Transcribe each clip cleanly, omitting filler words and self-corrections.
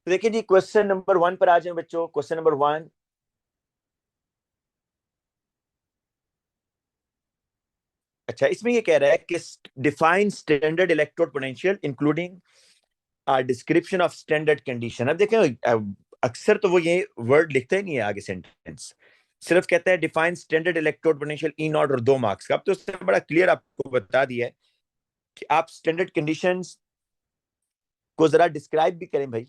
तो देखिए जी, question number 1 पर आ जाए बच्चों। क्वेश्चन नंबर 1, अच्छा, इसमें ये कह रहा है कि define standard electrode potential including description of standard condition. अब देखें, अक्सर तो वो ये वर्ड लिखता ही नहीं है आगे सेंटेंस, सिर्फ कहता है define standard electrode potential E not और 2 मार्क्स का। अब तो उसने बड़ा क्लियर आपको बता दिया है कि आप स्टैंडर्ड कंडीशंस को जरा डिस्क्राइब भी करें भाई।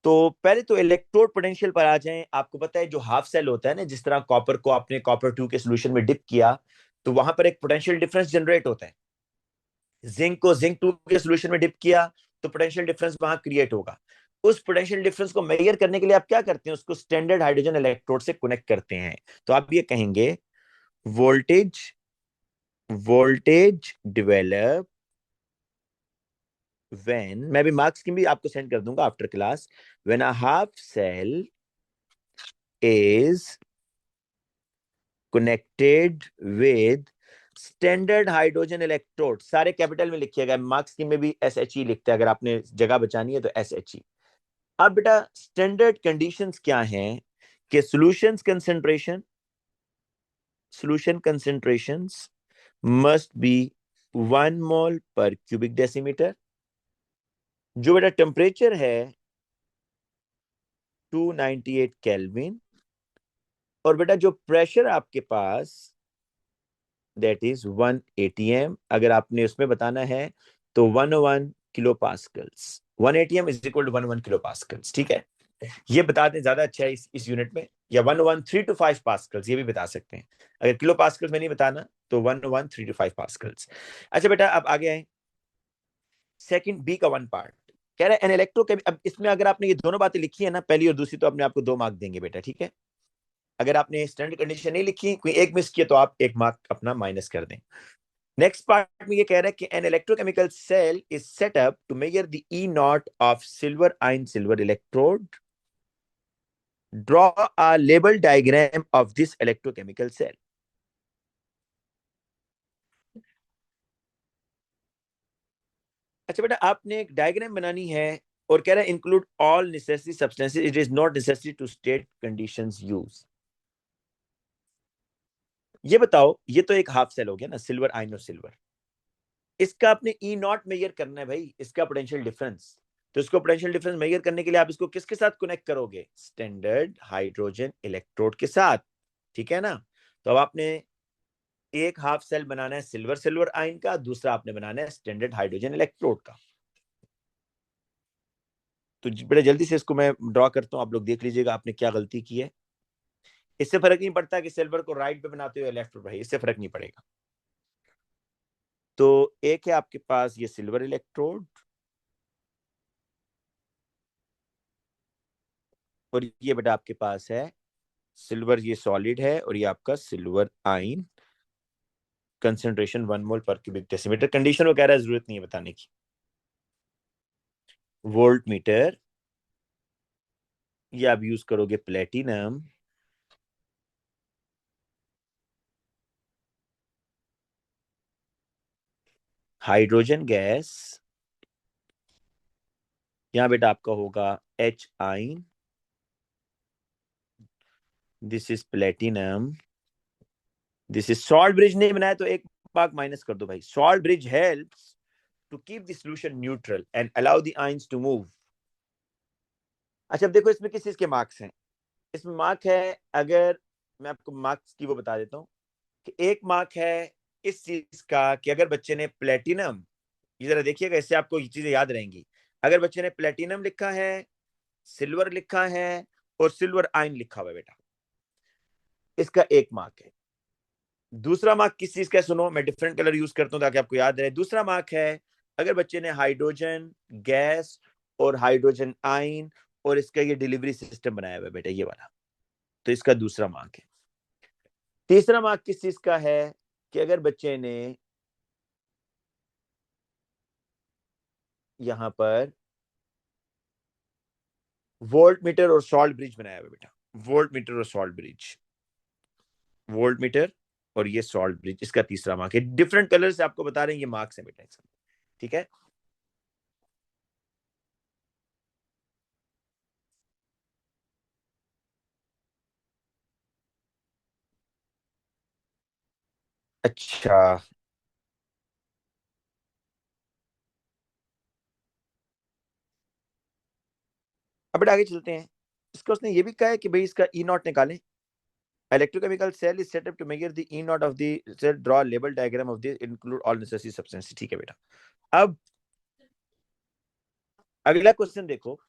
तो पहले तो इलेक्ट्रोड पोटेंशियल पर आ जाएं। आपको पता है जो हाफ सेल होता है ना, जिस तरह कॉपर को आपने कॉपर 2 के सोल्यूशन में डिप किया तो वहां पर एक पोटेंशियल डिफरेंस जनरेट होता है। जिंक को जिंक 2 के सोल्यूशन में डिप किया तो पोटेंशियल डिफरेंस वहां क्रिएट होगा। उस पोटेंशियल डिफरेंस को मेजर करने के लिए आप क्या करते हैं, उसको स्टैंडर्ड हाइड्रोजन इलेक्ट्रोड से कनेक्ट करते हैं। तो आप ये कहेंगे वोल्टेज वोल्टेज डेवलप व्हेन, मैं भी मार्क्स की भी आपको सेंड कर दूंगा after class, when a half cell is connected with standard hydrogen electrode. सारे कैपिटल में लिखिएगा, मार्क्स की में भी एस एच ई लिखते हैं, अगर आपने जगह बचानी है तो एस एच ई। अब बेटा स्टैंडर्ड कंडीशंस क्या हैं कि solution concentrations must be 1 mole per cubic decimeter। जो बेटा टेम्परेचर है 298 केल्विन, और बेटा जो प्रेशर आपके पास दैट इज 1 atm। अगर आपने उसमें बताना है तो 101 kilo pascals, 1 atm is equal to 101 kilo pascals. ठीक है, ये बता दें ज्यादा अच्छा है इस यूनिट में, या 113 टू 5 पास्कल्स ये भी बता सकते हैं। अगर किलो पास्कल्स में नहीं बताना तो 113 टू 5 पास्कल्स। अच्छा बेटा, अब आगे आए सेकंड बी का 1 पार्ट। कह रहा है एन इलेक्ट्रोकेमिकल। अब इसमें अगर आपने ये दोनों बातें लिखी है ना, पहली और दूसरी, तो अपने आपको 2 मार्क देंगे बेटा। ठीक है, अगर आपने स्टैंडर्ड कंडीशन नहीं लिखी, कोई एक मिस किया, तो आप 1 मार्क अपना माइनस कर दें। नेक्स्ट पार्ट में ये कह रहा है कि an electrochemical cell is set up to measure the E naught of silver ion silver electrode. Draw a label diagram of this electrochemical cell. अच्छा बेटा, आपने एक डायग्राम बनानी है और कह रहा है include all necessary substances, it is not necessary to state conditions use. ये बताओ, ये तो एक हाफ सेल हो गया ना, सिल्वर आयन और सिल्वर। इसका आपने ई नॉट मेजर करना है भाई, इसका पोटेंशियल डिफरेंस। तो इसको पोटेंशियल डिफरेंस मेजर करने के लिए आप इसको किसके साथ कनेक्ट करोगे, स्टैंडर्ड हाइड्रोजन इलेक्ट्रोड के साथ। ठीक है ना। तो अब आपने एक हाफ सेल बनाना है सिल्वर सिल्वर आयन का, दूसरा आपने बनाना है स्टैंडर्ड हाइड्रोजन इलेक्ट्रोड का। तो बड़े जल्दी से इसको मैं ड्रॉ करता हूं, आप लोग देख लीजिएगा आपने क्या गलती की है। इससे फर्क नहीं पड़ता कि सिल्वर को राइट पे बनाते हो या लेफ्ट पे भाई, इससे फर्क नहीं पड़ेगा। तो एक है आपके पास ये सिल्वर इलेक्ट्रोड, और ये बेटा आपके पास है सिल्वर, ये सॉलिड है, और ये आपका सिल्वर आइन। Concentration 1 mole per cubic decimetre. Condition वो कह रहा है जरूरत नहीं है बताने की। वोल्ट मीटर, ये आप यूज करोगे प्लेटिनम। हाइड्रोजन गैस, यहां बेटा आपका होगा H ion. This is platinum. This is salt bridge नहीं बनाया तो 1 मार्क माइनस कर दो भाई। Salt bridge helps to keep the solution neutral and allow the ions to move. अच्छा, अब देखो इसमें किस चीज के मार्क्स हैं। इसमें मार्क है, अगर मैं आपको मार्क्स की वो बता देता हूँ कि 1 मार्क है इस चीज का कि अगर बच्चे ने प्लेटिनम, ये जरा देखिएगा, इससे आपको ये चीजें याद रहेंगी। अगर बच्चे ने प्लेटिनम लिखा है, सिल्वर लिखा है और सिल्वर आयन लिखा हुआ है बेटा, इसका 1 मार्क है। दूसरा मार्क किस चीज का, सुनो मैं डिफरेंट कलर यूज करता हूं ताकि आपको याद रहे। दूसरा मार्क है अगर बच्चे ने हाइड्रोजन गैस और हाइड्रोजन आयन और इसका ये डिलीवरी सिस्टम बनाया हुआ है बेटा, ये वाला, तो इसका दूसरा मार्क है। तीसरा मार्क किस चीज का है कि अगर बच्चे ने यहां पर वोल्ट मीटर और सॉल्ट ब्रिज बनाया हुआ है बेटा। वोल्ट मीटर और सॉल्ट ब्रिज, वोल्ट मीटर और ये सॉल्ट ब्रिज, इसका तीसरा मार्क है। डिफरेंट कलर से आपको बता रहे हैं ये मार्क्स है बेटा। ठीक है, अच्छा, अब बेटा आगे चलते हैं। इसको उसने ये भी कहा है कि भाई इसका ई नॉट निकालें। Electrochemical cell is set up to measure the E naught of the cell, draw label diagram of this, include all necessary substance. ठीक है बेटा। अब अगला क्वेश्चन देखो,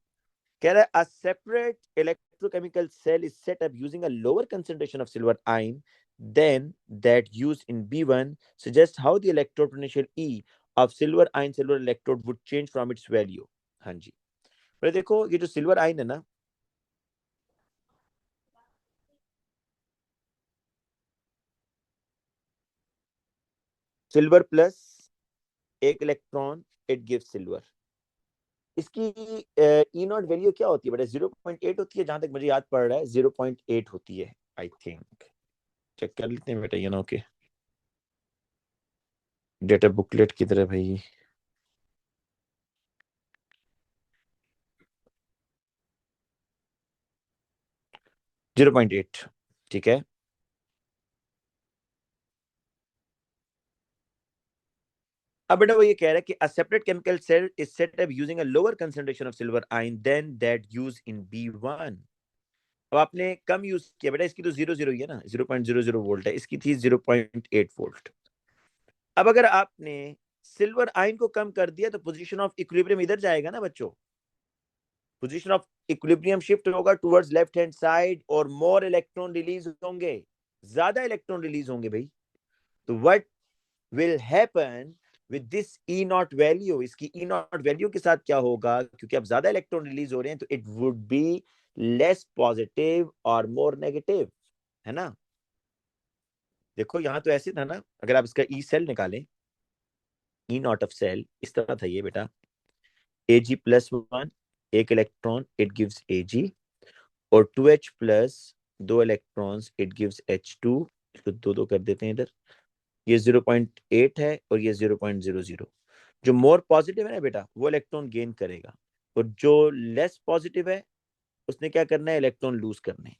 कह रहा है a separate electrochemical cell is set up using a lower concentration of silver ion than that used in B1, suggest how the electrode potential E of silver ion silver electrode would change from its value। हाँ जी, पर देखो ये जो silver ion है ना, silver plus एक electron, it give silver. इसकी ई naught value क्या होती है बेटा? 0.8 होती है, जहां तक मुझे याद पड़ रहा है 0.8 होती है, आई थिंक। चेक कर लेते हैं बेटा, ये ना ओके, डेटा बुकलेट की तरह भाई। 0.8, ठीक है। अब बेटा वो ये कह रहा है कि a separate chemical cell is set up using a lower concentration of silver ion than that used in B1। अब आपने कम यूज किया बेटा, इसकी तो 0 0 ही है ना, 0.00 वोल्ट है, इसकी थी 0.8 वोल्ट। अब अगर आपने सिल्वर आयन को कम कर दिया तो पोजीशन ऑफ इक्विलिब्रियम इधर जाएगा ना बच्चों, पोजीशन ऑफ इक्विलिब्रियम शिफ्ट होगा टुवर्ड्स लेफ्ट हैंड साइड, और मोर इलेक्ट्रॉन रिलीज होंगे, ज्यादा इलेक्ट्रॉन रिलीज होंगे भाई। तो what will happen with this E naught value, इसकी E naught वैल्यू के साथ क्या होगा, क्योंकि अब ज्यादा इलेक्ट्रॉन रिलीज हो रहे हैं, तो it would be less positive और मोर नेगेटिव, है ना। देखो यहां तो ऐसे था ना, अगर आप इसका ई सेल निकालें, ई नॉट ऑफ सेल इस तरह था ये बेटा, Ag+1 एक इलेक्ट्रॉन, इट गिव्स Ag, और 2H+ दो इलेक्ट्रॉन्स, इट गिव्स H2। इसको दो दो कर देते हैं इधर, ये 0.8 है और ये 0.00। जो मोर पॉजिटिव है ना बेटा, वो इलेक्ट्रॉन गेन करेगा, और जो लेस पॉजिटिव है उसने क्या करना है, इलेक्ट्रॉन लूज करने।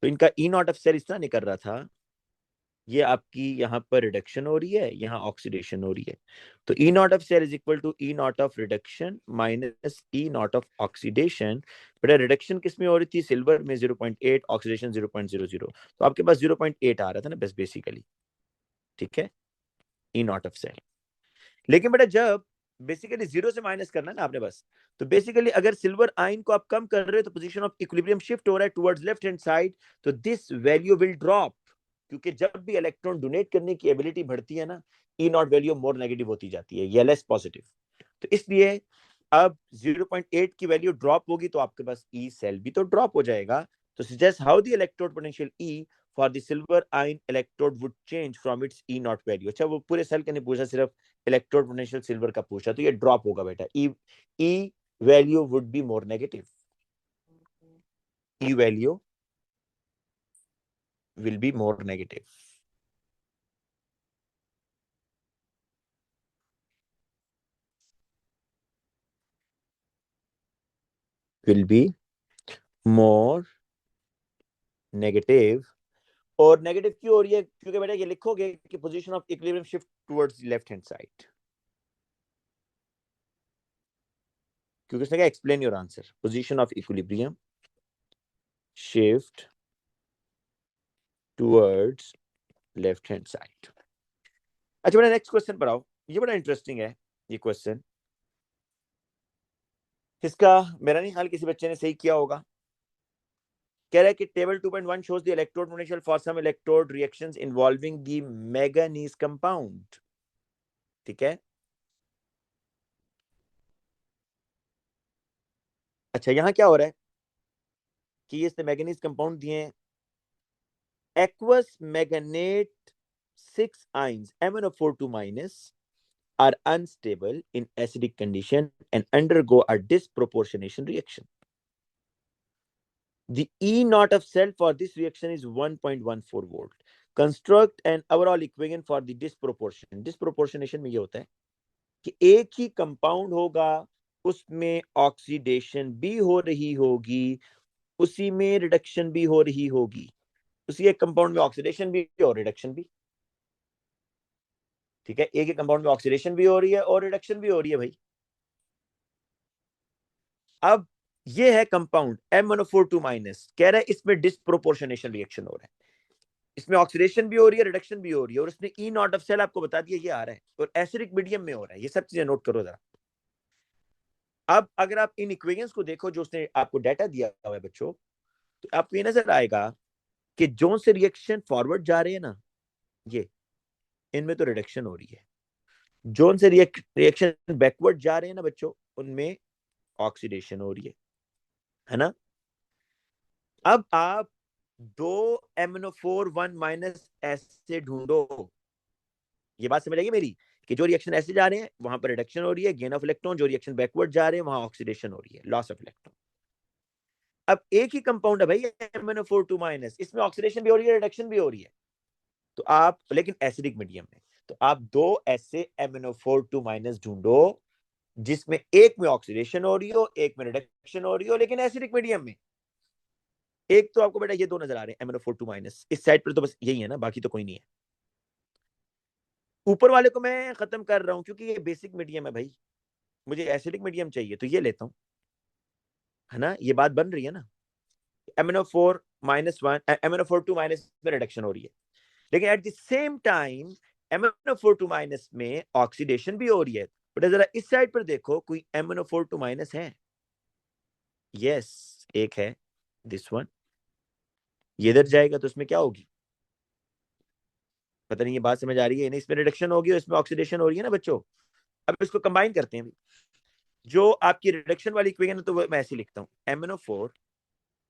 तो इनका ई नॉट ऑफ सेल इस तरह निकल रहा था, ये आपकी यहाँ पर रिडक्शन हो रही है, यहाँ ऑक्सीडेशन हो रही है। तो E naught of cell is equal to E naught of reduction minus E naught of oxidation. बेटा रिडक्शन किस में हो रही थी, सिल्वर में 0.8, ऑक्सीडेशन 0.00, तो आपके पास 0.8 आ रहा था ना बस बेसिकली, ठीक है, ई नॉट ऑफ सेल। लेकिन बेटा जब बेसिकली जीरो से माइनस करना है ना आपने बस, तो बेसिकली अगर सिल्वर आयन को आप कम कर रहे हो तो पोजीशन ऑफ इक्विलिब्रियम शिफ्ट हो रहा है टुवर्ड्स लेफ्ट हैंड साइड, तो दिस वैल्यू विल ड्रॉप, क्योंकि जब भी इलेक्ट्रॉन डोनेट करने की एबिलिटी बढ़ती है ना, ई नॉट वैल्यू मोर नेगेटिव होती जाती है या लेस पॉजिटिव। तो इसलिए अब 0.8 की वैल्यू ड्रॉप होगी तो आपके पास ई सेल भी तो ड्रॉप हो जाएगा। तो suggest how the electrode potential E for the silver ion electrode would change from its E naught value. अच्छा वो पूरे सेल के नहीं पूछा, सिर्फ इलेक्ट्रोड पोटेंशियल सिल्वर का पूछा, तो ये ड्रॉप होगा बेटा, ई value would be more negative, E value will be more negative, will be more negative. और नेगेटिव क्यों हो रही है, क्योंकि बेटा ये लिखोगे कि position of equilibrium shift towards left hand side, क्योंकि उसने कहा explain your answer, position of equilibrium shift towards left hand side. अच्छा बेटा नेक्स्ट क्वेश्चन पर आओ, ये बड़ा इंटरेस्टिंग है ये क्वेश्चन, इसका मेरा नहीं ख्याल किसी बच्चे ने सही किया होगा। कह रहा है कि table 2.1 shows the electrode potential for some electrode reactions involving the manganese compound, ठीक है। अच्छा यहाँ क्या हो रहा है कि इसने मैंगनीज कंपाउंड दिए हैं, aqueous magnet 6 ions MnO4 minus are unstable in acidic condition and undergo a disproportionation reaction. The E naught of cell for this reaction is 1.14 volt. Construct an overall equation for the disproportion. Disproportionation में ये होता है कि एक ही compound होगा, उसमें oxidation भी हो रही होगी, उसी में रिडक्शन भी हो रही होगी, उसी एक कंपाउंड में ऑक्सीडेशन भी और रिडक्शन भी। ठीक है, एक ही कंपाउंड में ऑक्सीडेशन भी हो रही है और रिडक्शन भी हो रही है भाई। अब ये है कंपाउंड MnO4 2-, कह रहा है इसमें डिस्प्रोपोर्शनेशन रिएक्शन हो रहा है, इसमें ऑक्सीडेशन भी हो रही है, रिडक्शन भी हो रही है, और उसने ई नॉट ऑफ सेल आपको बता दिया ये आ रहा है, और एसिडिक मीडियम में हो रहा है। ये सब चीजें नोट करो जरा। अब अगर आप इन इक्वेशंस को देखो जो उसने आपको डाटा दिया हुआ है बच्चों, तो आपको ये नजर आएगा कि जो से रिएक्शन फॉरवर्ड जा रहे हैं ना, ये इनमें तो रिडक्शन हो रही है, जोन से रिएक्शन बैकवर्ड जा रहे हैं ना बच्चों, उनमें ऑक्सीडेशन हो रही है ना। अब आप 2MnO4 1- ऐसे ढूंढो, ये बात समझ आएगी मेरी, कि जो रिएक्शन ऐसे जा रहे हैं वहां पर रिडक्शन हो रही है, गेन ऑफ इलेक्ट्रॉन, जो रिएक्शन बैकवर्ड जा रहे हैं वहां ऑक्सीडेशन हो रही है, लॉस ऑफ इलेक्ट्रॉन। अब एक ही कंपाउंड है भाई MnO4 2-, इसमें ऑक्सीडेशन भी हो रही है, रिडक्शन भी हो रही है, तो आप, लेकिन एसिडिक मीडियम में, तो आप दो ऐसे MnO4 2- ढूंढो जिसमें एक में ऑक्सीडेशन हो रही हो, एक में रिडक्शन हो रही हो, लेकिन एसिडिक मीडियम में। एक तो आपको बेटा ये दो नजर आ रहे हैं MnO4 2-, इस साइड पर तो बस यही है ना, बाकी तो कोई नहीं है। ऊपर वाले को मैं खत्म कर रहा हूं क्योंकि ये बेसिक मीडियम है भाई, मुझे एसिडिक मीडियम चाहिए तो ये लेता हूं, है ना, ये बात बन रही है ना। MnO4 - 1 MnO4 2- में रिडक्शन हो रही है, लेकिन at the same time MnO4 2- में ऑक्सीडेशन भी हो रही है। बट जरा इस साइड पर देखो, कोई MnO4 2- है? यस, एक है, दिस वन। ये इधर जाएगा तो इसमें क्या होगी, पता नहीं, ये बात समझ आ रही है नहीं? इसमें रिडक्शन होगी और इसमें ऑक्सीडेशन हो रही है ना बच्चों। अब इसको कंबाइन करते हैं, जो आपकी रिडक्शन वाली इक्वेशन है तो वो मैं ऐसे लिखता हूँ, MnO4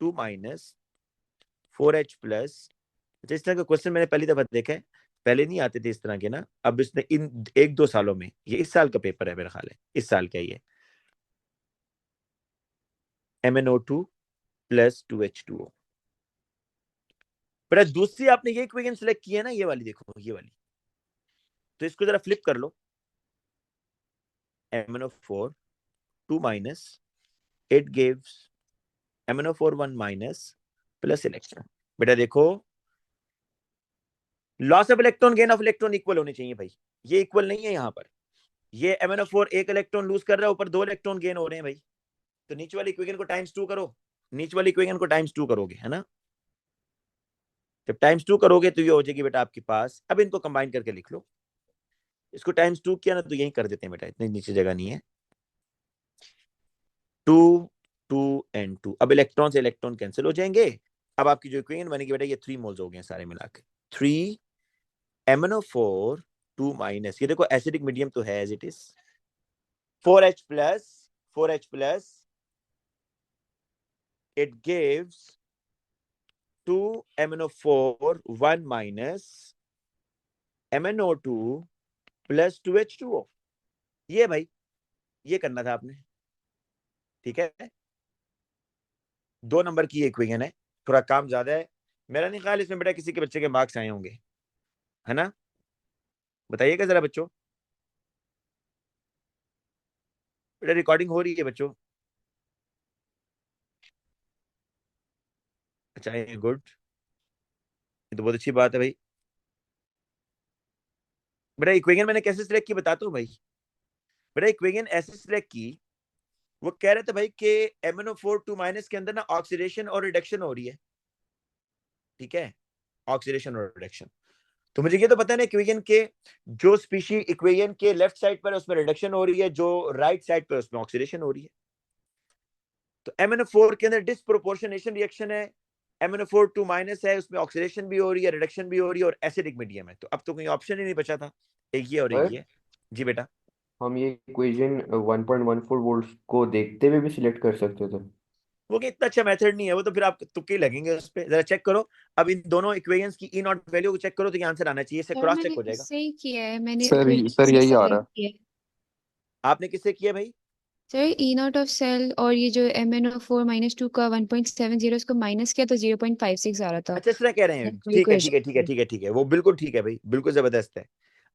2- 4H+। इस तरह का क्वेश्चन मैंने पहली दफा देखा है, पहले नहीं आते थे इस तरह के ना। अब इसने इन 1-2 सालों में, ये इस साल का पेपर है मेरा ख्याल है, इस साल का ये MnO2 + 2H2O। बेटा दूसरी आपने ये इक्वेशन सेलेक्ट की है ना, ये वाली देखो, ये वाली, तो इसको जरा फ्लिप कर लो। MnO4 2-, it gives MnO4 1- plus electron. बेटा देखो, loss of electron, gain of electron equal होने चाहिए भाई, ये इक्वल नहीं है यहाँ पर। ये MnO4 एक इलेक्ट्रॉन लूज कर रहा है, ऊपर 2 इलेक्ट्रॉन गेन हो रहे हैं भाई, तो नीचे वाली इक्वेशन को टाइम्स 2 करो, नीचे वाली इक्वेशन को टाइम्स 2 करोगे, है ना। जब टाइम्स 2 करोगे तो ये हो जाएगी बेटा आपके पास। अब इनको कंबाइन करके लिख लो, इसको टाइम्स 2 किया ना तो यही कर देते हैं बेटा, इतनी नीचे जगह नहीं है। 2 2 और 2, अब इलेक्ट्रॉन से इलेक्ट्रॉन कैंसिल हो जाएंगे। अब आपकी जो इक्वेशन बनेगी बेटा, ये 3 मोल्स हो गए सारे मिलाकर, 3MnO4 2-। ये देखो एसिडिक मीडियम तो है as it is, 4H+, it gives 2MnO4 1- MnO2 + 2H2O। ये भाई, ये करना था आपने, ठीक है। 2 नंबर की इक्वेशन है, थोड़ा काम ज्यादा है, मेरा नहीं ख्याल इसमें बेटा किसी के बच्चे के मार्क्स आए होंगे, है ना। बताइएगा जरा बच्चों, बेटा रिकॉर्डिंग हो रही है बच्चों? अच्छा, गुड, ये तो बहुत अच्छी बात है भाई। बेटा इक्वेशन मैंने कैसे सिलेक्ट की बताता हूँ भाई। बेटा इक्वेशन ऐसे सिलेक्ट की, वो कह रहे थे भाई कि MnO4 2- के अंदर ना ऑक्सीडेशन और रिडक्शन हो रही है, ठीक है, ऑक्सीडेशन और रिडक्शन। तो मुझे ये तो पता है ना इक्वेशन के, जो स्पीशी इक्वेशन के लेफ्ट साइड पर है उसमें रिडक्शन हो रही है, जो राइट साइड पर उसमें ऑक्सीडेशन हो रही है। तो MnO4 के अंदर डिस्प्रोपोर्शनेशन रिएक्शन है, MnO4 2- है, उसमें ऑक्सीडेशन भी हो रही है, रिडक्शन भी हो रही है, और एसिडिक मीडियम है। तो अब तो कोई ऑप्शन ही नहीं बचा था, एक ये और एक सर, ये। जी बेटा। हम ये इक्वेशन 1.14 वोल्ट को देखते हुए भी सिलेक्ट कर सकते थे। वो कि इतना अच्छा मेथड नहीं है, वो तो फिर आप तुक्के ही लगेंगे उस पर। जरा चेक करो, अब इन दोनों इक्वेशंस की ई नॉट वैल्यू को चेक करो तो ये आंसर आना चाहिए, इससे सर क्रॉस चेक मैंने हो जाएगा। इससे ही किया है, मैंने सर इक्वेशन सर से यही आ रहा सिलेक्ट है। किया है। आपने किससे किया भाई? Sir E naught of cell और ये जो MnO4 - 2 का 1.70 इसको माइनस किया तो 0.56 आ रहा था। अच्छा, इस तरह कह रहे हैं, वही ठीक है ठीक है ठीक है क्वेश्चन। ठीक है ठीक है, वो बिल्कुल ठीक है भाई, बिल्कुल जबरदस्त है।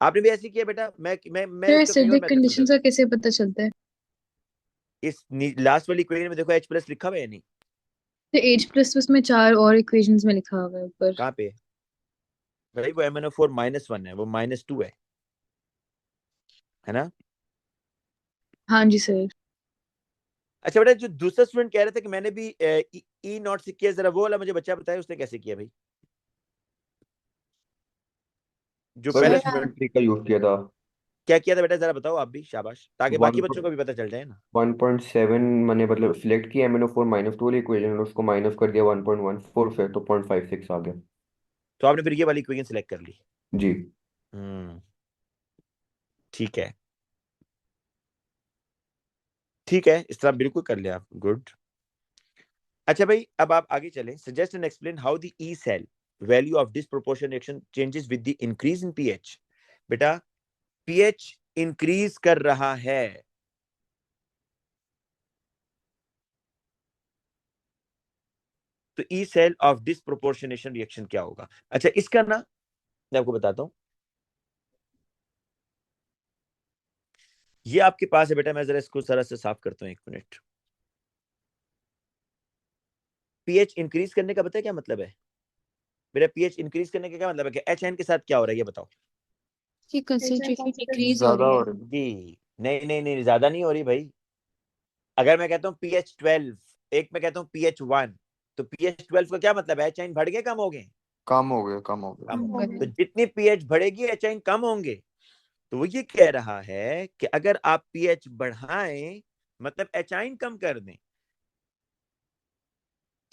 आपने भी ऐसे किया बेटा? मैं सर इसका कोई और एसिडिक मेथड कंडीशन समझाता का हूँ। कैसे पता चलता है? इस लास्ट वाली इक्वेशन में देखो H+ लिखा हुआ है नहीं? तो H+ उसमें 4 और इक्वेशंस में लिखा हुआ है ऊपर। कहाँ पे भाई? वो MnO4 - 1 है, वो -2 है। है ना? हाँ जी सर। अच्छा बेटा, जो दूसरा स्टूडेंट कह रहे थे कि मैंने भी ई नॉट से किया, जरा वो वाला मुझे बच्चा बताए उसने कैसे किया भाई, जो सर पहला मैं सर स्टूडेंट। स्टूडेंट ट्री का यूज किया था। क्या किया था बेटा, जरा बताओ आप भी, शाबाश, ताकि वन बाकी बच्चों को भी पता चल जाए ना। 1.7 मैंने मतलब सिलेक्ट किया MnO4 -2 वाली इक्वेशन और उसको माइनस कर दिया 1.14 से, तो 0.56 आ गया। तो आपने फिर ये वाली इक्वेशन सिलेक्ट कर ली। जी। हम्म, ठीक है, ठीक है, इस तरह बिल्कुल कर लिया आप, गुड। अच्छा भाई, अब आप आगे चलें। Suggest and explain how the E cell value of disproportion reaction changes with the increase in pH. बेटा, पीएच इंक्रीज कर रहा है, तो E cell of disproportionation reaction क्या होगा? अच्छा, इसका ना मैं आपको बताता हूं, ये आपके पास है बेटा, मैं जरा इसको जरा से साफ करता हूं, एक मिनट। पीएच इंक्रीज करने का पता है क्या मतलब है बेटा? पीएच इंक्रीज करने का क्या मतलब है कि एच एन के साथ क्या हो रहा है ये बताओ की कंसंट्रेशन डिक्रीज हो ज्यादा रही हो है। रही है। जी। नहीं नहीं नहीं, ज्यादा नहीं हो रही भाई। अगर मैं कहता हूँ pH 12, एक मैं कहता हूँ pH 1, तो pH 12 का क्या मतलब है? एच आइन बढ़ गए कम हो गए? कम हो गया, कम हो गया। कम हो गए। कम तो जितनी पीएच बढ़ेगी एच आइन कम होंगे। तो वो ये कह रहा है कि अगर आप पीएच बढ़ाएं मतलब एच आइन कम कर दें।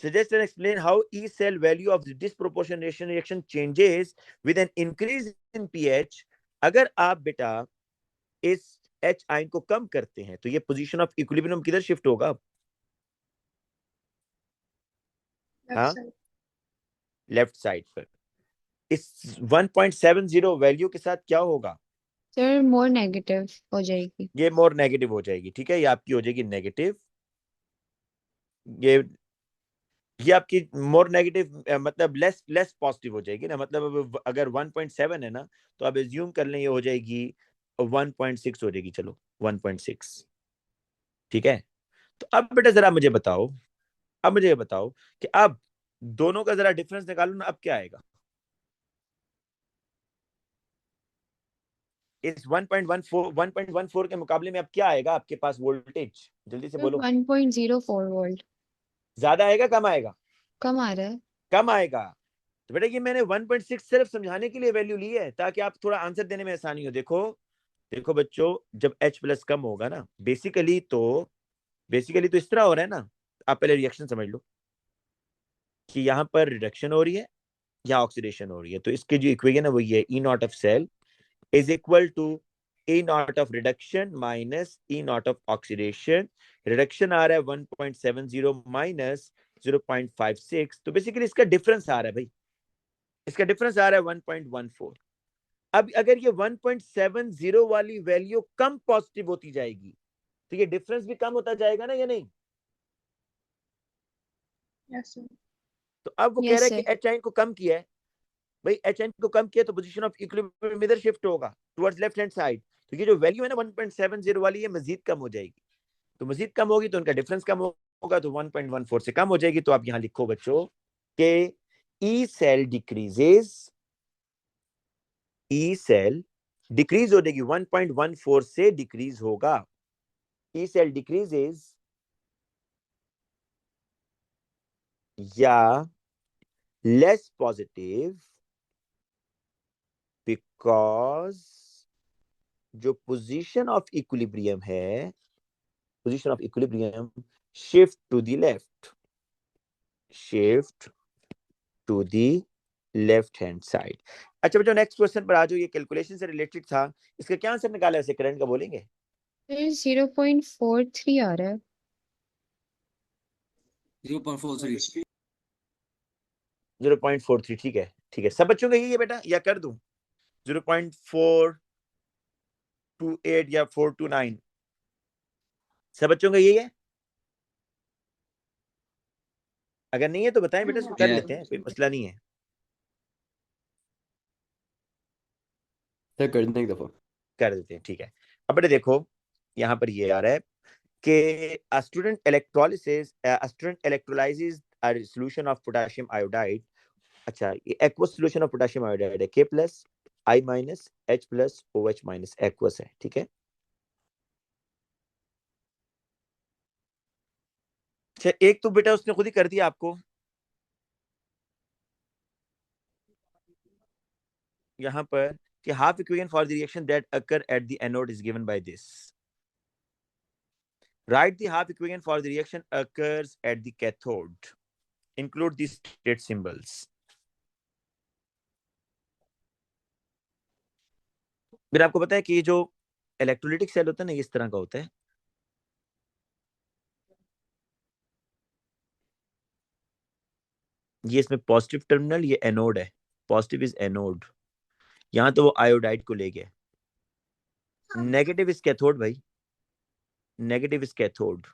Suggest and explain how E cell value of the disproportionation reaction changes with an increase in pH। अगर आप बेटा इस H आयन को कम करते हैं तो ये पोजीशन ऑफ इक्विलिब्रियम किधर शिफ्ट होगा? हाँ, लेफ्ट साइड पर। इस 1.70 वैल्यू के साथ क्या होगा? सर मोर नेगेटिव हो जाएगी। ये मोर नेगेटिव हो जाएगी, ठीक है, ये आपकी हो जाएगी नेगेटिव। ये आपकी मोर नेगेटिव मतलब लेस लेस पॉजिटिव हो जाएगी ना। मतलब अगर 1.7 है ना, तो आप एज्यूम कर लें ये हो जाएगी 1.6 हो जाएगी, चलो 1.6, ठीक है। तो अब बेटा जरा मुझे बताओ, अब मुझे बताओ कि अब दोनों का जरा डिफरेंस निकालो ना, अब क्या आएगा? इस 1.14 के मुकाबले में अब क्या आएगा आपके पास वोल्टेज? जल्दी से बोलो। 1.04 वोल्ट। ज्यादा आएगा कम आएगा? कम आ रहा है। कम आएगा। तो बेटा ये मैंने 1.6 सिर्फ समझाने के लिए वैल्यू ली है, ताकि आप थोड़ा आंसर देने में आसानी हो। देखो देखो बच्चों, जब H प्लस कम होगा ना, बेसिकली तो इस तरह हो रहा है ना। आप पहले रिएक्शन समझ लो कि यहाँ पर रिडक्शन हो रही है, यहाँ ऑक्सीडेशन हो रही है। तो इसके जो इक्वेशन है वो ये, E naught of cell is equal to E naught of reduction minus E naught of oxidation. Reduction आ रहा है 1.70 माइनस 0.56, तो बेसिकली इसका डिफरेंस आ रहा है भाई, इसका डिफरेंस आ रहा है 1.14। अब अगर ये 1.70 वाली वैल्यू कम पॉजिटिव होती जाएगी तो ये डिफरेंस भी कम होता जाएगा ना, या नहीं? Yes sir. तो अब वो कह रहा यस है कि सर। एच आइन को कम किया है भाई, एच आइन को कम किया तो पोजीशन ऑफ इक्विलिब्रियम इधर शिफ्ट होगा टुवर्ड्स लेफ्ट हैंड साइड। तो ये जो वैल्यू है ना 1.70 वाली, ये मजीद कम हो जाएगी। तो मजीद कम होगी तो उनका डिफरेंस कम होगा, तो 1.14 से कम हो जाएगी। तो आप यहां लिखो बच्चों कि E cell decreases, E cell decrease हो जाएगी, 1.14 से डिक्रीज होगा। ई सेल डिक्रीजेस या लेस पॉजिटिव बिकॉज जो पोजीशन ऑफ इक्विलिब्रियम है, position of equilibrium shift to the left, shift to the left hand side. अच्छा बच्चों, नेक्स्ट क्वेश्चन पर आ जाओ। ये कैलकुलेशन से रिलेटेड था, इसका क्या आंसर निकाला है? करंट का बोलेंगे? फिर 0.43 आ रहा है। 0.43। 0.43, ठीक है, ठीक है। सब बच्चों का यही है बेटा, या कर दूं 0.428 या 429? सब बच्चों का यही है? अगर नहीं है तो बताएं बेटा, इसको कर लेते हैं, कोई मसला नहीं है। सर कर दें एक दफा। कर देते हैं, ठीक है। अब बेटा देखो, यहाँ पर ये आ रहा है कि a student electrolyzes a solution of potassium iodide। अच्छा, ये aqueous solution of potassium iodide है, K plus I minus H plus OH minus aqueous है, ठीक है। अच्छा, एक तो बेटा उसने खुद ही कर दिया आपको, यहाँ पर कि half equation for the reaction that occur at the anode is given by this. Write the half equation for the reaction occurs at the cathode. Include these state symbols. फिर आपको पता है कि ये जो इलेक्ट्रोलिटिक सेल होता है ना, इस तरह का होता है। ये इसमें पॉजिटिव टर्मिनल, ये एनोड है, पॉजिटिव इज एनोड। यहाँ तो वो आयोडाइड को ले गए, नेगेटिव इज कैथोड भाई, नेगेटिव इज कैथोड।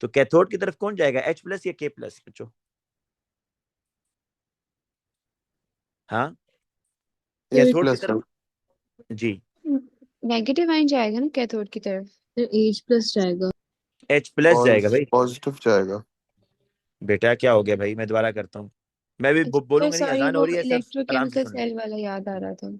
तो कैथोड की तरफ कौन जाएगा, H प्लस या K प्लस बच्चों? हाँ, H कैथोड की plus तरफ जी, नेगेटिव आयन जाएगा ना कैथोड की तरफ। फिर H plus जाएगा। H प्लस जाएगा भाई। पॉजिटिव जाएगा। बेटा क्या हो गया भाई, मैं दोबारा करता हूँ, मैं भी अच्छा, बोलूंगा नहीं, सॉरी, अजान हो वो रही है, सिर्फ आराम से इलेक्ट्रोकेमिकल सुन ले। सेल वाला याद आ रहा था।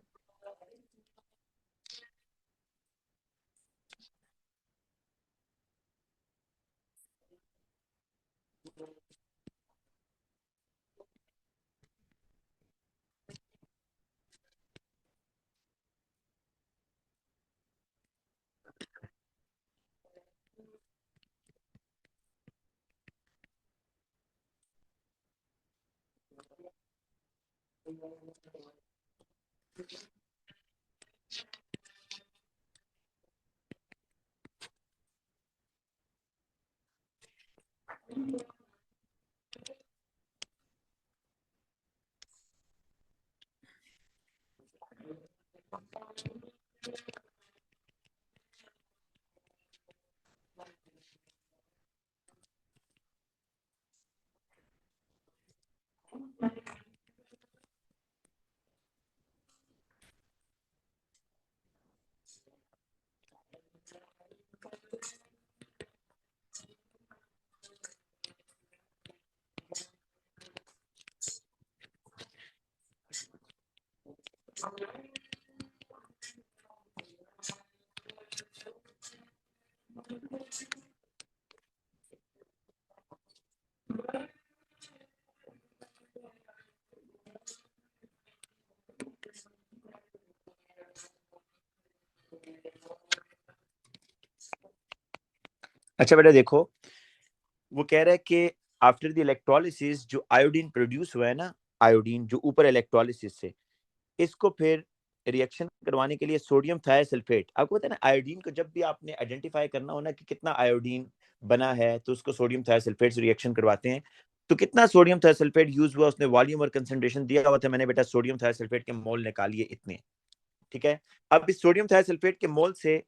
अच्छा बेटा देखो, वो कह रहा है कि आफ्टर द इलेक्ट्रोलिसिस जो आयोडीन प्रोड्यूस हुआ है ना, आयोडीन जो ऊपर इलेक्ट्रोलिसिस से, इसको फिर रिएक्शन करवाने के लिए सोडियम थायोसल्फेट, आपको पता है ना, आयोडीन को जब भी आपने आइडेंटिफाई करना हो ना कि कितना आयोडीन बना है, तो उसको सोडियम थायोसल्फेट से रिएक्शन करवाते हैं। तो कितना सोडियम थायोसल्फेट यूज हुआ, उसने वॉल्यूम और कंसंट्रेशन दिया हुआ था, मैंने बेटा सोडियम थायोसल्फेट के मोल निकालिए इतने, ठीक है। अब इस सोडियम थायोसल्फेट के मोल से,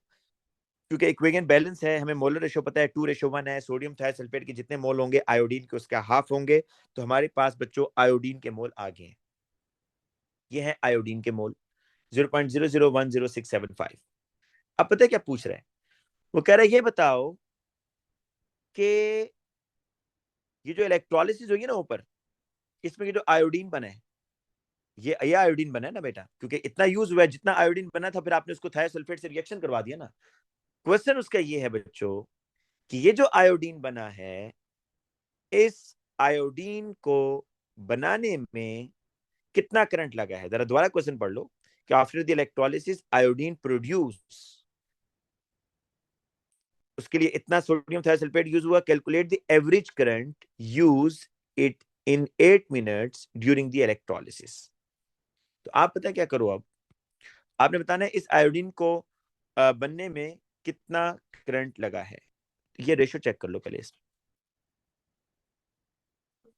क्योंकि इक्वेशन बैलेंस है, हमें मोलर रेशो पता है 2:1 है, सोडियम थायोसल्फेट के जितने मोल होंगे आयोडीन के उसका हाफ होंगे, तो हमारे पास बच्चों आयोडीन के मोल आ गए हैं। ये है आयोडीन के मोल 0.001065। अब पता है क्या पूछ रहा है, वो कह रहा है ये बताओ कि ये जो इलेक्ट्रोलिसिस होगी ना ऊपर, इसमें ये जो आयोडीन बना है, ये आयोडीन बना है ना बेटा, क्योंकि इतना यूज हुआ है, जितना आयोडीन बना था फिर आपने उसको थायोसल्फेट से रिएक्शन करवा दिया ना। क्वेश्चन उसका ये है बच्चों कि ये जो आयोडीन बना है, इस आयोडीन को बनाने में कितना करंट लगा है। जरा दोबारा क्वेश्चन पढ़ लो कि after the electrolysis iodine produce, उसके लिए इतना सोडियम थायोसल्फेट यूज हुआ, calculate the average current use it in 8 minutes during the electrolysis. तो आप पता क्या करो, अब आपने बताना है इस आयोडीन को बनने में कितना करंट लगा है। ये रेशो चेक कर लो पहले इसमें,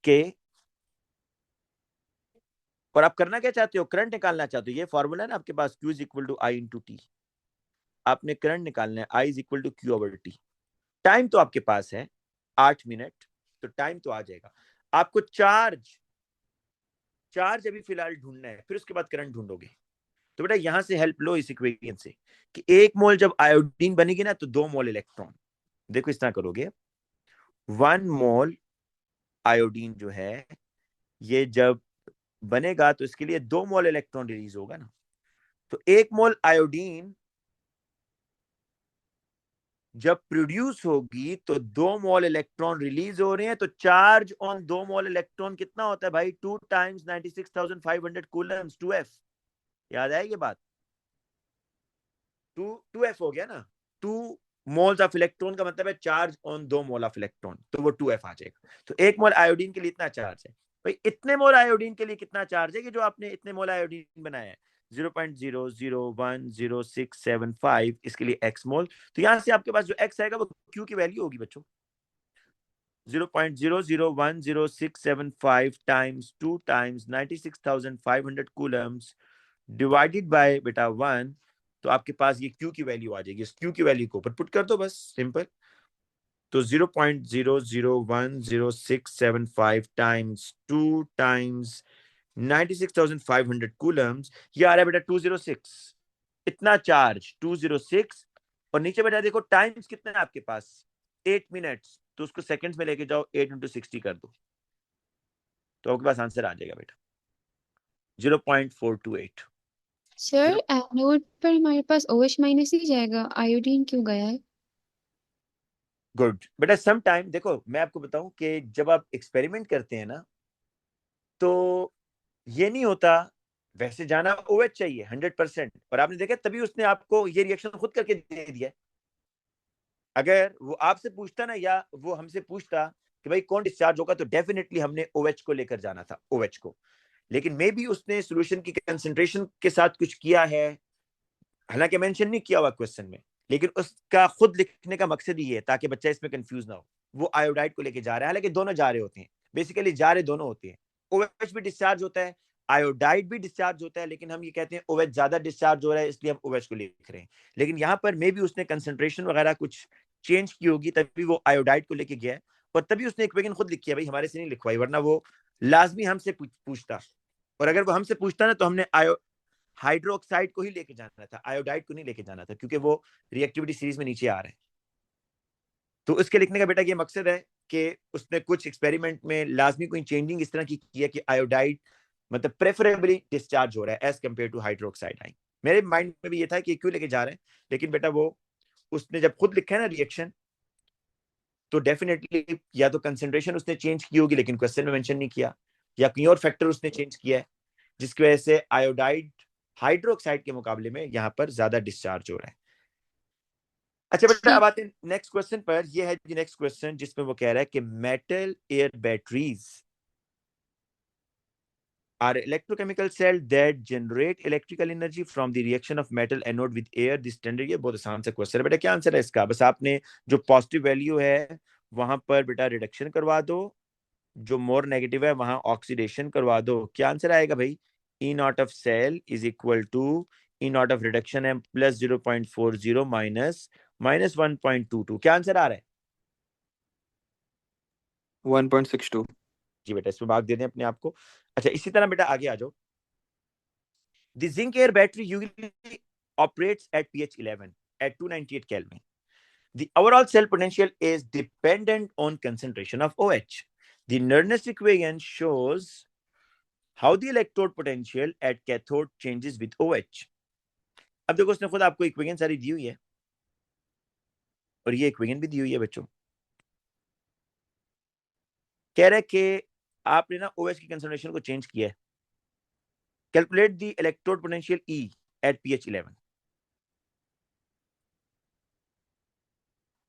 के, और आप करना क्या चाहते हो, करंट निकालना चाहते हो। ये फॉर्मूला है ना आपके पास, Q is equal to I into T. आपने करंट निकालना है, I is equal to Q over T. Time तो आपके पास है 8 मिनट, तो टाइम तो आ जाएगा। आपको चार्ज चार्ज अभी फिलहाल ढूंढना है, फिर उसके बाद करंट ढूंढोगे। तो बेटा यहां से हेल्प लो इस इक्वेशन से कि 1 मोल जब आयोडीन बनेगी ना, तो 2 मोल इलेक्ट्रॉन। देखो इस तरह करोगे, 1 मोल आयोडीन जो है, ये जब बनेगा तो इसके लिए 2 मोल इलेक्ट्रॉन रिलीज होगा ना। तो 1 मोल आयोडीन जब प्रोड्यूस होगी तो 2 मोल इलेक्ट्रॉन रिलीज हो रहे हैं, तो चार्ज ऑन 2 मोल इलेक्ट्रॉन कितना होता है भाई? 2 टाइम्स 96,500 कूलम्स, 2f। याद आएगी बात? 2f हो गया ना। 2 मोल्स ऑफ इलेक्ट्रॉन का मतलब है charge on 2 mole of electron, तो वो 2f आ जाएगा। तो 1 मोल आयोडीन के लिए इतना चार्ज है भाई। इतने मोल आयोडीन के लिए कितना चार्ज है कि जो आपने इतने मोल आयोडीन बनाया है? 0.001065, इसके लिए x मोल। तो यहां से आपके पास जो x आएगा वो q की वैल्यू होगी बच्चों। 0.001065 times 2 times 96,500 Coulomb's divided by बेटा 1, तो आपके पास ये Q की वैल्यू आ जाएगी। इस Q की वैल्यू को ऊपर पुट कर दो, बस सिंपल। तो 0.001065 टाइम्स 2 टाइम्स 96,500 कूलम्स, ये आ रहा है बेटा 206। इतना चार्ज 206। और नीचे बेटा देखो टाइम्स कितना है आपके पास? 8 मिनट्स। तो उसको सेकंड्स में लेके जाओ, 8 × 60 कर दो, तो आपके पास आंसर आ जाएगा बेटा 0.428। सर एनोड पर हमारे पास OH माइनस ही जाएगा, आयोडीन क्यों गया है? गुड बेटा। सम टाइम देखो मैं आपको बताऊं कि जब आप एक्सपेरिमेंट करते हैं ना, तो ये नहीं होता। वैसे जाना OH चाहिए 100%, और आपने देखा तभी उसने आपको ये रिएक्शन खुद करके दे दिया। अगर वो आपसे पूछता ना, या वो हमसे पूछता कि भाई कौन डिस्चार्ज होगा, तो डेफिनेटली हमने OH को लेकर जाना था, OH को। लेकिन मे बी उसने सोल्यूशन की कंसंट्रेशन के साथ कुछ किया है, हालांकि मेंशन नहीं किया हुआ क्वेश्चन में, लेकिन उसका खुद लिखने का मकसद ही है ताकि बच्चा इसमें कंफ्यूज ना हो। वो आयोडाइड को लेके जा रहा है, हालांकि दोनों जा रहे होते हैं, बेसिकली जा रहे दोनों होते हैं। OH भी डिस्चार्ज होता है, आयोडाइड भी डिस्चार्ज होता है, लेकिन हम ये कहते हैं OH ज्यादा डिस्चार्ज हो रहा है, इसलिए हम OH को लिख रहे हैं। लेकिन यहाँ पर मे भी उसने कंसंट्रेशन वगैरह कुछ चेंज की होगी, तभी वो आयोडाइड को लेके गया है, और तभी उसने इक्वेशन खुद लिखी है भाई, हमारे से नहीं लिखवाई, वरना वो लाजमी हमसे पूछता। और अगर वो हमसे पूछता ना, तो हमने हाइड्रोक्साइड को ही लेके जाना था, आयोडाइड को नहीं लेके जाना था, क्योंकि वो रिएक्टिविटी सीरीज में नीचे आ रहा है। तो उसके लिखने का बेटा ये मकसद है कि उसने कुछ एक्सपेरिमेंट में लाजमी कोई चेंजिंग इस तरह की है कि आयोडाइड मतलब प्रेफरेबली डिस्चार्ज हो रहा है एज कंपेयर टू हाइड्रोक्साइड आइन। मेरे माइंड में भी ये था कि क्यों लेके जा रहे हैं, लेकिन बेटा वो उसने जब खुद लिखा है ना रिएक्शन, तो डेफिनेटली या तो कंसेंट्रेशन उसने चेंज की होगी लेकिन क्वेश्चन में मेंशन नहीं किया, या कोई और फैक्टर उसने चेंज किया है जिसकी वजह से आयोडाइड हाइड्रोक्साइड के मुकाबले में यहां पर ज्यादा डिस्चार्ज हो रहा है। अच्छा बेटा, अब आते हैं नेक्स्ट क्वेश्चन पर। ये है जी नेक्स्ट क्वेश्चन, जिसमें वो कह रहा है कि metal air batteries are electrochemical cell that generate electrical energy from the reaction of metal anode with air. This standard, ये बहुत आसान सा क्वेश्चन है बेटा। क्या आंसर है इसका? बस आपने जो पॉजिटिव वैल्यू है वहां पर बेटा रिडक्शन करवा दो, जो मोर नेगेटिव है वहां ऑक्सीडेशन करवा दो। क्या आंसर आएगा भाई? E naught of cell is equal to E naught of reduction है प्लस 0.40 माइनस माइनस 1.22। क्या आंसर आ रहा है? 1.62। जी बेटा, इसमें भाग दे दें अपने आप को। अच्छा, इसी तरह बेटा आगे आ जाओ। The zinc air battery usually operates at pH 11 at 298 Kelvin. The overall cell potential is dependent on concentration of OH. The Nernst equation shows how the electrode potential at cathode changes with OH. अब देखो उसने खुद आपको equation सारी दी हुई है, और ये इक्वेशन भी दी हुई है बच्चों। कह रहा है कि आपने ना OH की कंसंट्रेशन को चेंज किया है। Calculate the electrode potential E at pH 11।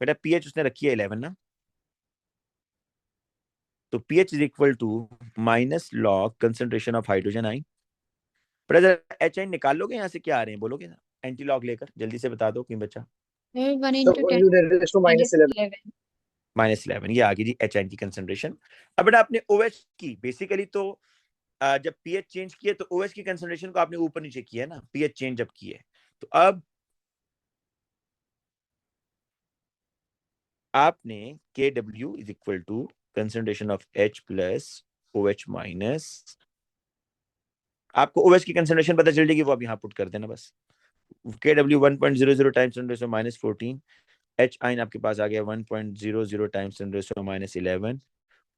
बेटा pH उसने रखी है 11 ना, तो pH is equal to minus log concentration of hydrogen ion. पर अगर एच आइन निकाल लोगे यहाँ से, क्या आ रहे हैं बोलोगे ना? एंटी लॉग लेकर जल्दी से बता दो कोई बच्चा। Sir 1 So into 10 you raised to minus minus 11. 11। -11 ये आ गई जी एच आइन की कंसंट्रेशन। अब बेटा आपने OH की बेसिकली तो जब pH चेंज किए तो OH की कंसंट्रेशन को आपने ऊपर नीचे किया है ना, pH चेंज जब किए, तो अब आपने KW is equal to concentration of H plus OH minus, आपको OH की कंसंट्रेशन पता चल जाएगी, वो आप यहाँ पुट कर देना बस। KW 1.00 टाइम्स 10 -14, H आइन आपके पास आ गया 1.00 टाइम्स 10 -11,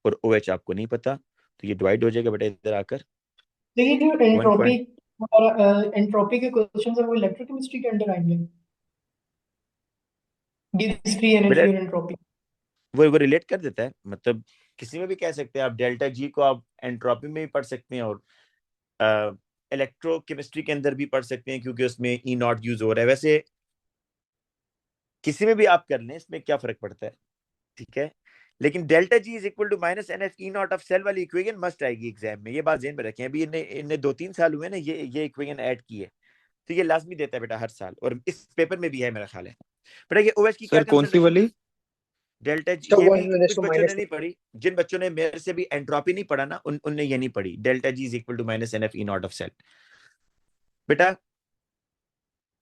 और OH आपको नहीं पता, तो ये डिवाइड हो जाएगा बेटा इधर आकर। देखिए जो 1. एंट्रोपी एंट्रोपी के क्वेश्चन है वो इलेक्ट्रोकेमिस्ट्री के अंडर आएंगे। gives free energy बेटा और entropy. वो रिलेट कर देता है, मतलब किसी में भी कह सकते हैं आप, डेल्टा जी को आप एंट्रोपी में भी पढ़ सकते हैं और इलेक्ट्रोकेमिस्ट्री के अंदर भी पढ़ सकते हैं, क्योंकि उसमें ई नॉट यूज हो रहा है। वैसे किसी में भी आप कर लें, इसमें क्या फर्क पड़ता है, ठीक है। लेकिन delta G is equal to minus n F E naught of cell वाली इक्वेशन मस्ट आएगी एग्जाम में, ये बात ध्यान में रखें। अभी इन्हें 2-3 साल हुए ना ये इक्वेशन ऐड की है, तो ये लाजमी देता है बेटा हर साल, और इस पेपर में भी है मेरा ख्याल है। बेटा ये ओएच की क्या सर कौन सी कंसंट्रेशन, वाली? डेल्टा जी, So ये one भी minus कुछ to बच्चों ने minus नहीं पढ़ी, जिन बच्चों ने मेरे से भी एंट्रोपी नहीं पढ़ा ना, उनने ये नहीं पढ़ी, delta G is equal to minus n F E naught of cell. बेटा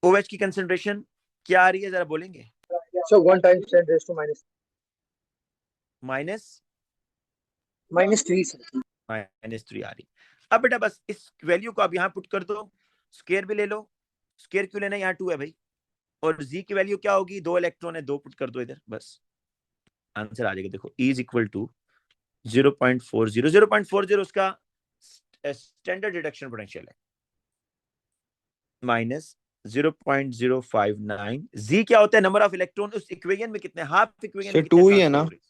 ओएच की कंसंट्रेशन क्या आ रही है, जरा बोलेंगे? So 1 times 10 raised to minus -3. -3 आ रही। अब बेटा बस इस वैल्यू को आप यहाँ पुट कर दो, स्क्वायर भी ले लो, स्क्वायर क्यों लेना, यहाँ 2 है भाई, और जी की वैल्यू क्या होगी, 2 इलेक्ट्रॉन है, 2 पुट कर दो इधर, बस आंसर आ जाएगा। देखो E इज इक्वल टू 0.40 उसका स्टैंडर्ड रिडक्शन पोटेंशियल है, माइनस 0.059। जी क्या होता है, नंबर ऑफ इलेक्ट्रॉन उस इक्वेशन में कितने, हाफ इक्वेशन सर में कितने 2 ही है ट्रांसफर ना? हो रहे हैं,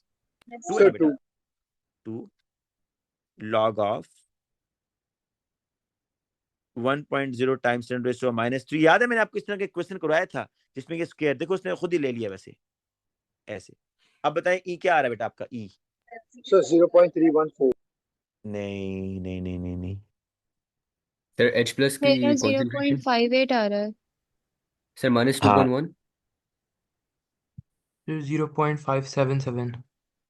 2 है बेटा, 2 log of 1.0 टाइम्स 10⁻³ याद है मैंने आपको इस तरह के क्वेश्चन करवाया था जिसमें ये स्क्वायर, देखो उसने खुद ही ले लिया वैसे ऐसे। अब बताएं ई क्या आ रहा है बेटा आपका, ई So 0.314. नहीं नहीं नहीं नहीं नहीं, सर H प्लस की मेरा कॉन्सेंट्रेशन 0.58 आ रहा है। सर माइनस हाँ 2.1 0.577.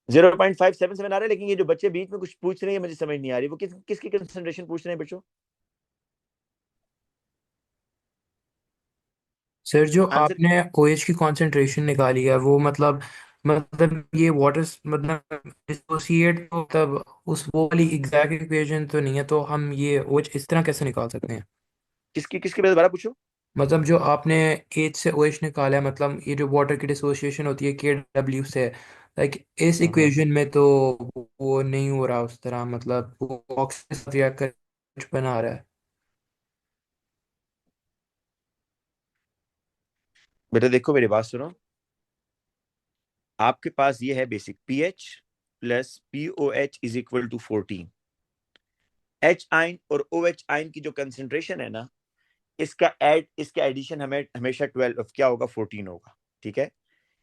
0.577 आ रहा है। लेकिन ये जो बच्चे बीच में कुछ पूछ रहे हैं मुझे समझ नहीं आ रही, वो किसकी कंसंट्रेशन पूछ रहे हैं बच्चों? सर जो आंसर आपने OH की कॉन्सेंट्रेशन निकाली है वो मतलब ये वाटर मतलब डिसोसिएट तो मतलब उस वो वाली एग्जैक्ट इक्वेशन तो नहीं है, तो हम ये OH इस तरह कैसे निकाल सकते हैं? किसकी दोबारा पूछो। मतलब जो आपने H से OH निकाला है, मतलब ये जो वाटर की डिसोसिएशन होती है KW से, लाइक इस इक्वेशन में तो वो नहीं हो रहा उस तरह, मतलब वो ऑक्सीजन के साथ रिएक्ट कर कुछ बना रहा है। बेटा देखो मेरी बात सुनो, आपके पास ये है basic pH plus POH is equal to 14। H ion और OH आइन की जो कंसेंट्रेशन है ना, इसका एडिशन हमें हमेशा 12 क्या होगा, 14 होगा, ठीक है।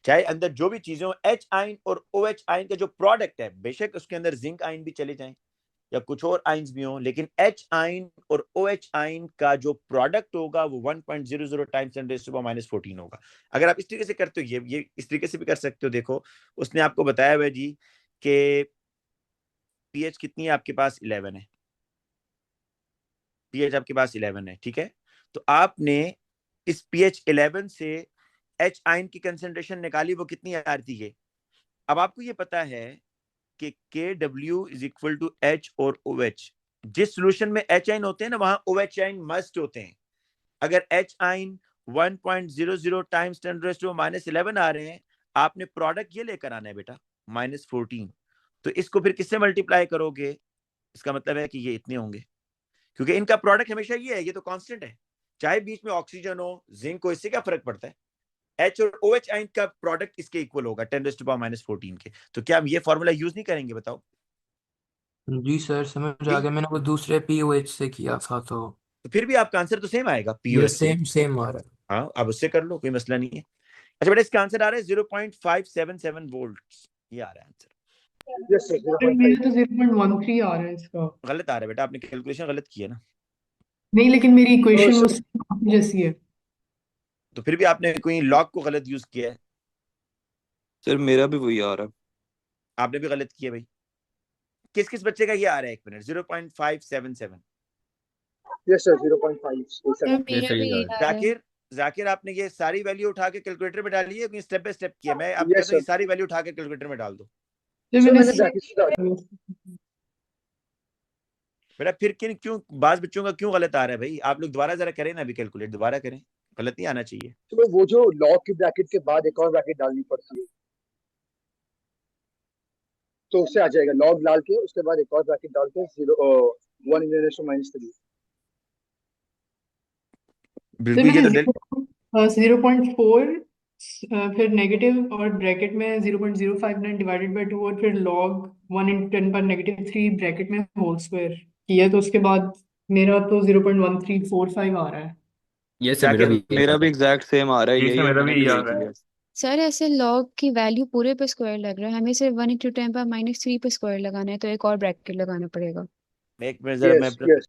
चाहे अंदर जो भी चीजें हो, एच आइन और OH आइन का जो प्रोडक्ट है, बेशक उसके अंदर जिंक आइन भी चले जाएं या कुछ और आइंस भी हो, लेकिन एच आइन और OH आइन का जो प्रोडक्ट होगा वो 1.00 टाइम्स 10⁻14 होगा। अगर आप इस तरीके से करते हो, ये इस तरीके से भी कर सकते हो। देखो उसने आपको बताया हुआ जी कि पीएच कितनी है आपके पास, 11 है, पीएच आपके पास 11 है, ठीक है। तो आपने इस पीएच 11 से एच आइन की कंसेंट्रेशन निकाली, वो कितनी आ रही है। अब आपको ये पता है कि KW is equal to H और OH, जिस सोल्यूशन में H आइन होते हैं ना, वहां OH आइन मस्ट होते हैं। अगर H आइन 1.00 टाइम्स 10⁻11 आ रहे हैं, आपने प्रोडक्ट ये लेकर आना है बेटा -14। तो इसको फिर किससे मल्टीप्लाई करोगे, इसका मतलब है कि ये इतने होंगे, क्योंकि इनका प्रोडक्ट हमेशा ये है, ये तो कांस्टेंट है, चाहे बीच में ऑक्सीजन हो जिंक हो, इससे क्या फर्क पड़ता है। एच और OH आइन का प्रोडक्ट इसके इक्वल होगा 10⁻14 के। तो क्या हम ये फॉर्मूला यूज नहीं करेंगे, बताओ। जी सर समझ आ गया, मैंने वो दूसरे POH से किया था तो तो फिर भी आपका आंसर तो सेम आएगा ये POH से। सेम आ रहा है। हाँ अब उससे कर लो, कोई मसला नहीं है। अच्छा बेटा इसका आंसर आ रहा है 0.577 वोल्ट, ये आ रहा है आंसर। Yes, sir. सर मेरा तो 0.13 आ रहा है इसका। गलत आ रहा है बेटा, आपने कैलकुलेशन गलत की है ना। नहीं लेकिन मेरी No, इक्वेशन sir. वो जैसी है। तो फिर भी आपने कोई लॉग को गलत यूज किया है, सर मेरा भी वही आ रहा है। आपने भी गलत किया भाई। किस किस बच्चे का ये आ रहा है, 1 मिनट, 0.577। Yes, sir. 0.5. सर मेरे मेरा सही भी आ यही रहा है। आ रहा है। जाकिर आपने ये सारी वैल्यू उठा के कैलकुलेटर में डाली है, स्टेप बाय स्टेप किया। मैं आप Yes, कहता हूँ ये sir. सारी वैल्यू उठा के कैलकुलेटर में डाल दो सर Sir, मैंने मैंने bracket से डाला। बेटा। फिर क्यों बाज बच्चों का क्यों गलत आ रहा है भाई, आप लोग दोबारा जरा करें ना, अभी कैलकुलेट दोबारा करें, गलत नहीं आना चाहिए। तो वो जो log की ब्रैकेट के बाद एक और ब्रैकेट डालनी पड़ती है, तो उससे आ जाएगा log डाल के उसके बाद एक और ब्रैकेट डाल के 1 -3। बिल्कुल, ये तो 0.4 फिर नेगेटिव और ब्रैकेट में 0.059 डिवाइडेड बाई 2 और फिर लॉग 1 इंटू 10 पर -3 ब्रैकेट में होल स्क्वायर किया, तो उसके बाद मेरा तो 0.1345 आ रहा है। ये सर क्या मेरा कह भी रहे हो? यही मेरा आ भी रहा एग्जैक्ट सेम आ रहा है, जी यही सर, है, मेरा मैंने भी भी यही आ यही रहा है। किया। सर ऐसे लॉग की वैल्यू पूरे पे स्क्वायर लग रहा है, हमें सिर्फ 1 इंटू 10 पर -3 पे स्क्वायर लगाना है, तो एक और ब्रैकेट लगाना पड़ेगा। एक मिनट जरा, यस यस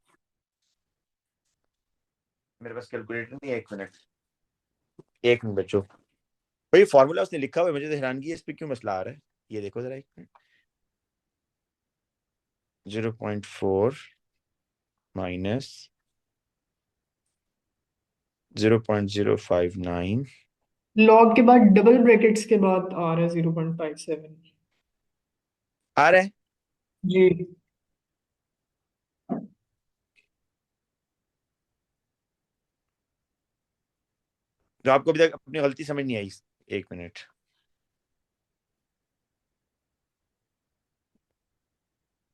मेरे पास कैलकुलेटर नहीं है, एक मिनट बच्चों। भाई फॉर्मूला उसने लिखा हुआ है, मुझे तो हैरानगी है इस पे क्यों मसला आ रहा है। ये देखो जरा एक मिनट, 0.4 माइनस 0.059 लॉग के बाद डबल ब्रैकेट्स के बाद आ रहा है 0.57। आ रहा है। जी जो आपको अभी तक अपनी गलती समझ नहीं आई। एक मिनट,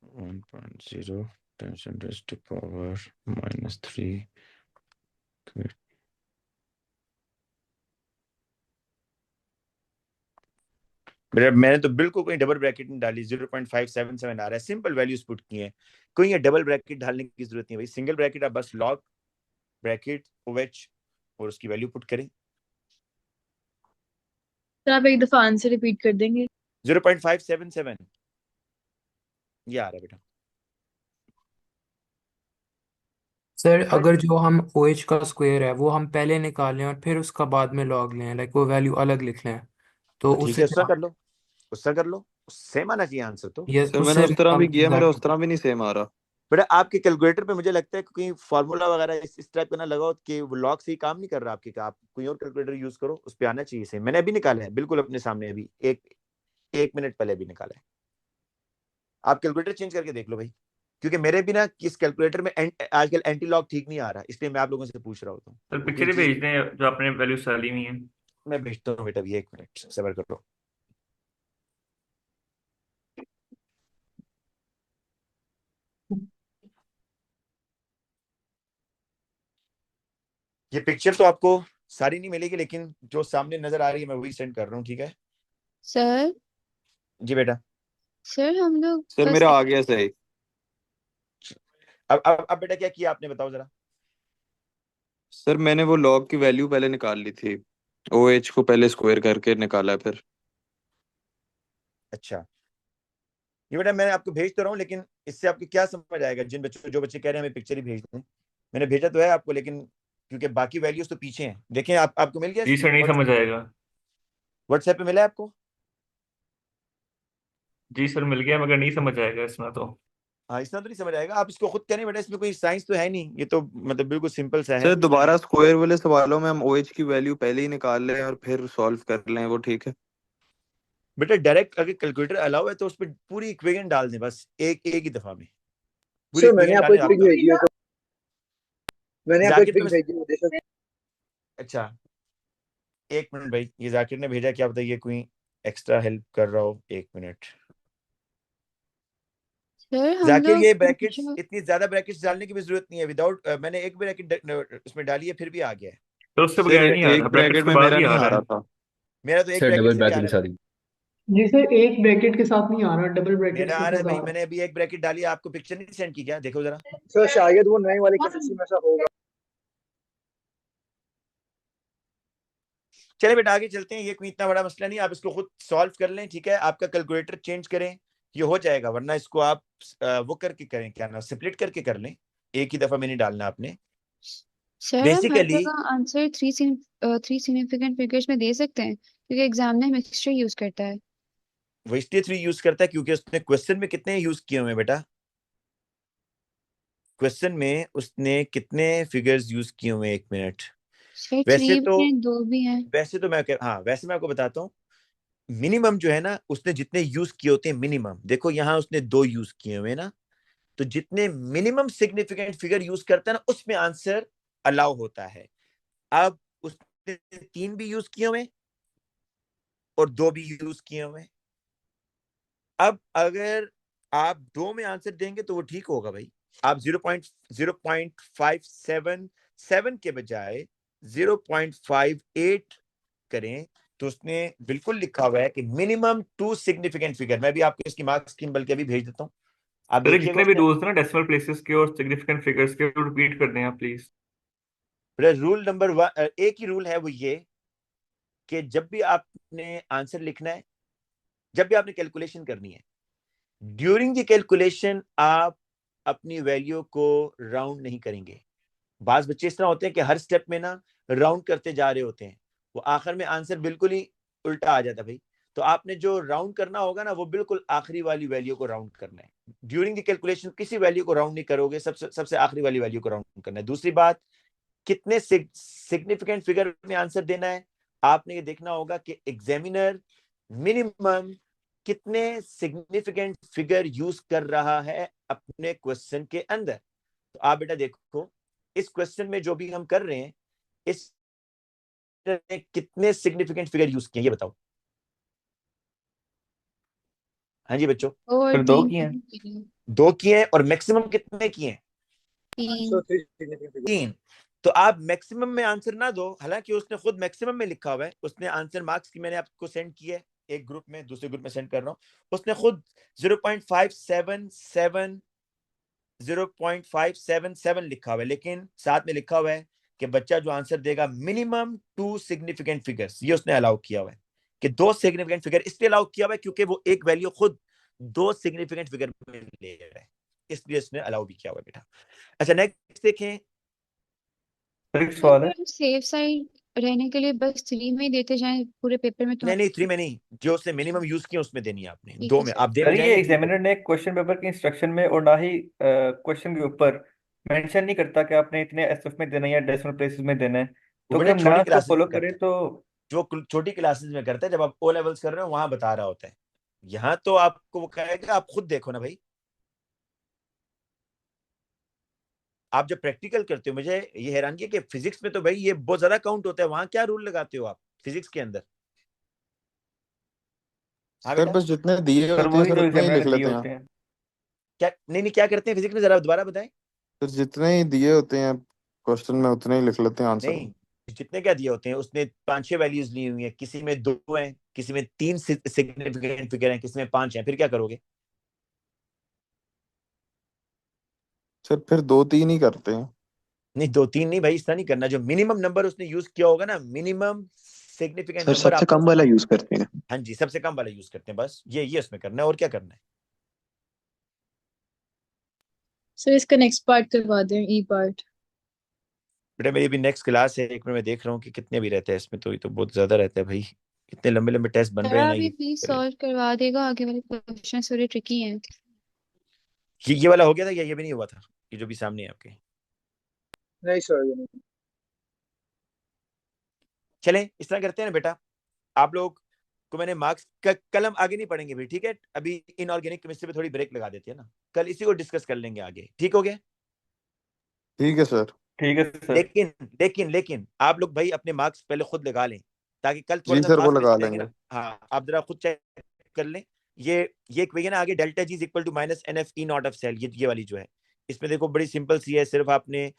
(1.0 10 raised to power -3 मैंने तो बिल्कुल कोई डबल ब्रैकेट नहीं डाली। 0.577 आ रहा है, सिंपल वैल्यूज पुट की हैं, कोई ये डबल ब्रैकेट डालने की जरूरत नहीं है भाई। सिंगल ब्रैकेट आप बस लॉग ब्रैकेट OH और उसकी वैल्यू पुट करें। तो आप एक दफा आंसर रिपीट कर देंगे? 0.577 ये आ रहा है बेटा। सर अगर जो हम OH का स्क्वायर है वो हम पहले निकालें और फिर उसका बाद में लॉग लें, लाइक वो वैल्यू अलग लिख लें, तो ठीक उससे है, उसका क्या? कर लो, उसका कर लो, सेम आना चाहिए आंसर तो। ये सर मैंने उससे उस तरह भी हम किया, मेरा उस एग्जैक्ट तरह भी नहीं सेम आ रहा। बेटा आपके कैलकुलेटर पे मुझे लगता है कि कोई फार्मूला वगैरह इस टाइप का ना लगाओ कि वो लॉग से ही काम नहीं कर रहा आपके का। आप कोई और कैलकुलेटर यूज करो, उस पे आना चाहिए सेम। मैंने अभी निकाला है बिल्कुल अपने सामने, अभी एक मिनट पहले भी निकाला है। आप कैलकुलेटर चेंज करके देख लो भाई, क्योंकि मेरे भी ना किस कैलकुलेटर में आजकल एंटी लॉग ठीक नहीं आ रहा, इसलिए मैं आप लोगों से पूछ रहा हूँ। सर तो कोई पिक्चर ही चीज भेज दें जो आपने वैल्यूज डाली हुई हैं। मैं भेजता हूँ बेटा, भी एक मिनट सबर करो। ये पिक्चर तो आपको सारी नहीं मिलेगी, लेकिन जो सामने नजर आ रही है मैं वही सेंड कर रहा हूँ, ठीक है सर जी बेटा। सर हम लोग सर का मेरा आ गया सही। अब बेटा क्या किया आपने, बताओ जरा। सर मैंने वो लॉग की वैल्यू पहले निकाल ली थी, OH को पहले स्क्वायर करके निकाला है फिर। अच्छा, ये बेटा मैं आपको भेज तो रहा हूँ, लेकिन इससे आपको क्या समझ आएगा, जो बच्चे कह रहे हैं हमें पिक्चर ही भेज दें। मैंने भेजा तो है आपको, लेकिन क्योंकि बाकी वैल्यूज तो पीछे हैं। देखें आपको मिल गया जी सर, नहीं समझ आएगा। व्हाट्सएप पे मिला है आपको? जी सर मिल गया, मगर नहीं समझ आएगा इसमें तो। हाँ, इतना तो नहीं समझ आएगा, आप इसको खुद करें बेटा, इसमें कोई साइंस तो है नहीं, ये तो मतलब बिल्कुल सिंपल सा है। सर दोबारा स्क्वायर वाले सवालों में हम OH की वैल्यू पहले ही निकाल लें और फिर सॉल्व कर लें, वो ठीक है? बेटा डायरेक्ट अगर कैलकुलेटर अलाउ है तो उस पर पूरी इक्वेशन डाल दें, बस एक ही दफा में पूरी सर मैंने इक्वेशन आपको डालें एक पिक आपका। भेजी है, तो मैंने आपको एक जाकिर पिक तुम्हें, भेजी है, देखो। अच्छा एक मिनट भाई, ये जाकिर ने भेजा, क्या बताइए कोई एक्स्ट्रा हेल्प कर रहा हो, एक मिनट। सर हम जाकिर लोग ये ब्रैकेट्स, जो इतनी ज्यादा ब्रैकेट्स डालने की भी जरूरत नहीं है। विदाउट मैंने एक ब्रैकेट उसमें डाली है, फिर भी आ गया है। तो उससे सर बगैर नहीं आ एक रहा, ब्रैकेट्स ब्रैकेट के में बाद मेरा ही नहीं आ आ रहा रहा है। था। मेरा तो एक सर ब्रैकेट डबल से भी आ ब्रैकेट रहा के है साथ भाई। ही। जी सर, एक ब्रैकेट के साथ नहीं आ रहा, डबल ब्रैकेट्स मेरा के आ रहा है साथ आ भाई, रहा मैंने अभी एक ब्रैकेट डाली है, आपको पिक्चर नहीं सेंड की क्या, देखो जरा। सर शायद वो नए वाले केसेस में ऐसा होगा। चले बेटा आगे चलते हैं, ये कोई इतना बड़ा मसला नहीं, आप इसको खुद सॉल्व कर लें, ठीक है। आपका कैलकुलेटर चेंज करें, ये हो जाएगा, वरना इसको आप वो करके करें, क्या नाम, स्प्लिट करके कर लें, एक ही दफा में नहीं डालना आपने। सर हम हर बेसिकली जगह आंसर थ्री सिग्निफिकेंट फिगर्स में दे सकते हैं, क्योंकि एग्जाम में मिक्सचर यूज करता है। वो इसलिए 3 यूज करता है क्योंकि उसने क्वेश्चन में कितने यूज किए हुए हैं बेटा, क्वेश्चन में उसने कितने फिगर्स यूज किए हुए हैं, एक मिनट। सर वैसे 3 तो भी हैं, 2 भी हैं। वैसे मैं आपको बताता हूँ, मिनिमम जो है ना, उसने जितने यूज किए होते हैं मिनिमम, देखो यहाँ उसने 2 यूज किए हुए हैं ना, तो जितने मिनिमम सिग्निफिकेंट फिगर यूज करता है ना, उसमें आंसर अलाउ होता है। अब उसने 3 भी यूज किए हुए और 2 भी यूज किए हुए। अब अगर आप 2 में आंसर देंगे तो वो ठीक होगा भाई। आप 0.0577 के बजाय 0.58 करें तो उसने बिल्कुल लिखा हुआ है कि मिनिमम 2 सिग्निफिकेंट फिगर। मैं भी आपको इसकी मार्क स्कीम बल्कि अभी भेज देता हूँ, आप सर देखिएगा जितने भी उसने। रूल्स हैं ना डेसिमल प्लेसेस के और सिग्निफिकेंट फिगर्स के, रिपीट कर दें आप प्लीज। रूल नंबर 1, एक ही रूल है, वो ये कि जब भी आपने आंसर लिखना है, जब भी आपने कैलकुलेशन करनी है, ड्यूरिंग द कैलकुलेशन आप अपनी वैल्यू को राउंड नहीं करेंगे। बाज बच्चे इस तरह होते हैं कि हर स्टेप में ना राउंड करते जा रहे होते हैं, वो आखिर में आंसर बिल्कुल ही उल्टा आ जाता है भाई। तो आपने जो राउंड करना होगा ना, वो बिल्कुल आखिरी वाली वैल्यू को राउंड करना है। ड्यूरिंग द कैलकुलेशन किसी वैल्यू को राउंड नहीं करोगे, सबसे सबसे आखिरी वाली वैल्यू को राउंड करना है। दूसरी बात, कितने सिग्निफिकेंट फिगर में आंसर देना है, आपने ये देखना होगा कि एग्जामिनर मिनिमम कितने सिग्निफिकेंट फिगर यूज कर रहा है अपने क्वेश्चन के अंदर। तो आप बेटा देखो, इस क्वेश्चन में जो भी हम कर रहे हैं, इस कितने सिग्निफिकेंट फिगर यूज किए ये बताओ। हाँ जी बच्चों, और फिर दो 3 किए हैं। किए। 2 किए हैं और मैक्सिमम कितने किए हैं? 3। 3। तो आप मैक्सिमम में आंसर ना दो, हालांकि उसने खुद मैक्सिमम में लिखा हुआ है। उसने आंसर मार्क्स की मैंने आपको सेंड किया है एक ग्रुप में, दूसरे ग्रुप में सेंड कर रहा हूं। उसने खुद 0.577 लिखा हुआ है, लेकिन साथ में लिखा हुआ है कि बच्चा जो आंसर देगा मिनिमम 2 सिग्निफिकेंट फिगर्स, ये उसने अलाउ किया हुआ है कि 2 सिग्निफिकेंट फिगर इसलिए अलाउ किया हुआ है क्योंकि वो एक वैल्यू खुद 2 सिग्निफिकेंट फिगर में ले रहा है, इसलिए उसने अलाउ भी किया हुआ है बेटा। अच्छा नेक्स्ट देखें। फिर एक सवाल है। हम सेफ साइड रहने के लिए बस 3 में ही देते जाएं पूरे पेपर में, तो नहीं नहीं 3 में नहीं, जो उसने मिनिमम यूज किया उसमें देनी है आपने, ठीक 2 है में सर। आप देने सर ये जाएंगे 3 में। एग्जामिनर ने क्वेश्चन पेपर के इंस्ट्रक्शन में और ना ही क्वेश्चन के ऊपर मेंशन नहीं करता कि आपने इतने एसएफ में देना है या डेसिमल प्लेसेस में देना है। वो तो अगर बेटा हम छोटी ना को क्लासेस फॉलो में करें करता है, तो जो छोटी क्लासेस में करता है, जब आप ओ लेवल्स कर रहे हो वहां बता रहा होता है। यहाँ तो आपको वो कहेगा, आप खुद देखो ना भाई। आप जब प्रैक्टिकल करते हो, मुझे ये हैरानगी है कि फिजिक्स में तो भाई ये बहुत ज्यादा काउंट होता है, वहां क्या रूल लगाते हो आप फिजिक्स के अंदर? हाँ सर बेटा, बस जितने दिए सर होते हैं वही सर जो उतने ही एग्जामिनर लिख ने दिए लेते हैं। होते हैं। क्या नहीं नहीं क्या करते हैं फिजिक्स में, जरा दोबारा बताएं। सर जितने ही दिए होते हैं क्वेश्चन में उतने ही लिख लेते हैं आंसर। नहीं, जितने क्या दिए होते हैं, उसने 5-6 वैल्यूज ली हुई है, किसी में 2 हैं, किसी में 3 सिग्निफिकेंट फिगर हैं, किसी में 5 हैं, फिर क्या करोगे? सर फिर 2-3 ही करते हैं। नहीं 2-3 नहीं भाई, इस तरह नहीं करना। जो मिनिमम नंबर उसने यूज किया होगा ना, मिनिमम सिग्निफिकेंट सर नंबर सबसे आपने कम वाला यूज करते हैं। हाँ जी सबसे कम वाला यूज करते हैं, बस ये उसमें करना है, और क्या करना है। सर इसका नेक्स्ट पार्ट करवा दें, ई पार्ट। बेटा मेरी भी नेक्स्ट क्लास है, एक मिनट में देख रहा हूँ कि कितने भी रहते हैं इसमें, तो ये तो बहुत ज्यादा रहता है भाई, इतने लंबे लंबे टेस्ट बन सर रहे हैं ना आप ये ये। प्लीज सॉल्व करवा देगा, आगे वाले क्वेश्चन थोड़े ट्रिकी हैं। ये वाला हो गया था या ये भी नहीं हुआ था, ये जो भी सामने है आपके? नहीं सर ये नहीं। चलें इस तरह करते हैं ना बेटा, आप लोग को मैंने मार्क्स कल हम आगे नहीं पढ़ेंगे भाई, ठीक है? अभी इनऑर्गेनिक केमिस्ट्री पे थोड़ी ब्रेक लगा देते हैं ना, कल इसी को डिस्कस कर लेंगे आगे, ठीक हो गया? ठीक है सर। ठीक है सर। लेकिन लेकिन लेकिन आप लोग भाई अपने मार्क्स पहले खुद लगा लें, ताकि कल थोड़ा जी सा सर वो फास्ट लगा जाएंगे लेंगे। ना। हाँ आप जरा खुद चेक कर लें। ये इक्वेशन आगे delta G is equal to minus n F E naught of cell, ये वाली जो है, इसमें देखो बड़ी सिंपल सी है, सिर्फ आपने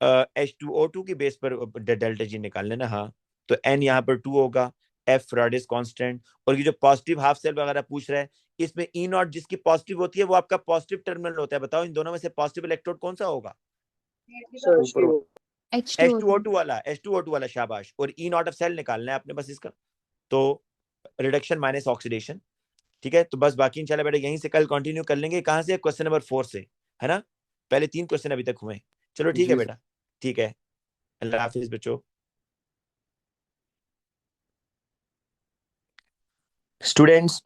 H2O2 की बेस पर डेल्टा जी निकाल लेना। हाँ तो n यहाँ पर 2 होगा, F रॉडिस कांस्टेंट, और ये जो पॉजिटिव हाफ सेल वगैरह पूछ रहा है, इसमें E नॉट जिसकी पॉजिटिव होती है वो आपका पॉजिटिव टर्मिनल होता है। बताओ इन दोनों में से पॉजिटिव इलेक्ट्रोड कौन सा होगा? Sir H2O2। H2O2 वाला शाबाश। और E नॉट ऑफ सेल निकालना है आपने बस इसका, तो रिडक्शन माइनस ऑक्सीडेशन, ठीक है? तो बस बाकी इंशाल्लाह बेटा यहीं से कल कंटिन्यू कर लेंगे। कहां से? क्वेश्चन नंबर 4 से, है ना? पहले 3 क्वेश्चन अभी तक हुए। चलो ठीक है जी सर। बेटा, ठीक है, अल्लाह हाफिज बच्चों। स्टूडेंट्स,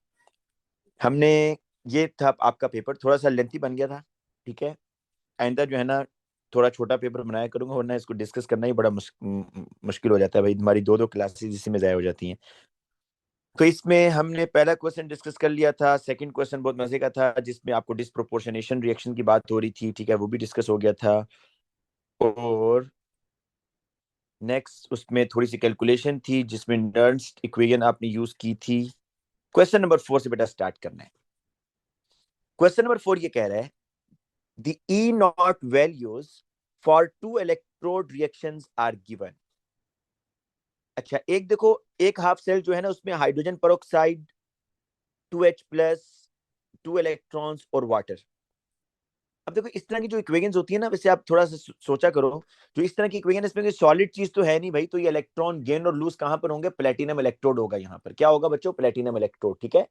हमने ये था आपका पेपर, थोड़ा सा लेंथी बन गया था, ठीक है? आइंदा जो है ना थोड़ा छोटा पेपर बनाया करूंगा, वरना इसको डिस्कस करना ही बड़ा मुश्किल हो जाता है भाई, हमारी 2-2 क्लासेस इसी में ज़ाया हो जाती हैं। तो इसमें हमने पहला क्वेश्चन डिस्कस कर लिया था, सेकंड क्वेश्चन बहुत मजे का था जिसमें आपको डिस्प्रोपोर्शनेशन रिएक्शन की बात हो रही थी, ठीक है? वो भी डिस्कस हो गया था। और नेक्स्ट उसमें थोड़ी सी कैलकुलेशन थी जिसमें नर्न्स्ट इक्वेशन आपने यूज की थी। क्वेश्चन नंबर 4 से बेटा स्टार्ट करना है। क्वेश्चन नंबर 4 ये कह रहा है the E naught values for 2 electrode reactions are given. अच्छा एक देखो, एक हाफ सेल जो है ना उसमें hydrogen peroxide 2H plus 2 electrons और वाटर। अब देखो इस तरह की जो इक्वेशंस होती है ना, वैसे आप थोड़ा सा सोचा करो, जो इस तरह की इक्वेशन, इसमें कोई सॉलिड चीज तो है नहीं भाई, तो ये इलेक्ट्रॉन गेन और लूज कहां पर होंगे? प्लेटिनम इलेक्ट्रोड होगा यहाँ पर। क्या होगा बच्चों? प्लेटिनम इलेक्ट्रोड, ठीक है।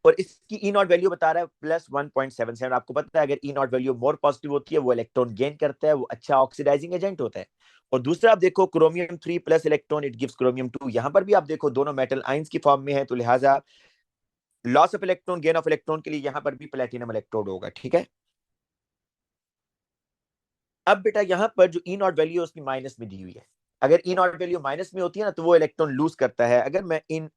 और इसकी ई नॉट वैल्यू बता रहा है प्लस 1.77। आपको पता है अगर ई नॉट वैल्यू मोर पॉजिटिव होती है वो इलेक्ट्रॉन गेन करता है, वो अच्छा ऑक्सीडाइजिंग एजेंट होता है। और दूसरा आप देखो chromium 3 plus electron it gives chromium 2। यहां पर भी आप देखो दोनों मेटल आइंस की फॉर्म में है, तो लिहाजा loss of electron gain of electron के लिए यहां पर भी प्लेटिनम इलेक्ट्रोड होगा, ठीक है। अब बेटा यहां पर जो ई नॉट वैल्यू है उसकी माइनस में दी हुई है। अगर ई नॉट वैल्यू माइनस में होती है ना तो वो इलेक्ट्रॉन लूज करता है। अगर मैं इन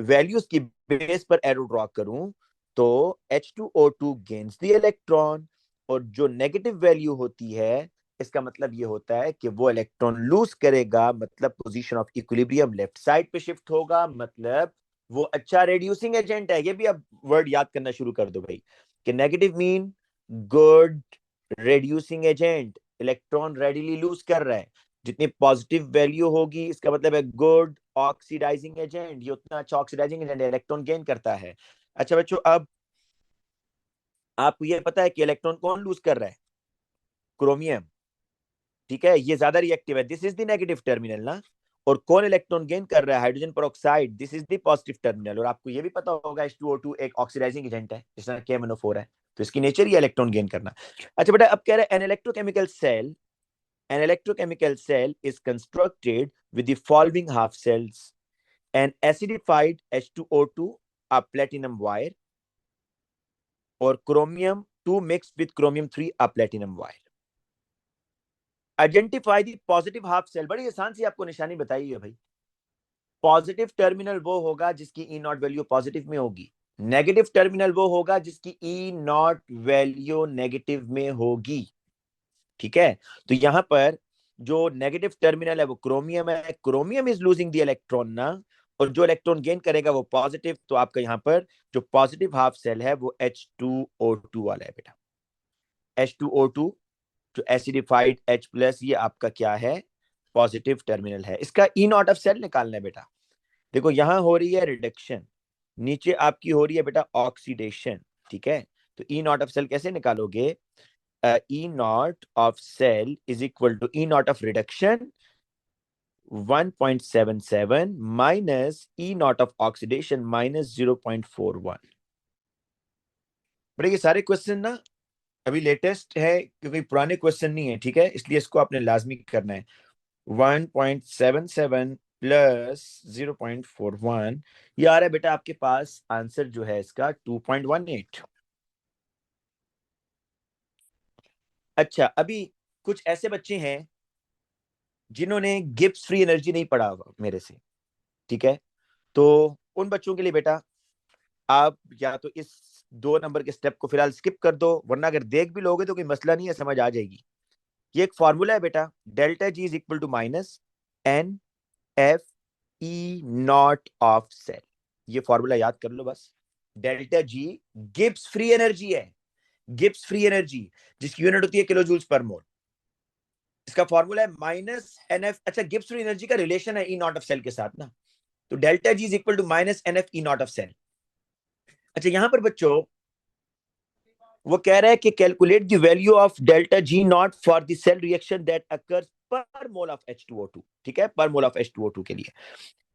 वैल्यूज की बेस पर एरो ड्रॉ करूं तो H2O2 गेन्स द इलेक्ट्रॉन, और जो नेगेटिव वैल्यू होती है इसका मतलब ये होता है कि वो इलेक्ट्रॉन लूज करेगा, मतलब position of equilibrium left side पे शिफ्ट होगा, मतलब वो अच्छा रेड्यूसिंग एजेंट है। ये भी अब वर्ड याद करना शुरू कर दो भाई, कि negative mean good reducing agent, electron readily lose कर रहा है। जितनी पॉजिटिव वैल्यू होगी इसका मतलब है गुड ऑक्सीडाइजिंग एजेंट, ये उतना अच्छा ऑक्सीडाइजिंग एजेंट है, इलेक्ट्रॉन गेन करता है। अच्छा बच्चों, अब आपको ये पता है कि इलेक्ट्रॉन कौन लूज कर रहा है? क्रोमियम, ठीक है, ये ज्यादा रिएक्टिव है, this is the negative terminal ना। और कौन इलेक्ट्रॉन गेन कर रहा है? Hydrogen peroxide, this is the positive terminal. और आपको ये भी पता होगा H2O2 एक ऑक्सीडाइजिंग एजेंट है, जिसका KMnO4 है, तो इसकी नेचर ही इलेक्ट्रॉन गेन करना। अच्छा बेटा, अब कह रहे हैं an electrochemical cell, an electrochemical cell is constructed with the following half cells: an acidified H2O2, a platinum wire, or chromium 2 mixed with chromium 3, a platinum wire. Identify the positive half cell। बड़ी आसान सी आपको निशानी बताई है भाई। Positive terminal वो होगा जिसकी ई नॉट वैल्यू पॉजिटिव में होगी, नेगेटिव टर्मिनल वो होगा जिसकी ई नॉट वैल्यू नेगेटिव में होगी, ठीक है। तो यहां पर जो नेगेटिव टर्मिनल है वो क्रोमियम है, chromium is losing the electron ना, और जो इलेक्ट्रॉन गेन करेगा वो पॉजिटिव। तो आपका यहां पर जो पॉजिटिव हाफ सेल है वो H2O2 वाला है बेटा। H2O2 जो एसिडिफाइड H प्लस, ये आपका क्या है? पॉजिटिव टर्मिनल है। इसका ई नॉट ऑफ सेल निकालना है बेटा। देखो यहां हो रही है रिडक्शन, नीचे आपकी हो रही है बेटा ऑक्सीडेशन, ठीक है। तो ई नॉट ऑफ सेल कैसे निकालोगे? E naught of cell is equal to E naught of reduction 1.77 minus E naught of oxidation minus 0.41। बड़े ये सारे क्वेश्चन ना अभी लेटेस्ट है, क्योंकि पुराने क्वेश्चन नहीं है, ठीक है, इसलिए इसको आपने लाजमी करना है। 1.77 प्लस 0.41, ये आ रहा है बेटा आपके पास आंसर जो है इसका 2.18। अच्छा, अभी कुछ ऐसे बच्चे हैं जिन्होंने गिब्स फ्री एनर्जी नहीं पढ़ा हुआ मेरे से, ठीक है। तो उन बच्चों के लिए बेटा आप या तो इस 2 नंबर के स्टेप को फिलहाल स्किप कर दो, वरना अगर देख भी लोगे तो कोई मसला नहीं है, समझ आ जाएगी। ये एक फॉर्मूला है बेटा, delta G is equal to minus n F E naught of cell. ये फॉर्मूला याद कर लो बस। Delta G Gibbs free energy है, गिब्स फ्री एनर्जी जिसकी यूनिट होती है किलो जूल्स पर मोल। इसका फॉर्मूला है माइनस एन एफ। अच्छा, गिब्स फ्री एनर्जी का रिलेशन है ई नॉट ऑफ सेल के साथ ना, तो delta G is equal to minus n F E naught of cell. अच्छा, यहां पर बच्चों वो कह रहा है कि calculate the value of delta G naught for the cell reaction that occurs per mole of H2O2, ठीक है, पर मोल ऑफ H2O2 के लिए।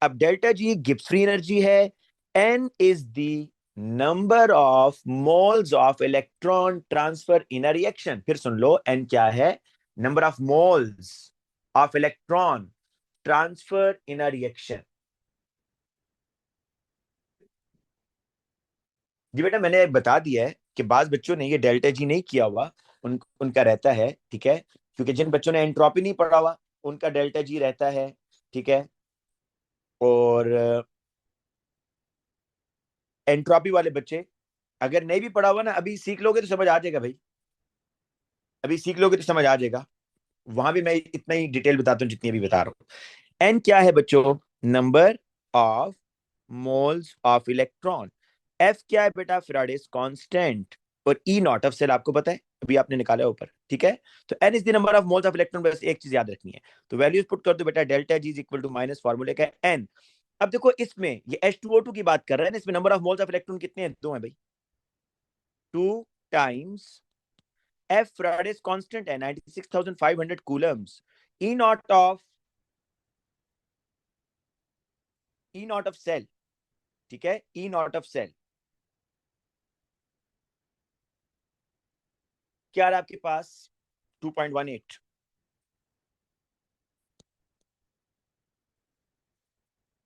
अब delta G Gibbs free energy है, n is the number of moles of electron transfer in a reaction. फिर सुन लो, n क्या है? Number of moles of electron transfer in a reaction. जी बेटा, मैंने बता दिया है कि बाज बच्चों ने ये डेल्टा जी नहीं किया हुआ, उनका रहता है, ठीक है, क्योंकि जिन बच्चों ने एंट्रोपी नहीं पढ़ा हुआ उनका डेल्टा जी रहता है, ठीक है। और एंट्रोपी वाले बच्चे अगर नहीं भी पढ़ा हुआ ना, अभी सीख लोगे तो समझ आ जाएगा भाई, अभी सीख लोगे तो समझ आ जाएगा। वहां भी मैं इतना ही डिटेल बताता हूँ जितनी अभी बता रहा हूँ। एन क्या है बच्चों? Number of moles of electron. F क्या है बेटा? Faraday's constant. और ई नॉट ऑफ सेल आपको पता है अभी आपने निकाला है ऊपर, ठीक है। तो n is the number of moles of electron, बस एक चीज याद रखनी है। तो वैल्यूज पुट कर दो बेटा, delta G is equal to minus फार्मूले का n। अब देखो इसमें ये H2O2 की बात कर रहे हैं ना, इसमें number of moles of electron कितने हैं? 2 हैं भाई। 2 टाइम्स F Faraday's constant है 96,500 coulombs, E naught of cell, ठीक है, E नॉट ऑफ सेल क्या रहा आपके पास? 2.18।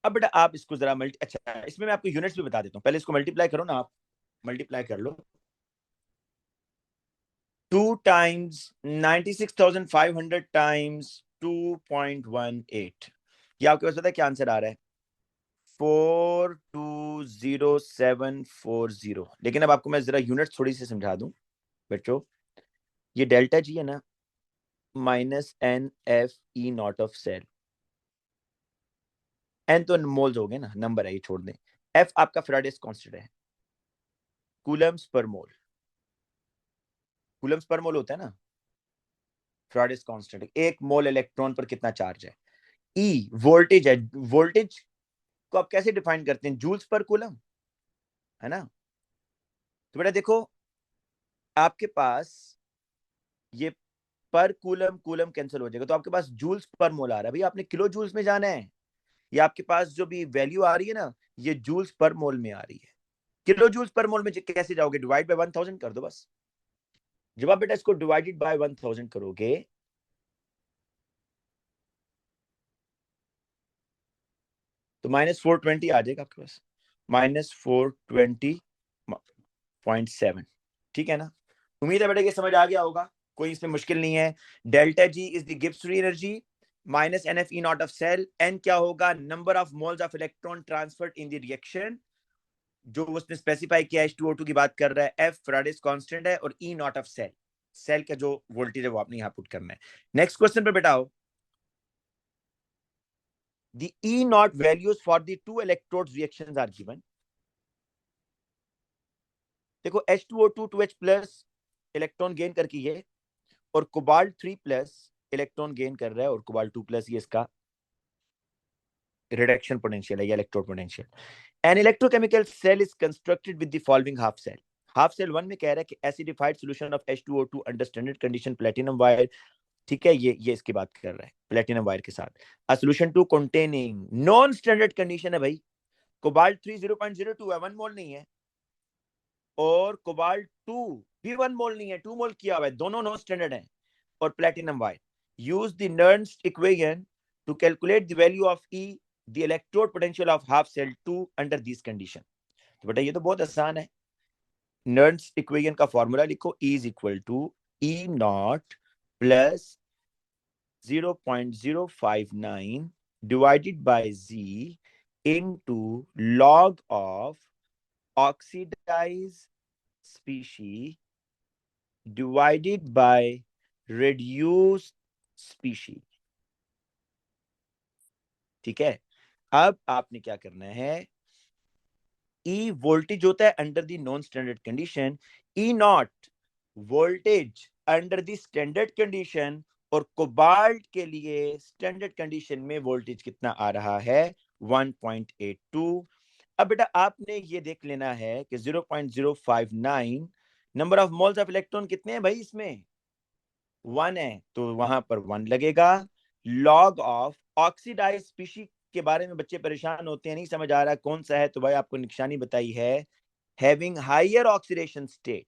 अब बेटा आप इसको जरा अच्छा इसमें मैं आपको यूनिट्स भी बता देता हूं, पहले इसको मल्टीप्लाई करो ना, आप मल्टीप्लाई कर लो। 2 टाइम्स 96,500 टाइम्स 2.18, ये आपके पास पता है क्या आंसर आ रहा है? 420740। लेकिन अब आपको मैं जरा यूनिट थोड़ी सी समझा दूं बच्चों, ये डेल्टा जी है ना, minus n F E naught of cell, n तो मोल्स हो गए ना, नंबर है ये छोड़ दें। एफ आपका फैराडेस कांस्टेंट है, कूलम्स पर मोल, कूलम्स पर मोल होता है ना फैराडेस कांस्टेंट, एक मोल इलेक्ट्रॉन पर कितना चार्ज है। ई वोल्टेज है, वोल्टेज को आप कैसे डिफाइन करते हैं? जूल्स पर कूलम, है ना। तो बेटा देखो आपके पास ये पर कूलम कूलम कैंसिल हो जाएगा, तो आपके पास जूल्स पर मोल आ रहा है। भाई आपने किलो जूल्स में जाना है, ये आपके पास जो भी वैल्यू आ रही है ना, ये जूल्स पर मोल में आ रही है। किलो जूल्स पर मोल में कैसे जाओगे? डिवाइड बाय 1000 कर दो बस। जब आप बेटा इसको डिवाइडेड बाय 1000 करोगे तो -420 आ जाएगा आपके पास, -420.7, ठीक है ना। उम्मीद है बेटा ये समझ आ गया होगा, कोई इसमें मुश्किल नहीं है। Delta G is the Gibbs free energy minus n F E naught of cell, n क्या होगा? Number of moles of electron transferred in the reaction, जो उसने स्पेसिफाई किया H2O2 की बात कर रहा है, F फैराडेस कांस्टेंट है, और E naught of cell, cell का जो वोल्टेज है वो आपने यहां पुट करना है। नेक्स्ट क्वेश्चन पे बेटा आओ, the E naught values for the two electrodes reactions are given। देखो H2O2 2H plus electron gain करके ये, और कोबाल्ट 3 प्लस इलेक्ट्रॉन गेन कर रहा है, और कोबाल्ट 2 प्लस ये इसका रिडक्शन पोटेंशियल है या electrode potential. An electrochemical cell is constructed with the following half cell. Half cell 1 में कह रहा है कि acidified solution of H2O2 under standard condition platinum wire, ठीक है, ये इसकी बात कर रहा है प्लेटिनम वायर के साथ। A solution 2 containing non standard condition है भाई, कोबाल्ट 3 0.02 है, 1 मोल नहीं है, और कोबाल्ट 2 भी 1 मोल नहीं है, 2 मोल किया हुआ है, दोनों नॉन स्टैंडर्ड हैं। और platinum wire, use the Nernst equation to calculate the value of E the electrode potential of half cell 2 under this condition. तो बेटा ये तो बहुत आसान है, नर्न्स इक्वेशन का फॉर्मूला लिखो, E इज इक्वल टू E naught plus 0.059 divided by Z into log of oxidized species divided by reduced species, ठीक है। अब आपने क्या करना है, E वोल्टेज होता है under the non standard condition, E not voltage under the standard condition, और कोबाल्ट के लिए स्टैंडर्ड कंडीशन में वोल्टेज कितना आ रहा है? 1.82। अब बेटा आपने ये देख लेना है कि 0.059 number of moles of electron कितने हैं भाई? इसमें 1 है, तो वहां पर 1 लगेगा। लॉग ऑफ ऑक्सीडाइज स्पीशी के बारे में बच्चे परेशान होते हैं, नहीं समझ आ रहा कौन सा है, तो भाई आपको निशानी बताई है, हैविंग हायर ऑक्सीडेशन स्टेट,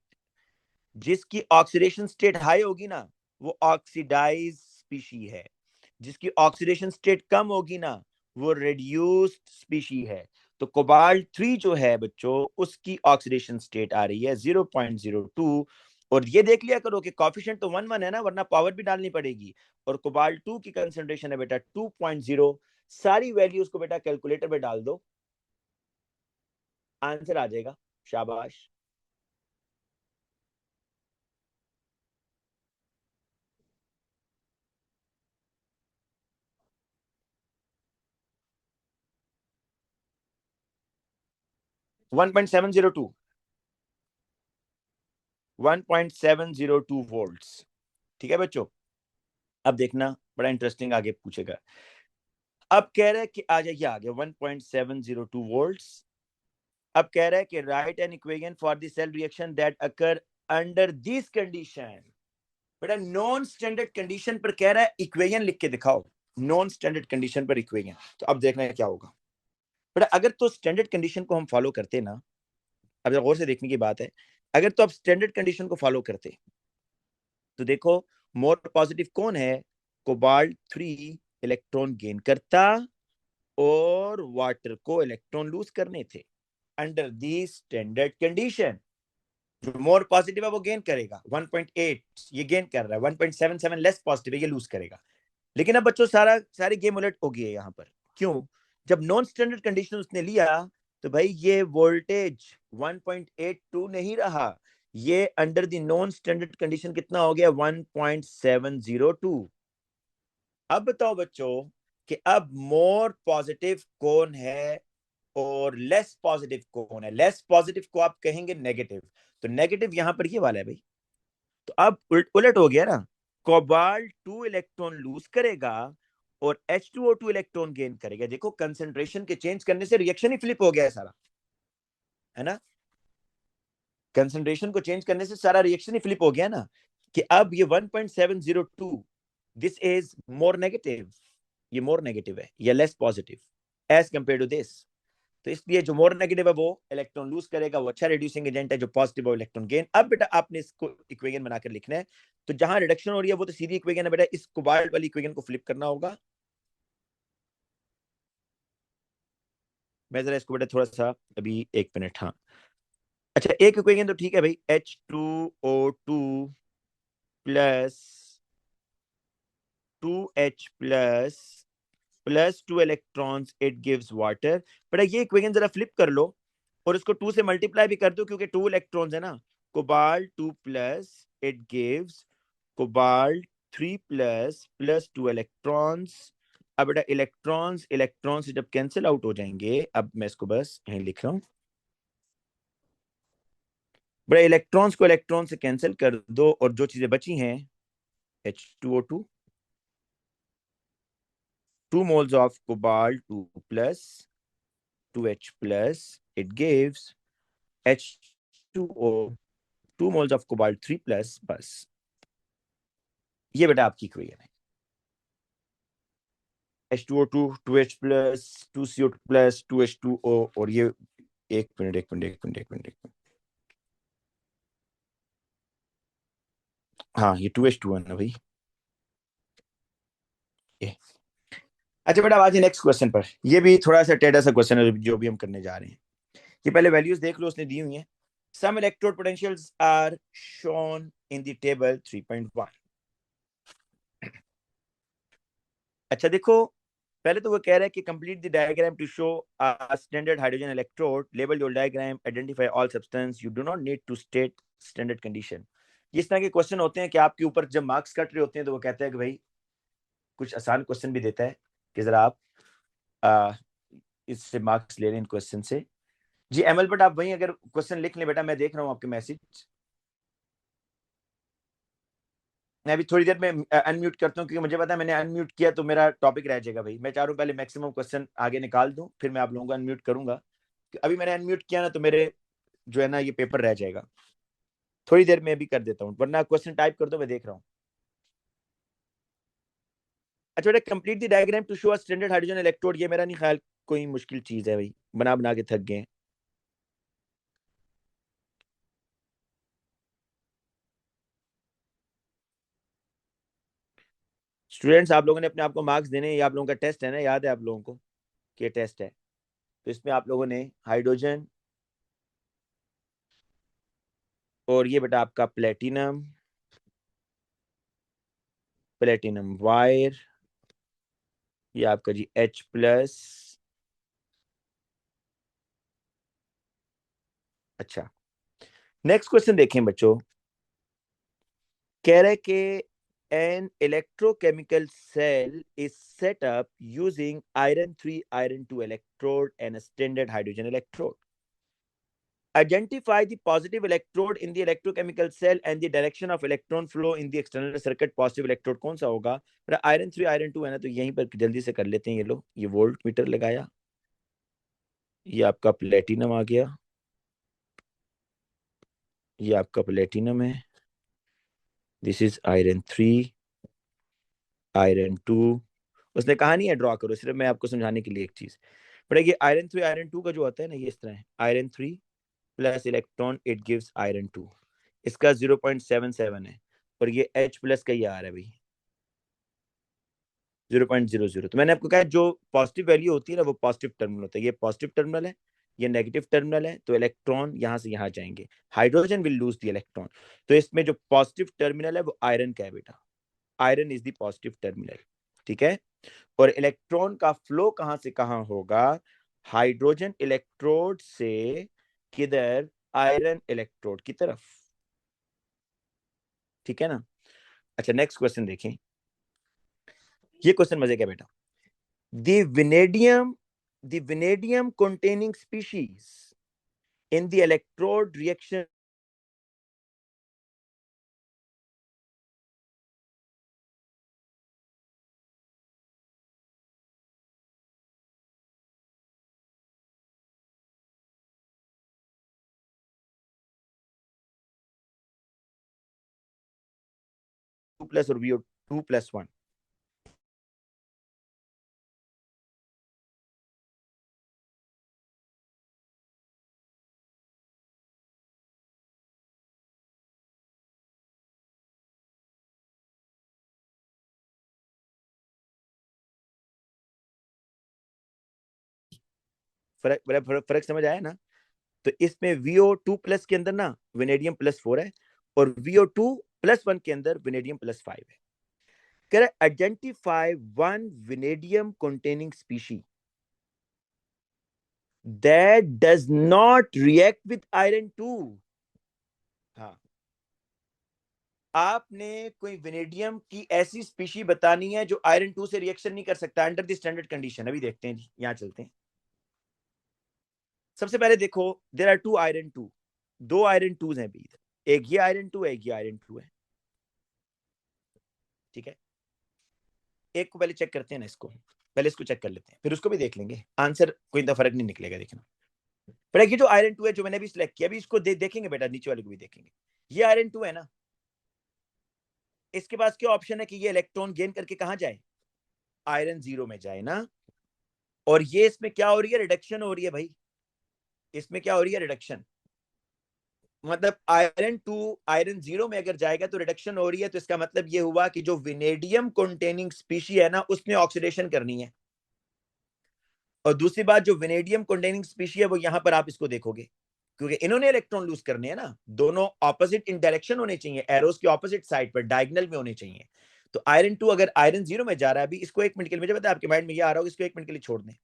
जिसकी ऑक्सीडेशन स्टेट हाई होगी ना वो ऑक्सीडाइज स्पीशी है, जिसकी ऑक्सीडेशन स्टेट कम होगी ना वो रिड्यूस्ड स्पीशी है। तो कोबाल्ट 3 जो है बच्चों, उसकी ऑक्सीडेशन स्टेट आ रही है 0.02, और ये देख लिया करो कि कॉफिशिएंट तो 1 1 है ना, वरना पावर भी डालनी पड़ेगी। और कोबाल्ट 2 की कंसंट्रेशन है बेटा 2.0। सारी वैल्यूज को बेटा कैलकुलेटर पे डाल दो, आंसर आ जाएगा, शाबाश। One 1.702 1.702 volts. ठीक है बच्चों, अब देखना बड़ा इंटरेस्टिंग आगे पूछेगा। अब कह रहा है कि आ जाइए आगे 1.702 वोल्ट्स। अब कह रहा है कि write an equation for the cell reaction that occur under this condition. बेटा नॉन स्टैंडर्ड कंडीशन पर कह रहा है इक्वेशन लिख के दिखाओ, नॉन स्टैंडर्ड कंडीशन पर इक्वेशन। तो अब देखना है क्या होगा। बेटा अगर तो स्टैंडर्ड कंडीशन को हम फॉलो करते ना, अब गौर से देखने की बात है, अगर तो आप स्टैंडर्ड कंडीशन को फॉलो करते तो देखो मोर पॉजिटिव कौन है, कोबाल्ट 3 इलेक्ट्रॉन गेन करता और वाटर को इलेक्ट्रॉन लूज करने थे। अंडर दी स्टैंडर्ड कंडीशन जो मोर पॉजिटिव है वो गेन करेगा 1.8, ये गेन कर रहा है। 1.77 लेस पॉजिटिव है, ये लूज करेगा। लेकिन अब बच्चों सारी गेम उलट हो गई है यहाँ पर। क्यों? जब नॉन स्टैंडर्ड कंडीशन उसने लिया तो भाई ये वोल्टेज 1.82 नहीं रहा, ये under the non standard condition कितना हो गया 1.702। अब बताओ बच्चों कि अब मोर पॉजिटिव कौन है और लेस पॉजिटिव कौन है। लेस पॉजिटिव को आप कहेंगे नेगेटिव, तो नेगेटिव यहां पर ये वाला है भाई। तो अब उलट हो गया ना, कोबाल्ट 2 इलेक्ट्रॉन लूज करेगा और H2O2 इलेक्ट्रॉन गेन करेगा। देखो कंसंट्रेशन के चेंज करने से रिएक्शन ही फ्लिप हो गया है सारा, है ना। कंसंट्रेशन को चेंज करने से सारा रिएक्शन ही फ्लिप हो गया ना, कि अब ये 1.702 दिस इज मोर नेगेटिव, ये मोर नेगेटिव है, ये less positive as compare to this. तो इसलिए जो मोर नेगेटिव है वो इलेक्ट्रॉन लूज करेगा, वो अच्छा रिड्यूसिंग एजेंट है। जो पॉजिटिव है इलेक्ट्रॉन गेन। अब बेटा आपने इसको इक्वेशन बनाकर लिखना है, तो जहां रिडक्शन हो रही है वो तो सीधी इक्वेशन है बेटा, इस कोबाल्ट वाली इक्वेशन को फ्लिप करना होगा। मैं जरा इसको बेटा थोड़ा सा अभी 1 मिनट, हाँ अच्छा एक इक्वेशन तो ठीक है भाई, H2O2 plus 2H plus 2 electrons it gives water. बेटा ये इक्वेशन जरा फ्लिप कर लो और इसको 2 से मल्टीप्लाई भी कर दो, क्योंकि 2 इलेक्ट्रॉन्स है ना। Cobalt 2 plus it gives cobalt 3 plus 2 electrons. अब बेटा इलेक्ट्रॉन्स इलेक्ट्रॉन्स जब कैंसिल आउट हो जाएंगे, अब मैं इसको बस यहीं लिख रहा हूं बेटा, इलेक्ट्रॉन्स को इलेक्ट्रॉन से कैंसिल कर दो और जो चीजें बची हैं H2O2 2 moles of cobalt 2 plus 2H plus, it gives H2O 2 moles of cobalt 3 plus, बस ये बेटा आपकी इक्वेशन है। H2O2 2H plus 2CO2 plus 2H2O, और ये एक मिनट, हाँ ये 2H2 है ना भाई ये। अच्छा बेटा आज नेक्स्ट क्वेश्चन पर, ये भी थोड़ा सा टेढ़ा सा क्वेश्चन है जो भी हम करने जा रहे हैं। ये पहले वैल्यूज देख लो, उसने दी हुई है। Some electrode potentials are shown in the table 3.1। अच्छा देखो, पहले तो वो कह रहा है कि complete the diagram to show a standard hydrogen electrode, label your diagram, identify all substance, you do not need to state standard condition. इस तरह के क्वेश्चन होते हैं कि आपके ऊपर जब मार्क्स कट रहे होते हैं तो वो कहता है कि भाई कुछ आसान क्वेश्चन भी देता है कि जरा आप इससे मार्क्स ले लें इन क्वेश्चन से। जी एमएल बट आप वहीं अगर क्वेश्चन लिख लें बेटा, मैं देख रहा हूँ आपके मैसेज। मैं अभी थोड़ी देर में अनम्यूट करता हूँ, क्योंकि मुझे पता है मैंने अनम्यूट किया तो मेरा टॉपिक रह जाएगा भाई। मैं चाह रहा हूँ पहले मैक्सिमम क्वेश्चन आगे निकाल दूं, फिर मैं आप लोगों को अनम्यूट करूंगा। अभी मैंने अनम्यूट किया ना तो मेरे जो है ना ये पेपर रह जाएगा। थोड़ी देर में भी कर देता हूँ, वरना क्वेश्चन टाइप कर दो, मैं देख रहा हूँ। अच्छा बेटा, complete the diagram to show a standard hydrogen electrode, ये मेरा नहीं ख्याल कोई मुश्किल चीज है भाई, बना बना के थक गए। स्टूडेंट्स आप लोगों ने अपने आप को मार्क्स देने, ये आप लोगों का टेस्ट है ना, याद है आप लोगों को कि टेस्ट है। तो इसमें आप लोगों ने हाइड्रोजन और ये बेटा आपका प्लेटिनम वायर, ये आपका जी H+। अच्छा नेक्स्ट क्वेश्चन देखें बच्चों, कह रहे कि an electrochemical cell is set up using iron 3 iron 2 electrode and a standard hydrogen electrode। Identify the positive electrode in the electrochemical cell and the direction of electron flow in the external circuit. Positive electrode कौन सा होगा? Iron 3 iron 2 है ना, तो यहीं पर जल्दी से कर लेते हैं। ये लो, ये वोल्ट मीटर लगाया, ये आपका प्लेटिनम आ गया, ये आपका प्लेटिनम है, दिस इज आयरन 3 आयरन 2। उसने कहा नहीं है ड्रॉ करो, सिर्फ मैं आपको समझाने के लिए एक चीज। बट ये आयरन 3 आयरन 2 का जो होता है ना, ये इस तरह है, iron 3 plus electron it gives iron 2, इसका 0.77 है, और ये H प्लस का ही आ रहा है भाई 0.00। तो मैंने आपको कहा जो पॉजिटिव वैल्यू होती है ना, वो पॉजिटिव टर्मिनल होता है। ये पॉजिटिव टर्मिनल है, ये नेगेटिव टर्मिनल है, तो इलेक्ट्रॉन यहां से यहां जाएंगे, hydrogen will lose the electron. तो इसमें जो पॉजिटिव टर्मिनल है वो आयरन का है बेटा, iron is the positive terminal, ठीक है। और इलेक्ट्रॉन का फ्लो कहां से कहां होगा? हाइड्रोजन इलेक्ट्रोड से किधर? आयरन इलेक्ट्रोड की तरफ, ठीक है ना। अच्छा नेक्स्ट क्वेश्चन देखें, ये क्वेश्चन मजे का बेटा। the vanadium containing species in the electrode reaction two plus और VO2 प्लस 1, फर्क समझ आया ना। तो इसमें VO2 प्लस के अंदर ना वेनेडियम प्लस 4 है, और VO2 प्लस 1 के अंदर वेनेडियम प्लस 5 है। कह रहा identify one vanadium containing species that does not react with iron 2। हाँ, आपने कोई वेनेडियम की ऐसी स्पीशी बतानी है जो आयरन 2 से रिएक्शन नहीं कर सकता अंडर द स्टैंडर्ड कंडीशन। अभी देखते हैं जी, यहां चलते हैं। सबसे पहले देखो, there are 2 iron 2, 2 iron 2s हैं भी, एक ये आयरन 2 है, एक ये आयरन 2 है, ठीक है। एक को पहले चेक करते हैं ना, इसको पहले इसको चेक कर लेते हैं, फिर उसको भी देख लेंगे, आंसर कोई इतना फर्क नहीं निकलेगा। देखना पर ये जो आयरन 2 है जो मैंने भी सिलेक्ट किया, अभी इसको देखेंगे बेटा, नीचे वाले को भी देखेंगे। ये आयरन 2 है ना, इसके पास क्या ऑप्शन है कि ये इलेक्ट्रॉन गेन करके कहां जाए? आयरन 0 में जाए ना। और ये इसमें क्या हो रही है? रिडक्शन हो रही है भाई, इसमें क्या हो रही है? रिडक्शन। मतलब आयरन 2 आयरन 0 में अगर जाएगा तो रिडक्शन हो रही है, तो इसका मतलब ये हुआ कि जो वेनेडियम कंटेनिंग स्पीशी है ना, उसने ऑक्सीडेशन करनी है। और दूसरी बात, जो वेनेडियम कंटेनिंग स्पीशी है वो यहां पर आप इसको देखोगे, क्योंकि इन्होंने इलेक्ट्रॉन लूज करने हैं ना, दोनों ऑपोजिट इन डायरेक्शन होने चाहिए, एरोस के ऑपोजिट साइड पर डायगोनल में होने चाहिए। तो आयरन 2 अगर आयरन 0 में जा रहा है, अभी इसको 1 मिनट के लिए, मुझे पता है आपके माइंड में ये आ रहा होगा, इसको 1 मिनट के लिए छोड़ दें,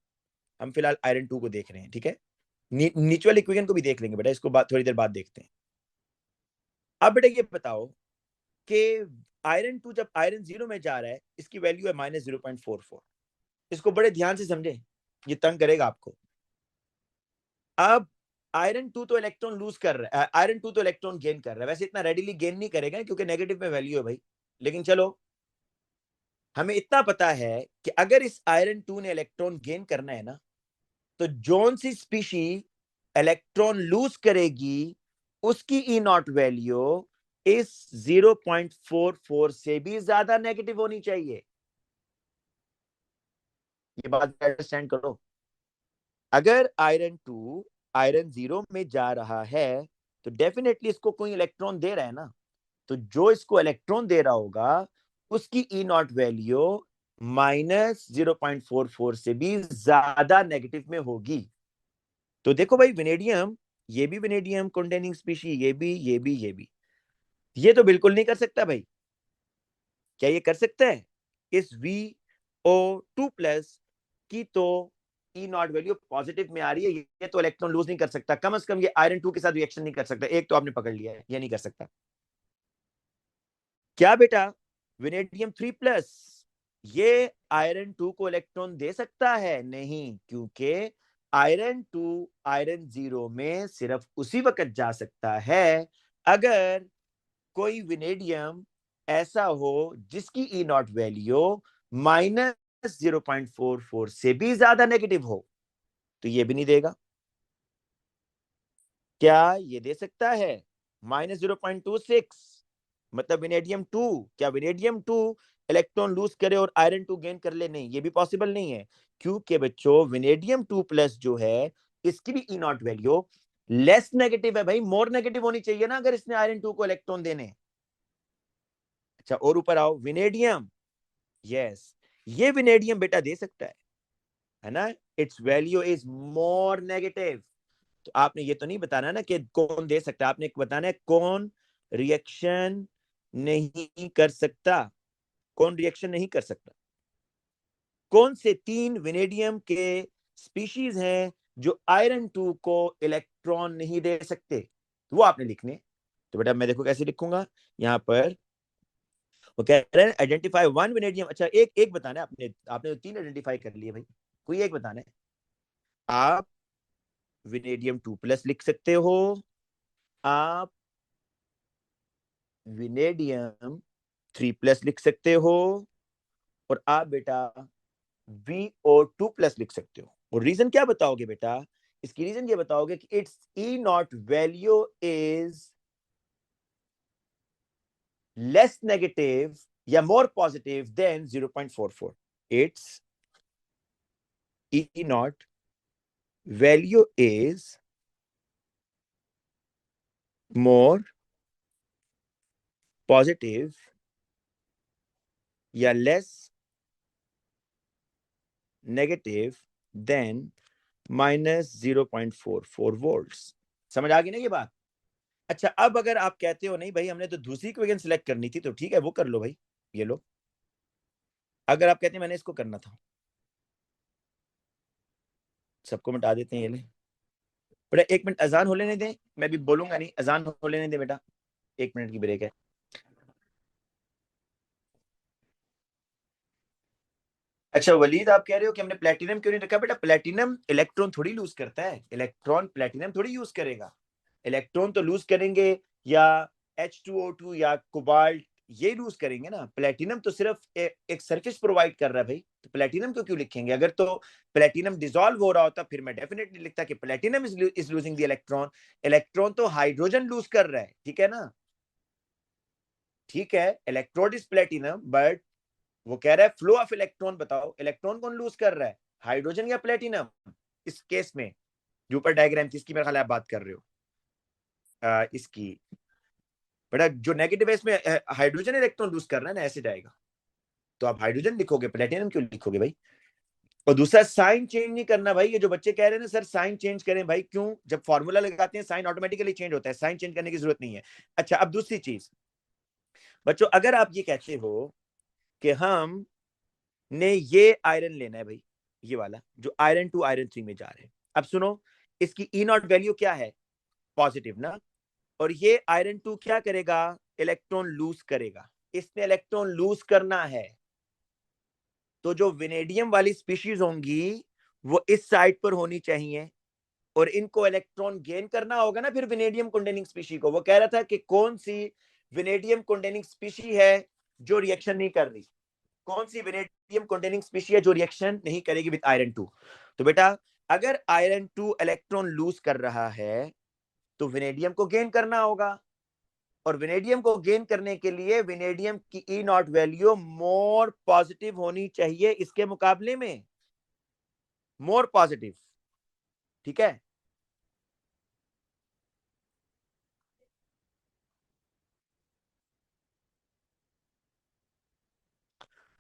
हम फिलहाल आयरन 2 को देख रहे हैं, ठीक है। नीचे वाले इक्वेशन को भी देख लेंगे बेटा, इसको थोड़ी देर बाद देखते हैं। अब बेटा ये बताओ कि आयरन 2 जब आयरन 0 में जा रहा है, इसकी वैल्यू है -0.44। इसको बड़े ध्यान से समझें, ये तंग करेगा आपको। अब आयरन 2 तो इलेक्ट्रॉन लूज कर रहा है, आयरन 2 तो इलेक्ट्रॉन गेन कर रहा है, वैसे इतना रेडिली गेन नहीं करेगा क्योंकि नेगेटिव में वैल्यू है भाई, लेकिन चलो हमें इतना पता है कि अगर इस आयरन 2 ने इलेक्ट्रॉन गेन करना है ना, तो जोन सी स्पीशी इलेक्ट्रॉन लूज करेगी उसकी ई नॉट वैल्यू इस 0.44 से भी ज्यादा नेगेटिव होनी चाहिए। ये बात अंडरस्टैंड करो। अगर आयरन 2 आयरन 0 में जा रहा है तो डेफिनेटली इसको कोई इलेक्ट्रॉन दे रहा है ना, तो जो इसको इलेक्ट्रॉन दे रहा होगा उसकी ई नॉट वैल्यू -0.44 से भी ज्यादा नेगेटिव में होगी। तो देखो भाई, वेनेडियम, ये भी वेनेडियम कंटेनिंग स्पीशी, ये भी, ये भी, ये भी, ये तो बिल्कुल नहीं कर सकता भाई। क्या ये कर सकता है? इस VO2 प्लस की तो ई नॉट वैल्यू पॉजिटिव में आ रही है, ये तो इलेक्ट्रॉन लूज नहीं कर सकता, कम से कम ये आयरन 2 के साथ रिएक्शन नहीं कर सकता। एक तो आपने पकड़ लिया है, ये नहीं कर सकता। क्या बेटा? वेनेडियम 3 प्लस ये आयरन 2 को इलेक्ट्रॉन दे सकता है? नहीं, क्योंकि आयरन 2 आयरन 0 में सिर्फ उसी वक्त जा सकता है अगर कोई विनेडियम ऐसा हो जिसकी ई नॉट वैल्यू -0.44 से भी ज्यादा नेगेटिव हो। तो ये भी नहीं देगा। क्या ये दे सकता है -0.26? मतलब विनेडियम 2, क्या विनेडियम 2 इलेक्ट्रॉन लूज करे और आयरन 2 गेन कर ले? नहीं, ये भी पॉसिबल नहीं है, क्योंकि बच्चों विनेडियम 2 प्लस जो है इसकी भी ई नॉट वैल्यू लेस नेगेटिव है भाई, मोर नेगेटिव होनी चाहिए ना अगर इसने आयरन 2 को इलेक्ट्रॉन देने। अच्छा, और ऊपर आओ, विनेडियम, यस, ये विनेडियम बेटा दे सकता है ना, it's value is more negative. तो आपने ये तो नहीं बताना ना कि कौन दे सकता है, आपने बताना है कौन रिएक्शन नहीं कर सकता। कौन रिएक्शन नहीं कर सकता? कौन से 3 विनेडियम के स्पीशीज हैं जो आयरन 2 को इलेक्ट्रॉन नहीं दे सकते? तो वो आपने लिखने। तो बेटा मैं देखो कैसे लिखूंगा, यहां पर वो कह रहे हैं आइडेंटिफाई 1 विनेडियम। अच्छा, एक एक बताना है आपने, आपने तो 3 आइडेंटिफाई कर लिए भाई, कोई एक बताना है। आप विनेडियम 2 प्लस लिख सकते हो, आप विनेडियम 3 प्लस लिख सकते हो, और आप बेटा VO2 प्लस लिख सकते हो। और रीजन क्या बताओगे बेटा? इसकी रीजन ये बताओगे कि it's E naught value is less negative या more positive than 0.44। It's E naught value is more positive या लेस नेगेटिव देन -0.44 वोल्ट्स। समझ आ गई ना ये बात? अच्छा, अब अगर आप कहते हो नहीं भाई हमने तो दूसरी इक्वेशन सिलेक्ट करनी थी, तो ठीक है वो कर लो भाई, ये लो। अगर आप कहते हैं मैंने इसको करना था, सबको मिटा देते हैं ये ले। बेटा 1 मिनट अजान हो लेने दें, मैं भी बोलूंगा नहीं, अजान हो लेने दें बेटा, 1 मिनट की ब्रेक है। अच्छा वलीद, आप कह रहे हो कि हमने प्लेटिनम क्यों नहीं रखा? बेटा प्लेटिनम इलेक्ट्रॉन थोड़ी लूज करता है, इलेक्ट्रॉन प्लेटिनम थोड़ी यूज करेगा। इलेक्ट्रॉन तो लूज करेंगे या H2O2 या कोबाल्ट, ये लूज करेंगे ना। प्लेटिनम तो सिर्फ एक सरफेस प्रोवाइड कर रहा है भाई, तो प्लेटिनम को क्यों लिखेंगे? अगर तो प्लेटिनम डिसॉल्व हो रहा होता फिर मैं डेफिनेटली लिखता कि platinum is losing the electron. Electron तो हाइड्रोजन लूज कर रहा है, ठीक है ना? ठीक है, इलेक्ट्रोड इज प्लेटिनम, बट वो कह रहा है फ्लो ऑफ इलेक्ट्रॉन बताओ, इलेक्ट्रॉन कौन लूज कर रहा है, हाइड्रोजन या प्लेटिनम? इस केस में जो ऊपर डायग्राम जिसकी मेरे ख्याल आप बात कर रहे हो, इसकी बेटा जो नेगेटिव है इसमें हाइड्रोजन इलेक्ट्रॉन लूज कर रहा है ना, ऐसे जाएगा। तो आप हाइड्रोजन लिखोगे, प्लेटिनम क्यों लिखोगे भाई? और दूसरा साइन चेंज नहीं करना भाई। ये जो बच्चे कह रहे हैं ना सर साइन चेंज करें, भाई क्यों? जब फॉर्मूला लगाते हैं साइन ऑटोमेटिकली चेंज होता है, साइन चेंज करने की जरूरत नहीं है। अच्छा, अब दूसरी चीज बच्चों, अगर आप ये कहते हो कि हम ने ये आयरन लेना है भाई, ये वाला जो आयरन 2 आयरन 3 में जा रहे हैं, अब सुनो, इसकी ई नॉट वैल्यू क्या है? पॉजिटिव ना। और ये आयरन 2 क्या करेगा? इलेक्ट्रॉन लूज करेगा। इसने इलेक्ट्रॉन लूज करना है, तो जो विनेडियम वाली स्पीशीज होंगी वो इस साइड पर होनी चाहिए, और इनको इलेक्ट्रॉन गेन करना होगा ना फिर विनेडियम कंटेनिंग स्पीशी को। वो कह रहा था कि कौन सी विनेडियम कंटेनिंग स्पीशी है जो रिएक्शन नहीं कर रही, कौन सी विनेडियम कंटेनिंग स्पीशी है जो रिएक्शन नहीं करेगी विद आयरन 2? तो बेटा अगर आयरन 2 इलेक्ट्रॉन लूज कर रहा है तो विनेडियम को गेन करना होगा, और विनेडियम को गेन करने के लिए विनेडियम की ई नॉट वैल्यू मोर पॉजिटिव होनी चाहिए इसके मुकाबले में, मोर पॉजिटिव, ठीक है?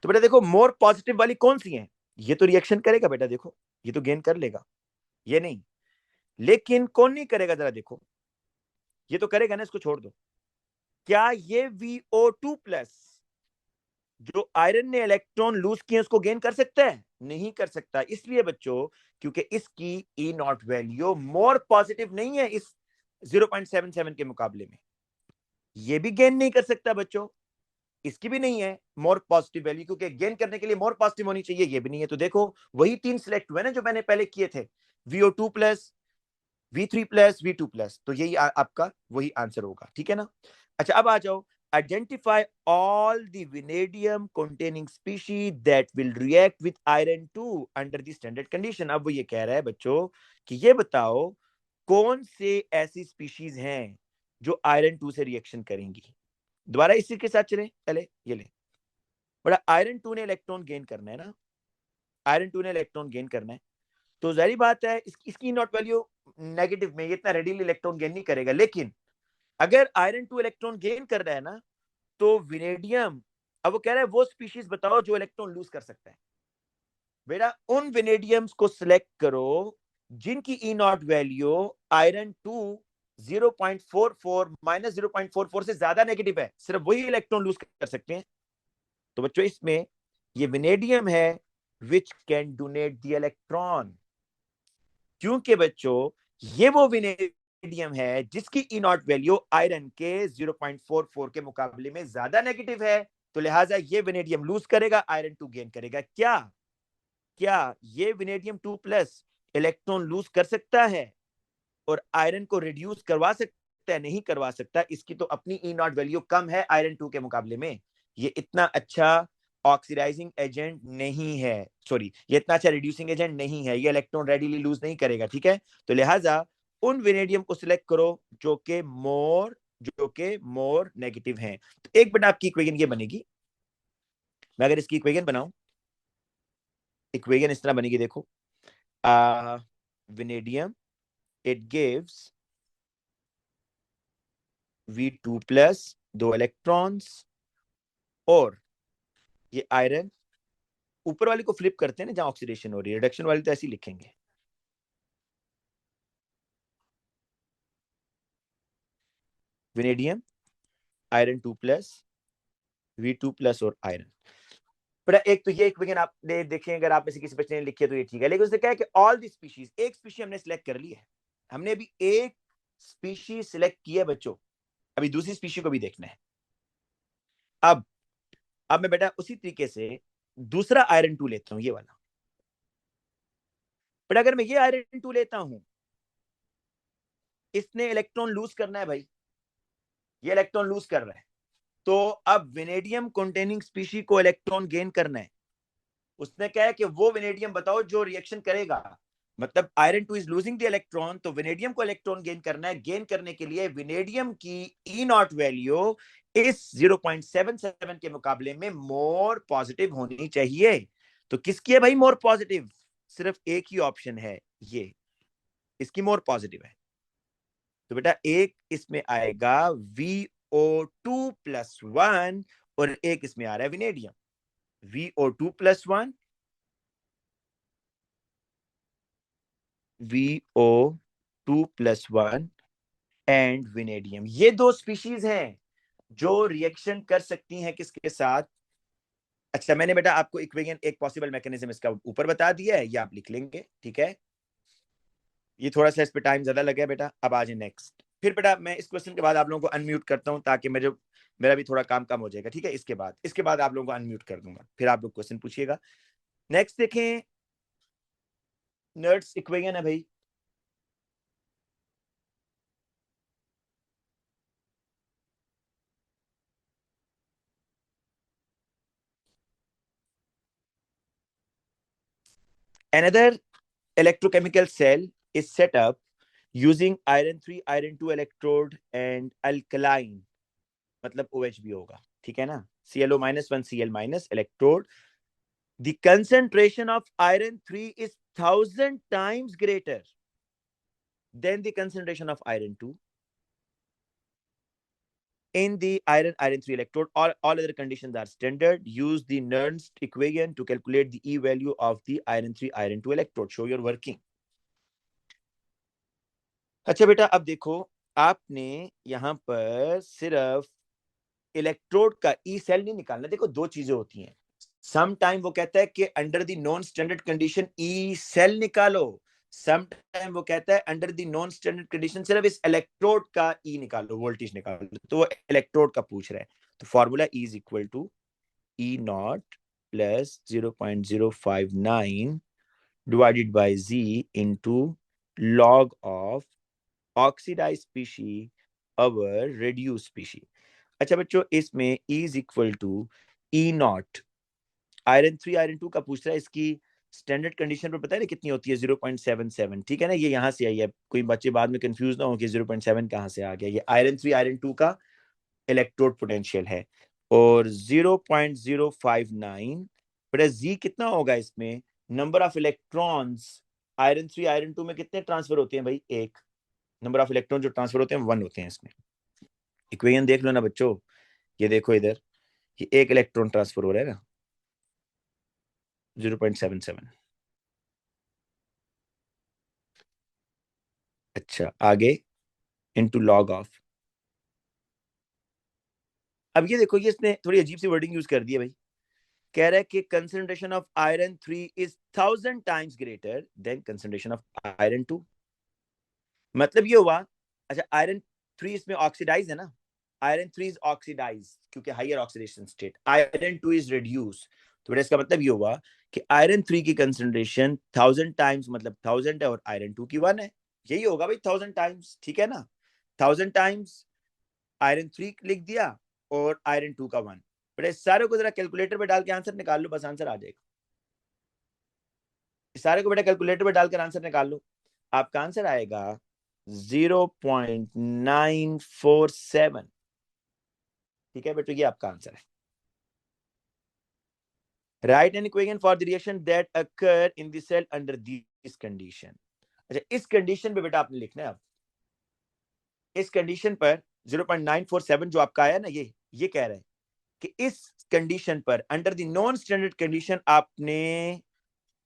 तो बेटा देखो मोर पॉजिटिव वाली कौन सी है? ये तो रिएक्शन करेगा बेटा, देखो ये तो गेन कर लेगा, ये नहीं। लेकिन कौन नहीं करेगा? जरा देखो, ये तो करेगा ना, इसको छोड़ दो। क्या ये VO2 प्लस जो आयरन ने इलेक्ट्रॉन लूज किए उसको गेन कर सकता है? नहीं कर सकता। इसलिए बच्चों क्योंकि इसकी ई नॉट वैल्यू मोर पॉजिटिव नहीं है इस 0.77 के मुकाबले में, ये भी गेन नहीं कर सकता बच्चों, इसकी भी नहीं है मोर पॉजिटिव वैल्यू, क्योंकि गेन करने के लिए मोर पॉजिटिव होनी चाहिए, ये भी नहीं है। तो देखो वही 3 सिलेक्ट हुए ना जो मैंने पहले किए थे, VO2 plus V3 plus V2 plus, तो यही आपका वही आंसर होगा, ठीक है ना। अच्छा अब आ जाओ, identify all the vanadium containing species that will react with iron 2 under the standard condition। अब वो ये कह रहा है बच्चों कि ये बताओ कौन से ऐसी स्पीशीज हैं जो आयरन 2 से रिएक्शन करेंगी। दोबारा इसी के साथ चलें, पहले ये ले बड़ा, आयरन 2 ने इलेक्ट्रॉन गेन करना है ना, आयरन 2 ने इलेक्ट्रॉन गेन करना है, तो जाहिर बात है इसकी नॉट वैल्यू नेगेटिव में, ये इतना रेडीली इलेक्ट्रॉन गेन नहीं करेगा। लेकिन अगर आयरन 2 इलेक्ट्रॉन गेन कर रहा है ना, तो विनेडियम, अब वो कह रहा है वो स्पीशीज बताओ जो इलेक्ट्रॉन लूज कर सकता है। बेटा उन विनेडियम्स को सिलेक्ट करो जिनकी ई नॉट वैल्यू आयरन 2 0.44 माइनस 0.44 से ज्यादा नेगेटिव है, सिर्फ वही इलेक्ट्रॉन लूज कर सकते हैं। तो बच्चों इसमें ये विनेडियम है which can donate the electron, क्योंकि बच्चों ये वो विनेडियम है जिसकी ई नॉट वैल्यू आयरन के 0.44 के मुकाबले में ज्यादा नेगेटिव है, तो लिहाजा ये विनेडियम लूज करेगा, आयरन 2 गेन करेगा। क्या ये विनेडियम 2 प्लस इलेक्ट्रॉन लूज कर सकता है और आयरन को रिड्यूस करवा सकता है? नहीं करवा सकता, इसकी तो अपनी ई नॉट वैल्यू कम है आयरन 2 के मुकाबले में। ये इतना अच्छा ऑक्सीडाइजिंग एजेंट नहीं है, सॉरी ये इतना अच्छा रिड्यूसिंग एजेंट नहीं है, ये इलेक्ट्रॉन रेडिली लूज नहीं करेगा, ठीक है। तो लिहाजा उन विनेडियम को सिलेक्ट करो जो के मोर नेगेटिव हैं। तो एक बटा आपकी इक्वेशन ये बनेगी, मैं अगर इसकी इक्वेशन बनाऊं, इक्वेशन इस तरह बनेगी, देखो विनेडियम it gives V2 plus 2 electrons, और ये आयरन, ऊपर वाली को फ्लिप करते हैं ना जहां ऑक्सीडेशन हो रही है, रिडक्शन वाली तो ऐसे ही लिखेंगे, विनेडियम आयरन 2 प्लस V2 प्लस और आयरन। पर एक तो ये इक्वेशन आप देखें, अगर आप में से किसी बच्चे ने लिखी है तो ये ठीक है, लेकिन उसने कहा है कि ऑल दी स्पीशीज, एक स्पीशीज हमने सिलेक्ट कर ली है, हमने अभी एक स्पीशीज सिलेक्ट की है बच्चों, अभी दूसरी स्पीशीज को भी देखना है। अब मैं बेटा उसी तरीके से दूसरा आयरन 2 लेता हूं, ये वाला। बट अगर मैं ये आयरन 2 लेता हूं, इसने इलेक्ट्रॉन लूज करना है भाई, ये इलेक्ट्रॉन लूज कर रहा है, तो अब विनेडियम कंटेनिंग स्पीशी को इलेक्ट्रॉन गेन करना है। उसने कहा है कि वो विनेडियम बताओ जो रिएक्शन करेगा, मतलब iron 2 is losing the electron, तो विनेडियम को इलेक्ट्रॉन गेन करना है। गेन करने के लिए विनेडियम की ई नॉट वैल्यू इस 0.77 के मुकाबले में मोर पॉजिटिव होनी चाहिए। तो किसकी है भाई मोर पॉजिटिव? सिर्फ एक ही ऑप्शन है, ये इसकी मोर पॉजिटिव है। तो बेटा एक इसमें आएगा VO2 प्लस 1 और एक इसमें आ रहा है vanadium VO2 plus 1, VO2 plus 1 and vanadium. ये दो स्पीशीज हैं जो रिएक्शन कर सकती हैं किसके साथ? अच्छा मैंने बेटा आपको इक्वेशन, एक पॉसिबल मैकेनिज्म इसका ऊपर बता दिया है, ये आप लिख लेंगे, ठीक है। ये थोड़ा सा इस पे टाइम ज्यादा लगा बेटा। अब आ जाए नेक्स्ट। फिर बेटा मैं इस क्वेश्चन के बाद आप लोगों को अनम्यूट करता हूं ताकि मेरा भी थोड़ा काम कम हो जाएगा, ठीक है। इसके बाद आप लोगों को अनम्यूट कर दूंगा, फिर आप लोग क्वेश्चन पूछिएगा। नेक्स्ट देखें, नर्ड्स इक्वेशन है भाई, another electrochemical cell is set up using iron 3 iron 2 electrode and alkaline, मतलब OH भी होगा, ठीक है ना, ClO minus 1 Cl minus electrode. The concentration of iron 3 is 1000 times greater than the concentration of iron 2 in the iron 3 electrode. All other conditions are standard. Use the Nernst equation to calculate the E value of the iron 3 iron 2 electrode. Show your working. अच्छा बेटा अब देखो, आपने यहां पर सिर्फ electrode का E cell नहीं निकालना। देखो दो चीजें होती हैं, सम टाइम वो कहता है कि under the non standard condition E cell निकालो, सम टाइम वो कहता है under the non standard condition सिर्फ इस इलेक्ट्रोड का ई निकालो, वोल्टेज निकालो। तो वो इलेक्ट्रोड का पूछ रहा है, तो formula E is equal to E0 plus 0.059 divided by Z into log of oxidized species over reduced species. अच्छा बच्चों, इसमें E is equal to E not, iron 3 iron 2 का पूछ रहा है, इसकी स्टैंडर्ड कंडीशन पर पता है ना कितनी होती है? 0.77, ठीक है ना? ये यहाँ से आई है, कोई बच्चे बाद में कंफ्यूज ना हो कि 0.7 कहाँ से आ गया। ये आयरन 3 आयरन 2 का इलेक्ट्रोड पोटेंशियल है, और 0.059 बटा जी कितना होगा इसमें? Number of electrons iron 3 iron 2 में कितने ट्रांसफर होते हैं भाई? एक। नंबर ऑफ इलेक्ट्रॉन जो ट्रांसफर होते हैं 1 होते हैं इसमें। इक्वेशन देख लो ना बच्चों, ये देखो इधर, ये एक इलेक्ट्रॉन ट्रांसफर हो रहा है ना, 0.77। अच्छा, आगे इनटू लॉग ऑफ। अब ये देखो, ये इसने थोड़ी अजीब सी वर्डिंग यूज कर दी है भाई। कह रहा है कि concentration of iron 3 is 1000 times greater than concentration of iron 2। मतलब ये हुआ, अच्छा आयरन 3 इसमें ऑक्सीडाइज है ना, आयरन 3 इज ऑक्सीडाइज क्योंकि higher oxidation state, iron 2 is reduce. तो बेटा इसका मतलब ये हुआ कि आयरन 3 की कंसंट्रेशन 1000 टाइम्स, मतलब 1000 है, और आयरन 2 की 1 है। यही होगा भाई 1000 टाइम्स, ठीक है ना? 1000 टाइम्स आयरन 3 लिख दिया और आयरन 2 का 1। बेटा इस सारे को जरा कैलकुलेटर पे डाल के आंसर निकाल लो, बस आंसर आ जाएगा। इस सारे को बेटा कैलकुलेटर पे डालकर आंसर निकाल लो, आपका आंसर आएगा 0.947। ठीक है बेटा, ये आपका आंसर है। Write an equation for the reaction that occur in the cell under this condition. अच्छा, इस कंडीशन पे बेटा आपने लिखना है। अब इस कंडीशन पर 0.947 जो आपका आया ना, ये कह रहा है कि इस कंडीशन पर under the non standard condition आपने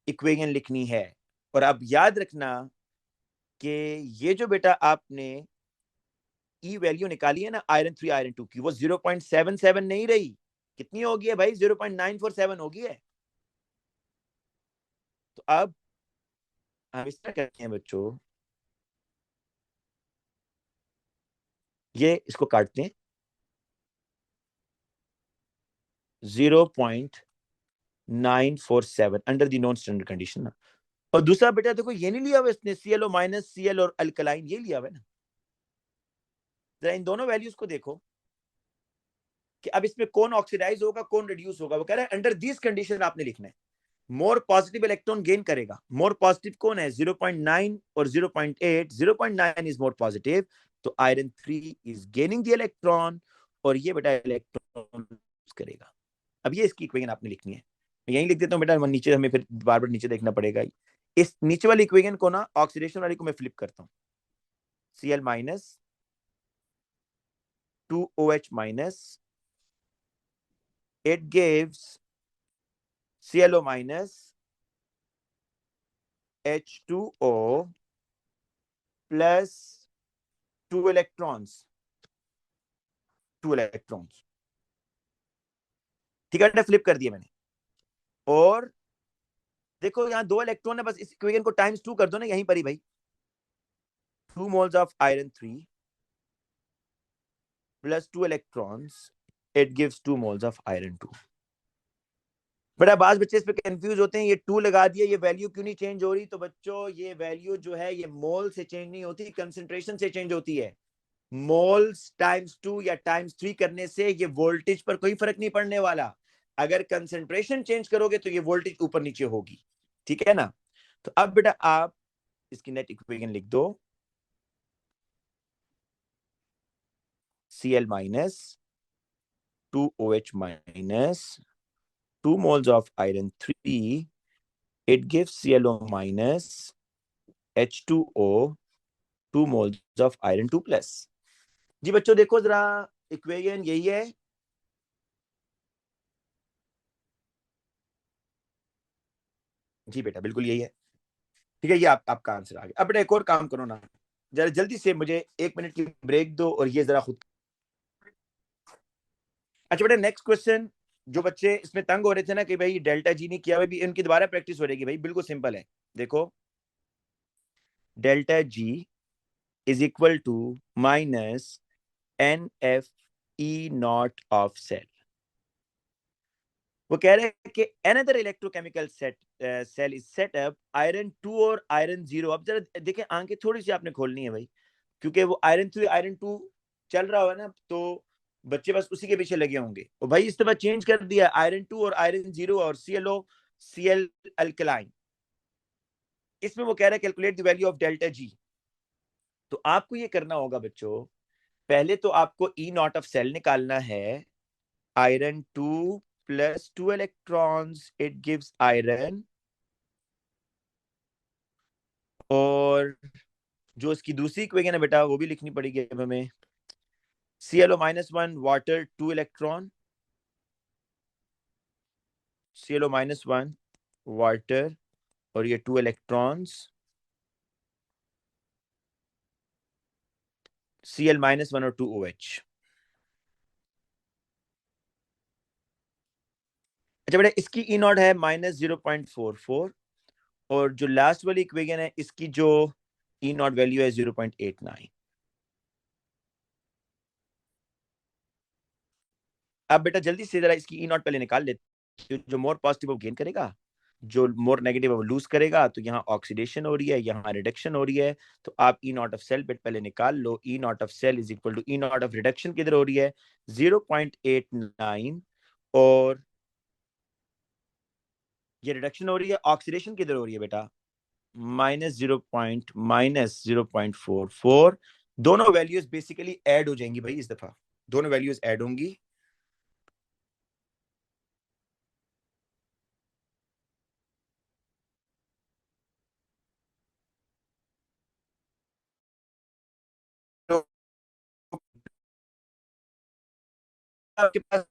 इक्वेशन लिखनी है। और अब याद रखना कि ये जो बेटा आपने ई वैल्यू निकाली है ना आयरन 3 आयरन 2 की, वो 0.77 नहीं रही, कितनी होगी है भाई? 0.947 होगी है। तो अब हम इस तरह करते हैं बच्चों, ये इसको काटते हैं 0.947 under the non standard condition ना। और दूसरा बेटा देखो, ये नहीं लिया हुआ इसने ClO माइनस Cl और अल्कलाइन, ये लिया हुआ है ना। जरा इन दोनों वैल्यूज को देखो कि अब इसमें कौन ऑक्सीडाइज होगा, कौन रिड्यूस होगा। वो कह रहा है अंडर दिस कंडीशन आपने लिखना है। मोर पॉजिटिव इलेक्ट्रॉन गेन करेगा। मोर पॉजिटिव कौन है? 0.9 और 0.8। 0.9 इज मोर पॉजिटिव, तो iron 3 is gaining the electron, और ये बेटा इलेक्ट्रॉन करेगा। अब ये इसकी इक्वेशन आपने लिखनी है। मैं यहीं लिख देता हूँ बेटा, नीचे हमें फिर बार बार नीचे देखना पड़ेगा। इस नीचे वाली इक्वेशन को ना, ऑक्सीडेशन वाली को मैं फ्लिप करता हूँ। Cl minus 2OH minus, it gives ClO minus H2O plus 2 electrons, 2 electrons। ठीक है, फ्लिप कर दिया मैंने। और देखो यहाँ 2 इलेक्ट्रॉन है, बस इस इक्वेशन को टाइम्स 2 कर दो ना यहीं पर ही भाई। 2 moles of iron 3 plus 2 electrons, it gives 2 moles of iron 2। बड़ा बाज बच्चे इस पे कंफ्यूज होते हैं, ये 2 लगा दिया, ये वैल्यू क्यों नहीं चेंज हो रही? तो बच्चों ये वैल्यू जो है ये मोल से चेंज नहीं होती, कंसंट्रेशन से चेंज होती है। मोल्स टाइम्स 2 या टाइम्स 3 करने से ये वोल्टेज पर कोई फर्क नहीं पड़ने वाला। अगर कंसंट्रेशन चेंज करोगे तो ये वोल्टेज ऊपर नीचे होगी, ठीक है ना? तो अब बेटा आप इसकी नेट इक्वेशन लिख दो, Cl minus 2OH minus 2 moles of iron 3, it gives ClO minus H2O 2 moles of iron 2 plus। जी बच्चों देखो जरा, इक्वेशन यही है। जी बेटा बिल्कुल यही है, ठीक है। ये आपका आंसर आ गया। अब बेटा एक और काम करो ना, जरा जल्दी से मुझे 1 मिनट की ब्रेक दो और ये जरा खुद। अच्छा बेटा नेक्स्ट क्वेश्चन, जो बच्चे इसमें तंग हो रहे थे ना कि भाई डेल्टा जी नहीं किया हुआ, भी इनकी दोबारा प्रैक्टिस हो रहेगी भाई, बिल्कुल सिंपल है। देखो delta G is equal to minus NF E naught of cell. वो कह रहे हैं कि another electrochemical cell is set up iron 2 और iron 0। अब जरा देखें, आंखें थोड़ी सी आपने खोलनी है भाई, क्योंकि वो iron 3 iron 2 चल रहा है ना, तो बच्चे बस उसी के पीछे लगे होंगे। और भाई इस दफा चेंज कर दिया, iron 2 और iron 0 और ClO Cl अल्कलाइन। इसमें वो कह रहा है calculate the value of delta G। तो आपको ये करना होगा बच्चों, पहले तो आपको E नॉट ऑफ सेल निकालना है। iron 2 plus 2 electrons, it gives iron। और जो इसकी दूसरी इक्वेशन है बेटा, वो भी लिखनी पड़ेगी अब हमें। ClO -1 water 2 electron, ClO -1 water और ये 2 इलेक्ट्रॉन्स, Cl -1 और 2 OH। अच्छा बेटा, इसकी ई नॉट है -0.44 और जो लास्ट वाली इक्वेशन है इसकी जो ई नॉट वैल्यू है 0.89। अब बेटा जल्दी से जरा इसकी ई नॉट पहले निकाल लेते, जो मोर पॉजिटिव वो गेन करेगा, जो मोर नेगेटिव है वो लूज करेगा। तो यहाँ ऑक्सीडेशन हो रही है, यहाँ रिडक्शन हो रही है। तो आप ई नॉट ऑफ सेल बेट पहले निकाल लो। E naught of cell is equal to E naught of reduction किधर हो रही है 0.89 और ये रिडक्शन हो रही है, ऑक्सीडेशन किधर हो रही है बेटा -0.44। दोनों वैल्यूज बेसिकली ऐड हो जाएंगी भाई, इस दफा दोनों वैल्यूज ऐड होंगी। तो आपके पास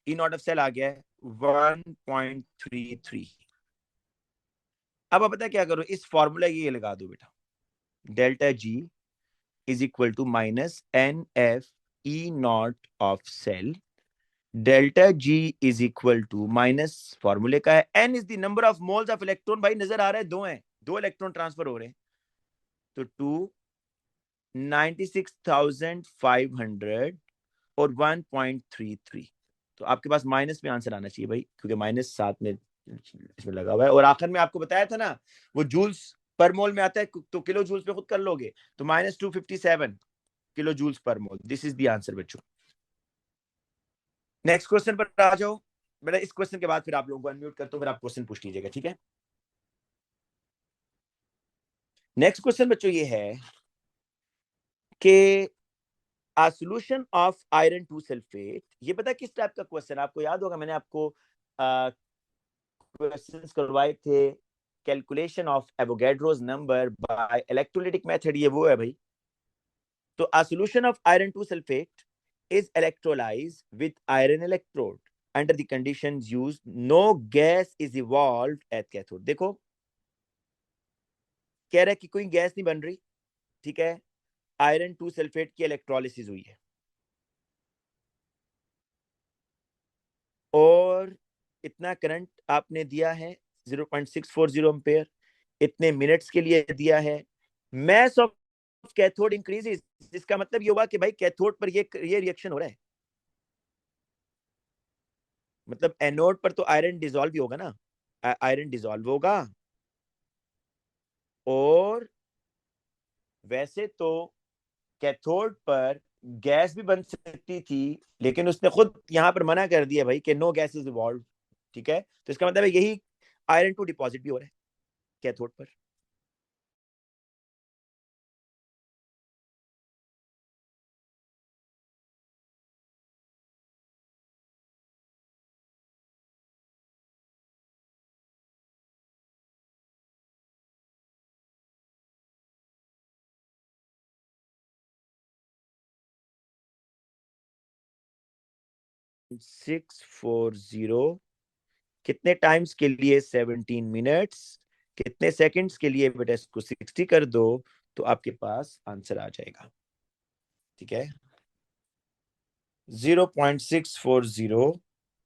ई नॉट ऑफ सेल आ गया है 1.33। अब आप पता क्या करो, इस फॉर्मूला ये लगा दो बेटा, delta G is equal to -NF E naught of cell. Delta G is equal to minus फॉर्मूले का है N is the number of moles of electron. भाई नजर आ रहा है, दो हैं, दो इलेक्ट्रॉन ट्रांसफर हो रहे हैं। तो 296,500 और 1.33। तो आपके पास माइनस में आंसर आना चाहिए भाई, क्योंकि माइनस साथ में इसमें लगा हुआ है। और आखिर में आपको बताया था ना, वो जूल्स पर मोल में आता है, तो किलो जूल्स पे खुद कर लोगे। तो -257 kilo joules per mole. This is the answer बच्चों। नेक्स्ट क्वेश्चन पर आ जाओ बेटा। इस क्वेश्चन के बाद फिर आप लोगों को अनम्यूट करता हूं, फिर आप क्वेश्चन पूछ लीजिएगा, ठीक है। नेक्स्ट क्वेश्चन बच्चों ये है कि a solution of iron 2 sulfate। ये पता किस टाइप का क्वेश्चन, आपको याद होगा मैंने आपको क्वेश्चंस करवाए थे, calculation of Avogadro's number by electrolytic method. ये वो है भाई। तो a solution of iron 2 sulfate is electrolyzed with iron electrode under the conditions used, no gas is evolved at cathode। देखो कह रहा है कि कोई गैस नहीं बन रही, ठीक है, आयरन 2 सल्फेट की इलेक्ट्रोलिसिस हुई है और इतना करंट आपने दिया है 0.640 एम्पेयर, इतने मिनट्स के लिए दिया है। मैस ऑफ कैथोड इंक्रीजेस, इसका मतलब ये हुआ कि भाई कैथोड पर ये रिएक्शन हो रहा है, मतलब एनोड पर तो आयरन डिसॉल्व ही होगा ना, आयरन डिसॉल्व होगा। और वैसे तो कैथोड पर गैस भी बन सकती थी, लेकिन उसने खुद यहां पर मना कर दिया भाई कि नो गैस इज इवॉल्व, ठीक है। तो इसका मतलब है यही आयरन 2 डिपॉजिट भी हो रहा है कैथोड पर। सिक्स फोर जीरो कितने टाइम्स के लिए 17 मिनट्स, कितने सेकंड्स के लिए बेटा इसको 60 कर दो तो आपके पास आंसर आ जाएगा, ठीक है। 0.640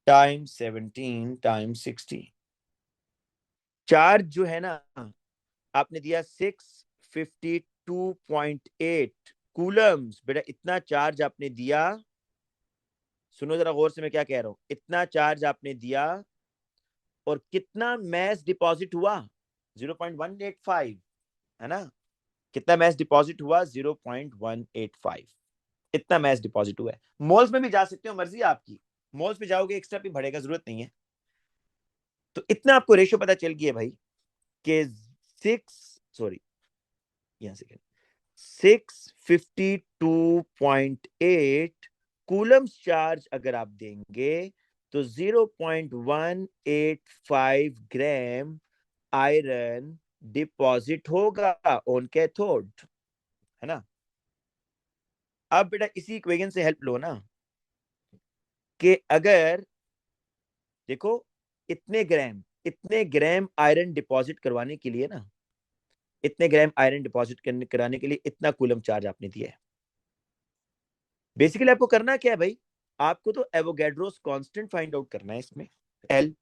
टाइम्स 17 टाइम्स 60। चार्ज जो है ना आपने दिया 652.8 कूलम्स। बेटा इतना चार्ज आपने दिया सुनो जरा गौर से मैं क्या कह रहा हूं। इतना चार्ज आपने दिया और कितना मैस डिपॉजिट हुआ? 0.185, है ना? कितना मैस डिपॉजिट हुआ? 0.185। इतना मैस डिपॉजिट हुआ है। मोल्स में भी जा सकते हो, मर्जी है आपकी। मोल्स में जाओगे एक्स्ट्रा भी बढ़ेगा, जरूरत नहीं है। तो इतना आपको रेशियो पता चल गया भाई कि 652.8 कूलम्स चार्ज अगर आप देंगे तो 0.185 ग्राम आयरन डिपॉजिट होगा ऑन कैथोड, है ना? अब बेटा इसी इक्वेशन से हेल्प लो ना, कि अगर देखो इतने ग्राम आयरन डिपॉजिट करवाने के लिए ना, इतने ग्राम आयरन डिपॉजिट कराने के लिए इतना कूलम चार्ज आपने दिया है। बेसिकली आपको करना क्या है भाई? आपको तो एवोगैड्रोस कांस्टेंट फाइंड आउट करना है इसमें, एल,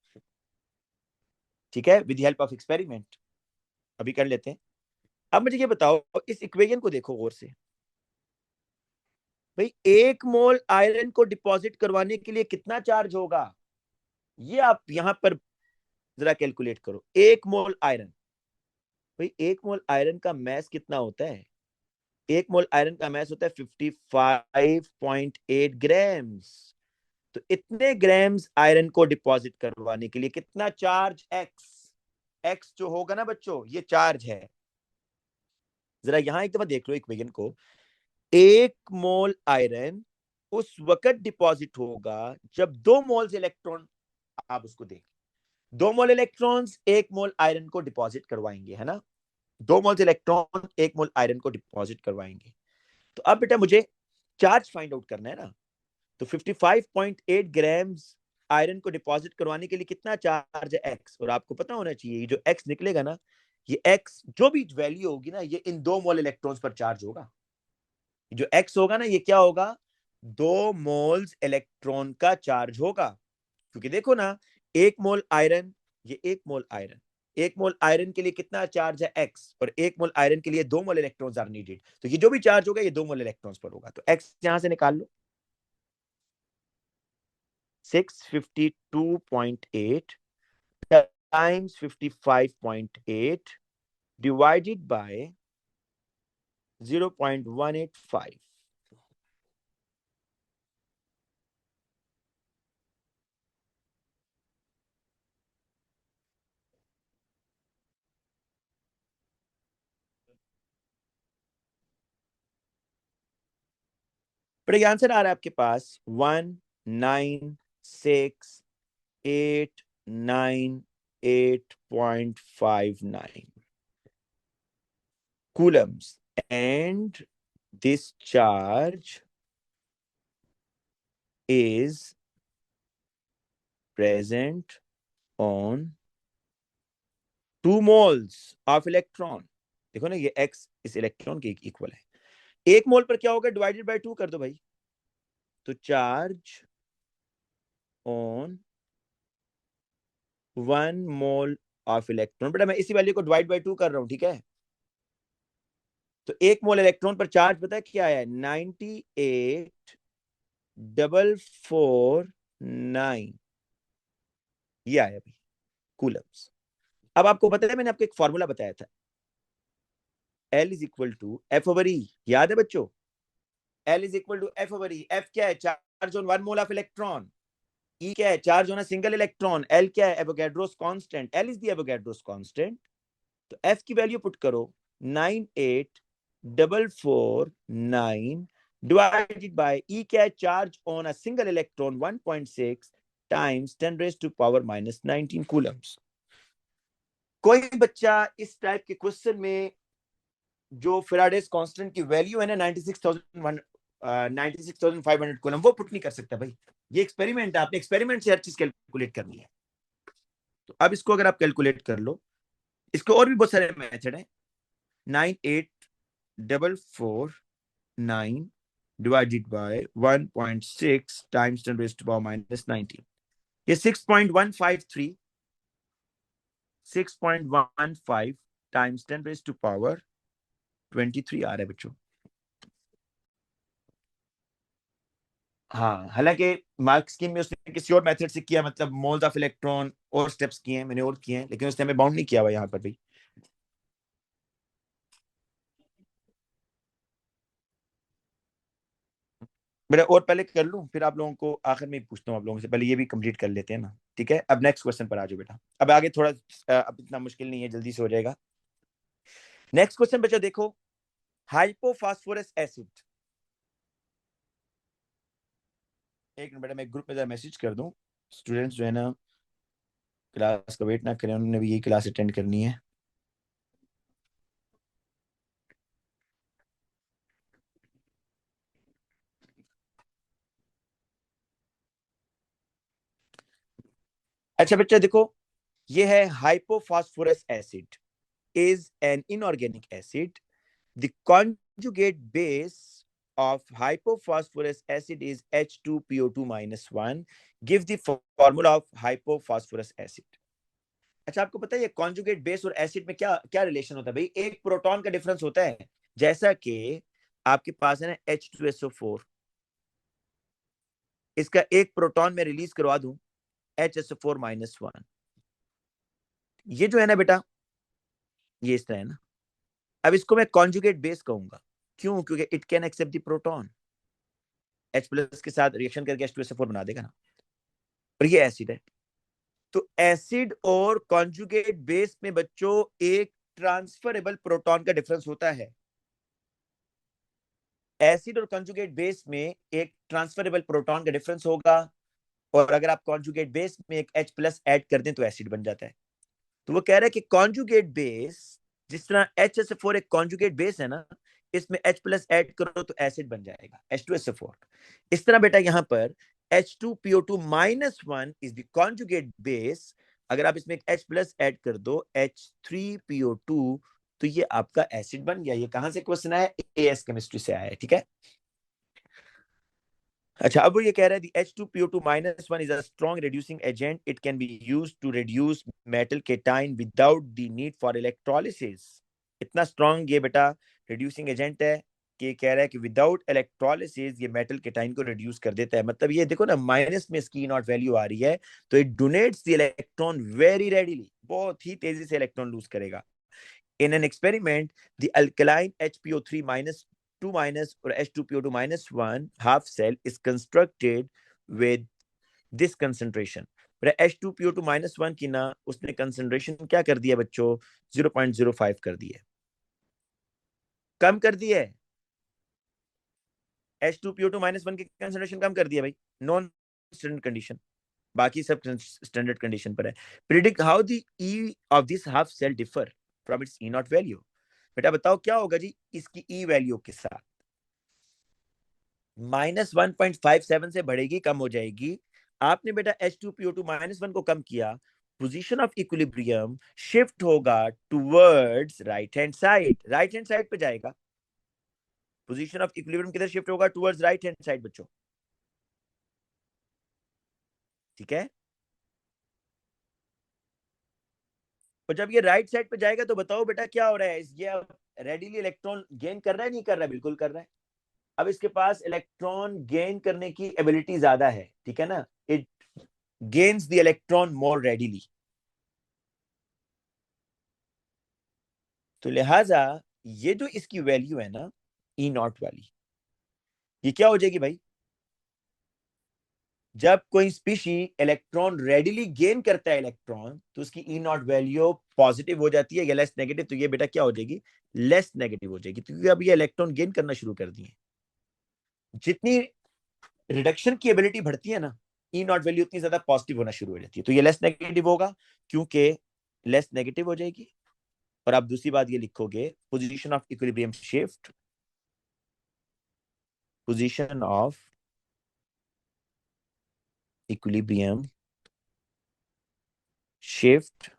ठीक है, विद हेल्प ऑफ एक्सपेरिमेंट। अभी कर लेते हैं। अब मुझे ये बताओ, इस इक्वेशन को देखो गौर से भाई। 1 मोल आयरन को डिपॉजिट करवाने के लिए कितना चार्ज होगा, ये आप यहां पर जरा कैलकुलेट करो। 1 मोल आयरन, भाई 1 मोल आयरन का मैस कितना होता है? 1 मोल आयरन का मैस होता है 55.8 ग्राम्स। तो इतने ग्राम्स आयरन को डिपॉजिट करवाने के लिए कितना चार्ज? एक्स जो होगा ना बच्चों, ये चार्ज है। जरा यहां एक दफा देख लो इक्वेशन को। 1 मोल आयरन उस वक्त डिपॉजिट होगा जब 2 मोल्स इलेक्ट्रॉन आप उसको देंगे। 2 मोल इलेक्ट्रॉन्स 1 मोल आयरन को डिपॉजिट करवाएंगे, है ना? 2 मोल्स इलेक्ट्रॉन 1 मोल आयरन को डिपॉजिट करवाएंगे। तो अब बेटा मुझे चार्ज फाइंड आउट करना है ना। तो 55.8 ग्राम्स आयरन को डिपॉजिट करवाने के लिए कितना चार्ज है? एक्स। और आपको पता होना चाहिए, ये जो एक्स निकलेगा ना, ये एक्स जो भी वैल्यू होगी ना, ये इन 2 मोल इलेक्ट्रॉन्स पर चार्ज होगा। जो एक्स होगा ना, ये क्या होगा? 2 मोल्स इलेक्ट्रॉन का चार्ज होगा। क्योंकि देखो ना, 1 मोल आयरन, ये 1 मोल आयरन, 1 मोल आयरन के लिए कितना चार्ज है? एक्स। और 1 मोल आयरन के लिए 2 मोल इलेक्ट्रॉन्स आर नीडेड। तो ये जो भी चार्ज होगा ये 2 मोल इलेक्ट्रॉन्स पर होगा। तो एक्स यहां से निकाल लो। 652.8 times 55.8 divided by 0.185. पर ये आंसर आ रहा है आपके पास 196,898.59 coulombs, and this charge is present on 2 moles of electron. देखो ना, ये x इस इलेक्ट्रॉन के इक्वल है। 1 मोल पर क्या होगा? डिवाइडेड बाय 2 कर दो भाई। तो charge on 1 mole of electron, बेटा मैं इसी वैल्यू को डिवाइड बाय 2 कर रहा हूं, ठीक है? तो 1 मोल इलेक्ट्रॉन पर चार्ज पता है क्या आया? 98,449, ये आया भाई कूलम्स। अब आपको पता है, मैंने आपको एक फॉर्मूला बताया था, L is equal to F over E. याद है बच्चों? L is equal to F over E. F क्या है? Charge on 1 mole of electron. E क्या है? Charge on a single electron. L क्या है? Avogadro's constant. L is the Avogadro's constant. तो F की वैल्यू पुट करो 98,449 डिवाइडेड बाय E क्या है? Charge on a single electron 1.6 times 10 raise to power -19 Coulomb's. कोई बच्चा इस टाइप के क्वेश्चन में जो फेराडेस कांस्टेंट की वैल्यू है ना 96,500 कूलम, वो पुट नहीं कर सकता भाई। ये एक्सपेरिमेंट है, आपने एक्सपेरिमेंट से हर चीज कैलकुलेट करनी है। तो अब इसको अगर आप कैलकुलेट कर लो, इसके और भी बहुत सारे मेथड है। 98,449 divided by 1.6 times 10 raise to power -19, ये 6.15 टाइम्स 10 रेज़ टू पावर 23 आ रहा है बच्चों। हाँ, हालांकि मार्क्स स्कीम में उसने किसी और मेथड से किया, मतलब मोल्स ऑफ इलेक्ट्रॉन और स्टेप्स किए हैं, मैंने और किए हैं, लेकिन उसने हमें बाउंड नहीं किया हुआ यहाँ पर भी। बेटा और पहले कर लूं, फिर आप लोगों को आखिर में ही पूछता हूँ आप लोगों से, पहले ये भी कंप्लीट कर लेते हैं ना, ठीक है। अब नेक्स्ट क्वेश्चन पर आ जाओ बेटा, अब आगे थोड़ा अब इतना मुश्किल नहीं है, जल्दी से हो जाएगा। नेक्स्ट क्वेश्चन बच्चा देखो, हाइपोफॉस्फोरस एसिड। एक मिनट बेटा, मैं ग्रुप में जरा मैसेज कर दूं, स्टूडेंट्स जो है ना क्लास का वेट ना करें, उन्होंने भी यही क्लास अटेंड करनी है। अच्छा बच्चा देखो, ये है hypophosphorous acid is an inorganic acid, the conjugate base of hypophosphorus acid is H2PO2-1, give the formula of hypophosphorus acid। अच्छा आपको पता है ये कॉन्जुगेट बेस और एसिड में क्या क्या रिलेशन होता है भाई, एक प्रोटॉन का डिफरेंस होता है, जैसा कि आपके पास है ना H2SO4, इसका एक प्रोटॉन में रिलीज करवा दूं HSO4-1, ये जो है ना बेटा ये इस तरह है ना, अब इसको मैं कॉन्जुगेट बेस कहूंगा, क्यों? क्योंकि it can accept the proton, H+ के साथ रिएक्शन करके H2SO4 बना देगा ना, और ये एसिड है। तो एसिड और कॉन्जुगेट बेस में बच्चों एक ट्रांसफरेबल प्रोटॉन का डिफरेंस होता है, एसिड और कॉन्जुगेट बेस में एक ट्रांसफरेबल प्रोटॉन का डिफरेंस होगा, और अगर आप कॉन्जुगेट बेस में एक H+ ऐड कर दें तो एसिड बन जाता है। तो वो कह रहा है कि कॉन्जुगेट बेस, जिस तरह HSO4 एक कॉन्जुगेट बेस है ना, इसमें H+ ऐड करो तो एसिड बन जाएगा H2SO4। इस तरह बेटा यहाँ पर H2PO2-1 is the conjugate base, अगर आप इसमें एक H+ ऐड कर दो H3PO2 तो ये आपका एसिड बन गया। ये कहां से क्वेश्चन आया? एएस केमिस्ट्री से आया है, ठीक है। अच्छा अब वो ये कह रहा है H2PO2-1 is a strong reducing agent, it can be used to reduce metal cation without the need for electrolysis। इतना स्ट्रॉन्ग ये बेटा रिड्यूसिंग एजेंट है कि कह रहा है कि विदाउट इलेक्ट्रोलिसिस ये मेटल केटाइन को रिड्यूस कर देता है। मतलब ये देखो ना, माइनस में इसकी नॉट वैल्यू आ रही है, तो it donates the electron very readily, बहुत ही तेजी से इलेक्ट्रॉन लूज करेगा। In an experiment, the alkaline HPO3-2- or H2PO2-1 half cell is constructed with this concentration। H2PO2-1 की ना उसने कंसंट्रेशन क्या कर दिया बच्चों? 0.05 कर दिया, कम कर दिया है। H2PO2-1 की कंसंट्रेशन कम कर दिया भाई, नॉन स्टैंडर्ड कंडीशन, बाकी सब स्टैंडर्ड कंडीशन पर है। Predict how the E of this half cell differ from its E naught value. बेटा बताओ क्या होगा जी इसकी ई वैल्यू के साथ? -1.57 से बढ़ेगी, कम हो जाएगी। आपने बेटा H2PO2-1 को कम किया, पोजीशन ऑफ इक्विलिब्रियम शिफ्ट होगा towards right hand side, right hand side पे जाएगा। पोजीशन ऑफ इक्विलिब्रियम किधर शिफ्ट होगा? टुवर्ड्स राइट हैंड साइड बच्चों, ठीक है। और जब ये राइट साइड पे जाएगा तो बताओ बेटा क्या हो रहा है, ये रेडिली इलेक्ट्रॉन गेन कर रहा है नहीं कर रहा है? बिल्कुल कर रहा है। अब इसके पास इलेक्ट्रॉन गेन करने की एबिलिटी ज्यादा है, ठीक है ना, it gains the electron more readily. तो लिहाजा ये जो इसकी वैल्यू है ना ई नॉट वाली, ये क्या हो जाएगी भाई? जब कोई स्पीशी इलेक्ट्रॉन रेडिली गेन करता है इलेक्ट्रॉन, तो उसकी ई नॉट वैल्यू पॉजिटिव हो जाती है या लेस नेगेटिव? तो ये बेटा क्या हो जाएगी? लेस नेगेटिव हो जाएगी, क्योंकि अब ये इलेक्ट्रॉन गेन करना शुरू कर दिए। जितनी रिडक्शन की एबिलिटी बढ़ती है ना, ई नॉट वैल्यू उतनी ज्यादा पॉजिटिव होना शुरू हो जाती है। तो ये लेस नेगेटिव होगा, क्योंकि लेस नेगेटिव हो जाएगी। और आप दूसरी बात ये लिखोगे, position of equilibrium shift, position of equilibrium shift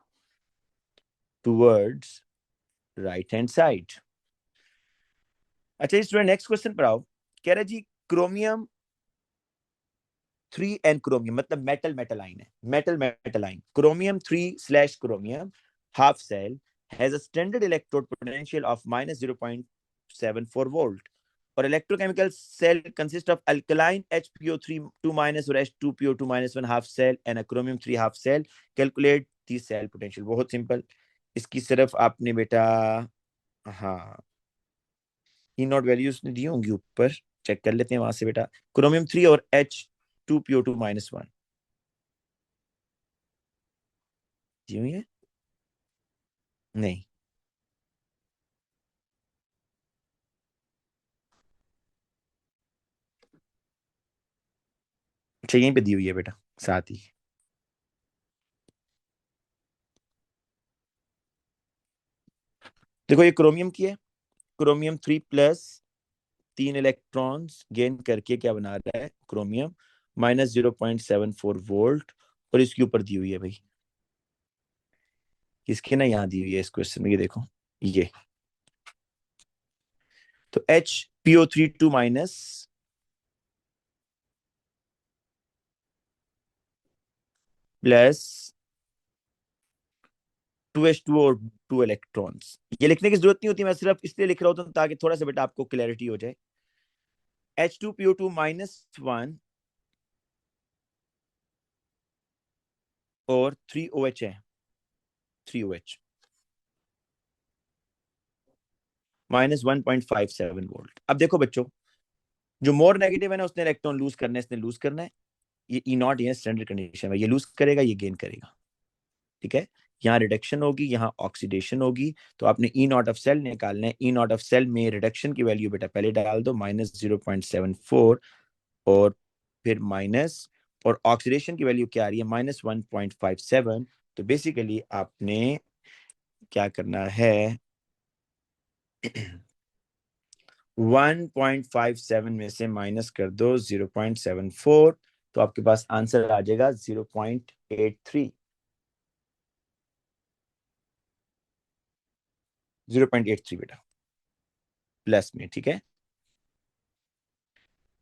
towards right hand side. अच्छा स्टूडेंट नेक्स्ट क्वेश्चन पर आओ। कह रहा है जी क्रोमियम 3 एंड क्रोमियम, मतलब मेटल मेटल आइन है, metal metal ion, chromium 3 / chromium half cell has a standard electrode potential of -0.74 volt और electrochemical cell consist of alkaline HPO3 2 minus और H2PO2 minus 1 half cell and chromium 3 half cell, calculate the cell potential. बहुत simple, इसकी सिर्फ आपने बेटा हाँ ई not values दी होंगी ऊपर, चेक कर लेते हैं वहां से बेटा। क्रोमियम 3 और H2PO2 माइनस 1 दी हुई है, नहीं अच्छा यहीं पे दी हुई है बेटा साथ ही। देखो ये क्रोमियम की है, क्रोमियम 3 प्लस 3 इलेक्ट्रॉन्स गेन करके क्या बना रहा है क्रोमियम माइनस 0.74 वोल्ट, और इसके ऊपर दी हुई है भाई, इसके ना यहाँ दी हुई है इस क्वेश्चन में, ये देखो ये तो HPO3 2 माइनस प्लस 2H2 और 2 इलेक्ट्रॉन्स। ये लिखने की जरूरत नहीं होती, मैं सिर्फ इसलिए लिख रहा हूँ ताकि थोड़ा सा बेटा आपको क्लैरिटी हो जाए। H2PO2 माइनस 1 और 3OH है, 3OH माइनस 1.57 वोल्ट। अब देखो बच्चों, जो मोर नेगेटिव है ना उसने इलेक्ट्रॉन लूज करना है, इसने लूज करना है, ये ई नॉट ये स्टैंडर्ड कंडीशन है, ये लूज करेगा ये गेन करेगा, ठीक है। यहाँ रिडक्शन होगी, यहाँ ऑक्सीडेशन होगी, तो आपने ई नॉट ऑफ सेल निकालना है। ई नॉट ऑफ सेल में रिडक्शन की वैल्यू बेटा पहले डाल दो माइनस 0.74 और फिर माइनस, और ऑक्सीडेशन की वैल्यू क्या आ रही है माइनस 1.57। तो बेसिकली आपने क्या करना है 1.57 में से माइनस कर दो 0.74, तो आपके पास आंसर आ जाएगा 0.83, 0.83 बेटा प्लस में, ठीक है।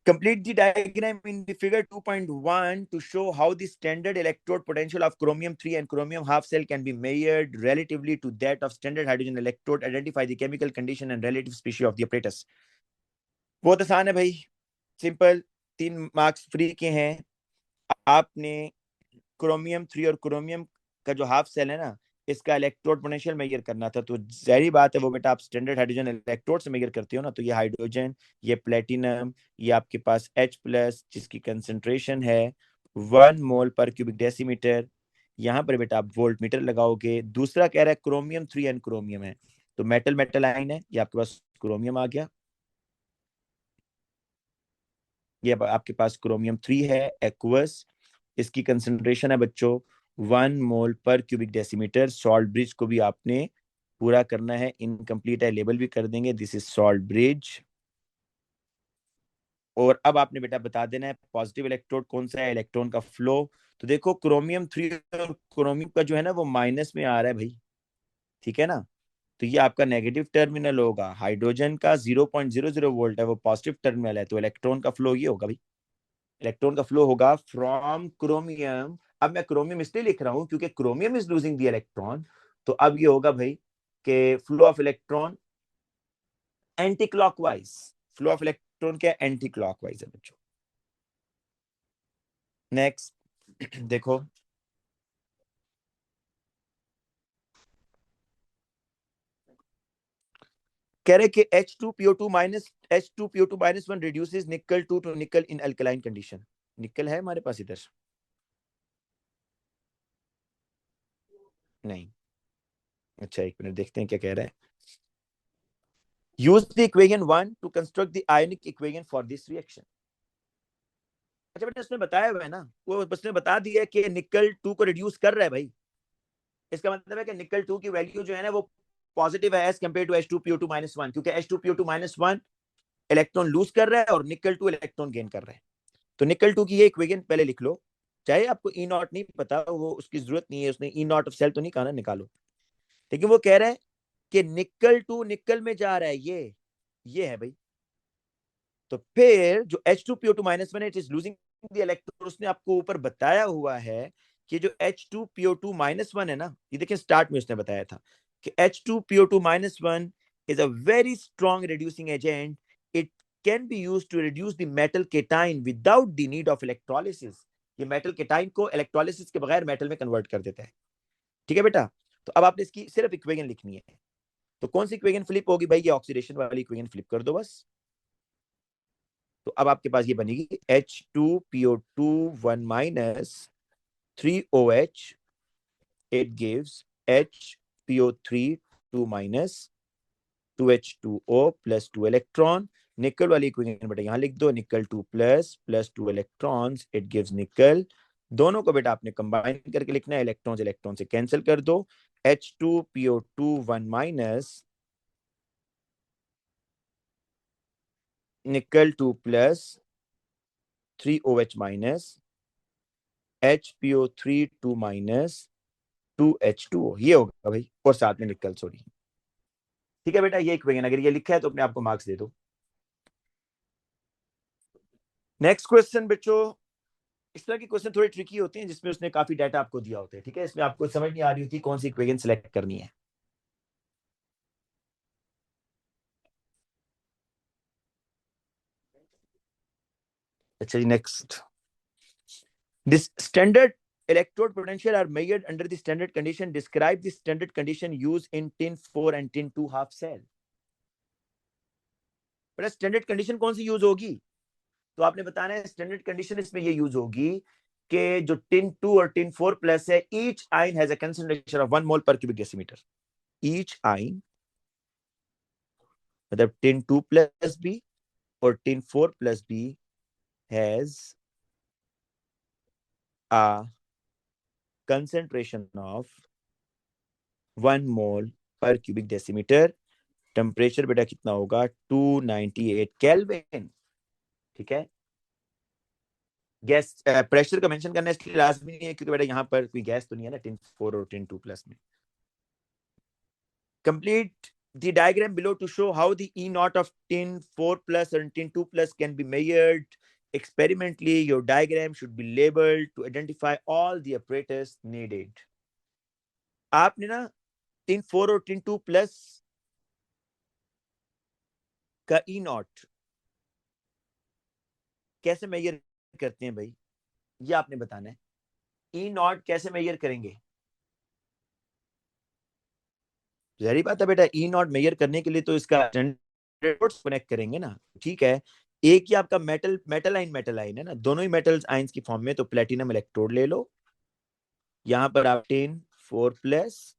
Complete the diagram in the figure 2.1 to show how the standard electrode potential of chromium 3 and chromium half cell can be measured relatively to that of standard hydrogen electrode. Identify the chemical condition and relative species of the apparatus. बहुत आसान है भाई, simple, 3 marks free के हैं। आपने chromium 3 और chromium का जो हाफ सेल है ना इसका इलेक्ट्रोड पोटेंशियल मेजर करना था, तो जाहिर बात है वो बेटा आप स्टैंडर्ड हाइड्रोजन इलेक्ट्रोड से मेजर करते हो ना, तो ये हाइड्रोजन, ये प्लेटिनम, ये आपके पास H+ जिसकी कंसंट्रेशन है 1 मोल पर क्यूबिक डेसीमीटर। यहाँ पर बेटा आप वोल्ट मीटर लगाओगे। दूसरा कह रहा है क्रोमियम 3 एंड क्रोमियम है, तो मेटल मेटल आयन है, ये आपके पास क्रोमियम आ गया, ये आपके पास क्रोमियम 3 है एक्वस, इसकी कंसंट्रेशन है बच्चों 1 mole per cubic decimetre. Salt bridge को भी आपने पूरा करना है, इनकम्प्लीट है लेबल भी कर देंगे, दिस इज सॉल्ट ब्रिज। और अब आपने बेटा बता देना है पॉजिटिव इलेक्ट्रोड कौन सा है, इलेक्ट्रॉन का फ्लो। तो देखो क्रोमियम 3 और क्रोमियम का जो है ना वो माइनस में आ रहा है भाई, ठीक है ना, तो ये आपका नेगेटिव टर्मिनल होगा। हाइड्रोजन का 0.00 वोल्ट है, वो पॉजिटिव टर्मिनल है, तो इलेक्ट्रॉन का फ्लो ये होगा भाई, इलेक्ट्रॉन का फ्लो होगा फ्रॉम क्रोमियम। अब मैं क्रोमियम इसलिए लिख रहा हूं क्योंकि chromium is losing the electron, तो अब ये होगा भाई कि flow of electron anti clockwise, flow of electron क्या एंटी क्लॉकवाइज है बच्चों। नेक्स्ट देखो, कह रहे कि H2PO2 minus H2PO2 minus 1 reduces nickel 2 to nickel in alkaline condition। निकल है हमारे पास इधर नहीं, अच्छा एक मिनट देखते हैं क्या कह रहा है। Use the equation 1 to construct the ionic equation for this reaction. अच्छा बेटा उसने बताया हुआ है ना, वो उसने बता दिया कि निकल 2 को रिड्यूस कर रहा है भाई, इसका मतलब है कि निकल 2 की वैल्यू जो है ना वो पॉजिटिव है as compare to H2PO2 minus 1, क्योंकि H2PO2 माइनस 1 इलेक्ट्रॉन लूज कर रहा है और निकल 2 इलेक्ट्रॉन गेन कर रहा है। तो निकल 2 की ये इक्वेशन पहले लिख लो, चाहे आपको ई नॉट नहीं पता वो उसकी जरूरत नहीं है, उसने ई नॉट ऑफ सेल तो नहीं कहा ना निकालो, लेकिन वो कह रहा है कि निकल 2 निकल में जा रहा है, ये है भाई। तो फिर जो H2PO2 minus 1 it is losing the electron, उसने आपको ऊपर बताया हुआ है कि जो H2PO2 माइनस 1 है ना, ये देखिए स्टार्ट में उसने बताया था कि H2PO2 minus 1 is a very strong reducing agent, it can be used to reduce the metal cation without the need of electrolysis. ये मेटल केटाइन को इलेक्ट्रोलिसिस के बगैर मेटल में कन्वर्ट कर देता है। ठीक है बेटा, तो अब आपने इसकी सिर्फ इक्वेशन लिखनी है। तो कौन सी इक्वेशन फ्लिप होगी भाई? ये ऑक्सीडेशन वाली इक्वेशन फ्लिप कर दो बस। तो अब आपके पास ये बनेगी H2PO2 1 minus 3OH, it gives HPO3 2 minus 2H2O plus 2 electron। निकल वाली इक्वेशन बेटा यहाँ लिख दो, निकल 2 plus 2 electrons, it gives निकल। दोनों को बेटा आपने कंबाइन करके लिखना है, इलेक्ट्रॉन्स इलेक्ट्रॉन से कैंसिल कर दो। H2PO2 1 minus निकल 2 plus 3OH minus HPO3 2 minus 2H2O, ये होगा भाई, और साथ में निकल सॉरी। ठीक है बेटा, ये इक्वेशन अगर ये लिखा है तो अपने आप को मार्क्स दे दो। नेक्स्ट क्वेश्चन बच्चों, इस तरह के क्वेश्चन थोड़े ट्रिकी होते हैं जिसमें उसने काफी डाटा आपको दिया होता है। ठीक है, इसमें आपको समझ नहीं आ रही होती कौन सी इक्वेशन सिलेक्ट करनी है। अच्छा जी, next, this standard electrode potential are measured under the standard condition. Describe the standard condition used in tin 4 and tin 2 half cell. बेटा स्टैंडर्ड कंडीशन कौन सी यूज होगी? तो आपने बताना है स्टैंडर्ड कंडीशन इसमें ये यूज होगी कि जो tin 2 और tin 4 प्लस है, each ion has a concentration of 1 mole per cubic decimeter. each ion मतलब tin 2 plus B और tin 4 plus B has a concentration of 1 mole per cubic decimeter. Temperature बेटा कितना होगा? 298 केल्विन। ठीक है, gas pressure का mention करना इसलिए लाजमी नहीं है क्योंकि बेटा यहाँ पर कोई गैस तो नहीं है ना टिन 4 और टिन 2 प्लस में। Complete the diagram below to show how the E naught of tin 4 plus and tin 2 plus can be measured experimentally. Your diagram should be labeled to identify all the apparatus needed. आपने ना tin 4 और tin 2 plus का E naught कैसे major करते हैं भाई, ये आपने बताना है। E naught कैसे मेजर करेंगे? जाहिर बात है बेटा, ई नॉट मेजर करने के लिए तो इसका कनेक्ट करेंगे ना। ठीक है, एक ही आपका मेटल आइन है ना, दोनों ही मेटल्स आइंस की फॉर्म में, तो प्लेटिनम इलेक्ट्रोड ले लो। यहां पर आप tin 4 plus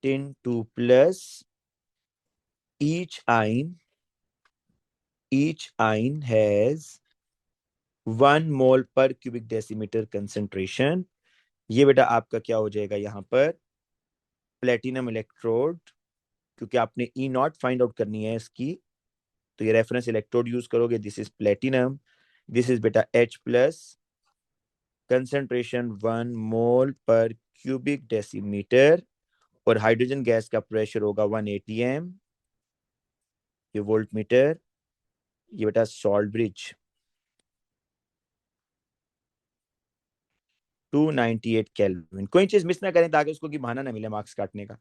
tin 2 plus, each ion has 1 mole per cubic decimeter concentration। ये बेटा आपका क्या हो जाएगा यहाँ पर? प्लेटिनम इलेक्ट्रोड, क्योंकि आपने ई नॉट फाइंड आउट करनी है इसकी, तो ये रेफरेंस इलेक्ट्रोड यूज करोगे। This is platinum, this is बेटा H plus, concentration 1 mole per cubic decimetre, और हाइड्रोजन गैस का प्रेशर होगा 1 atm। ये वोल्ट मीटर, ये बेटा सॉल्ट ब्रिज 298 केल्विन। कोई चीज मिस ना करें ताकि उसको की बहाना ना मिले मार्क्स काटने का।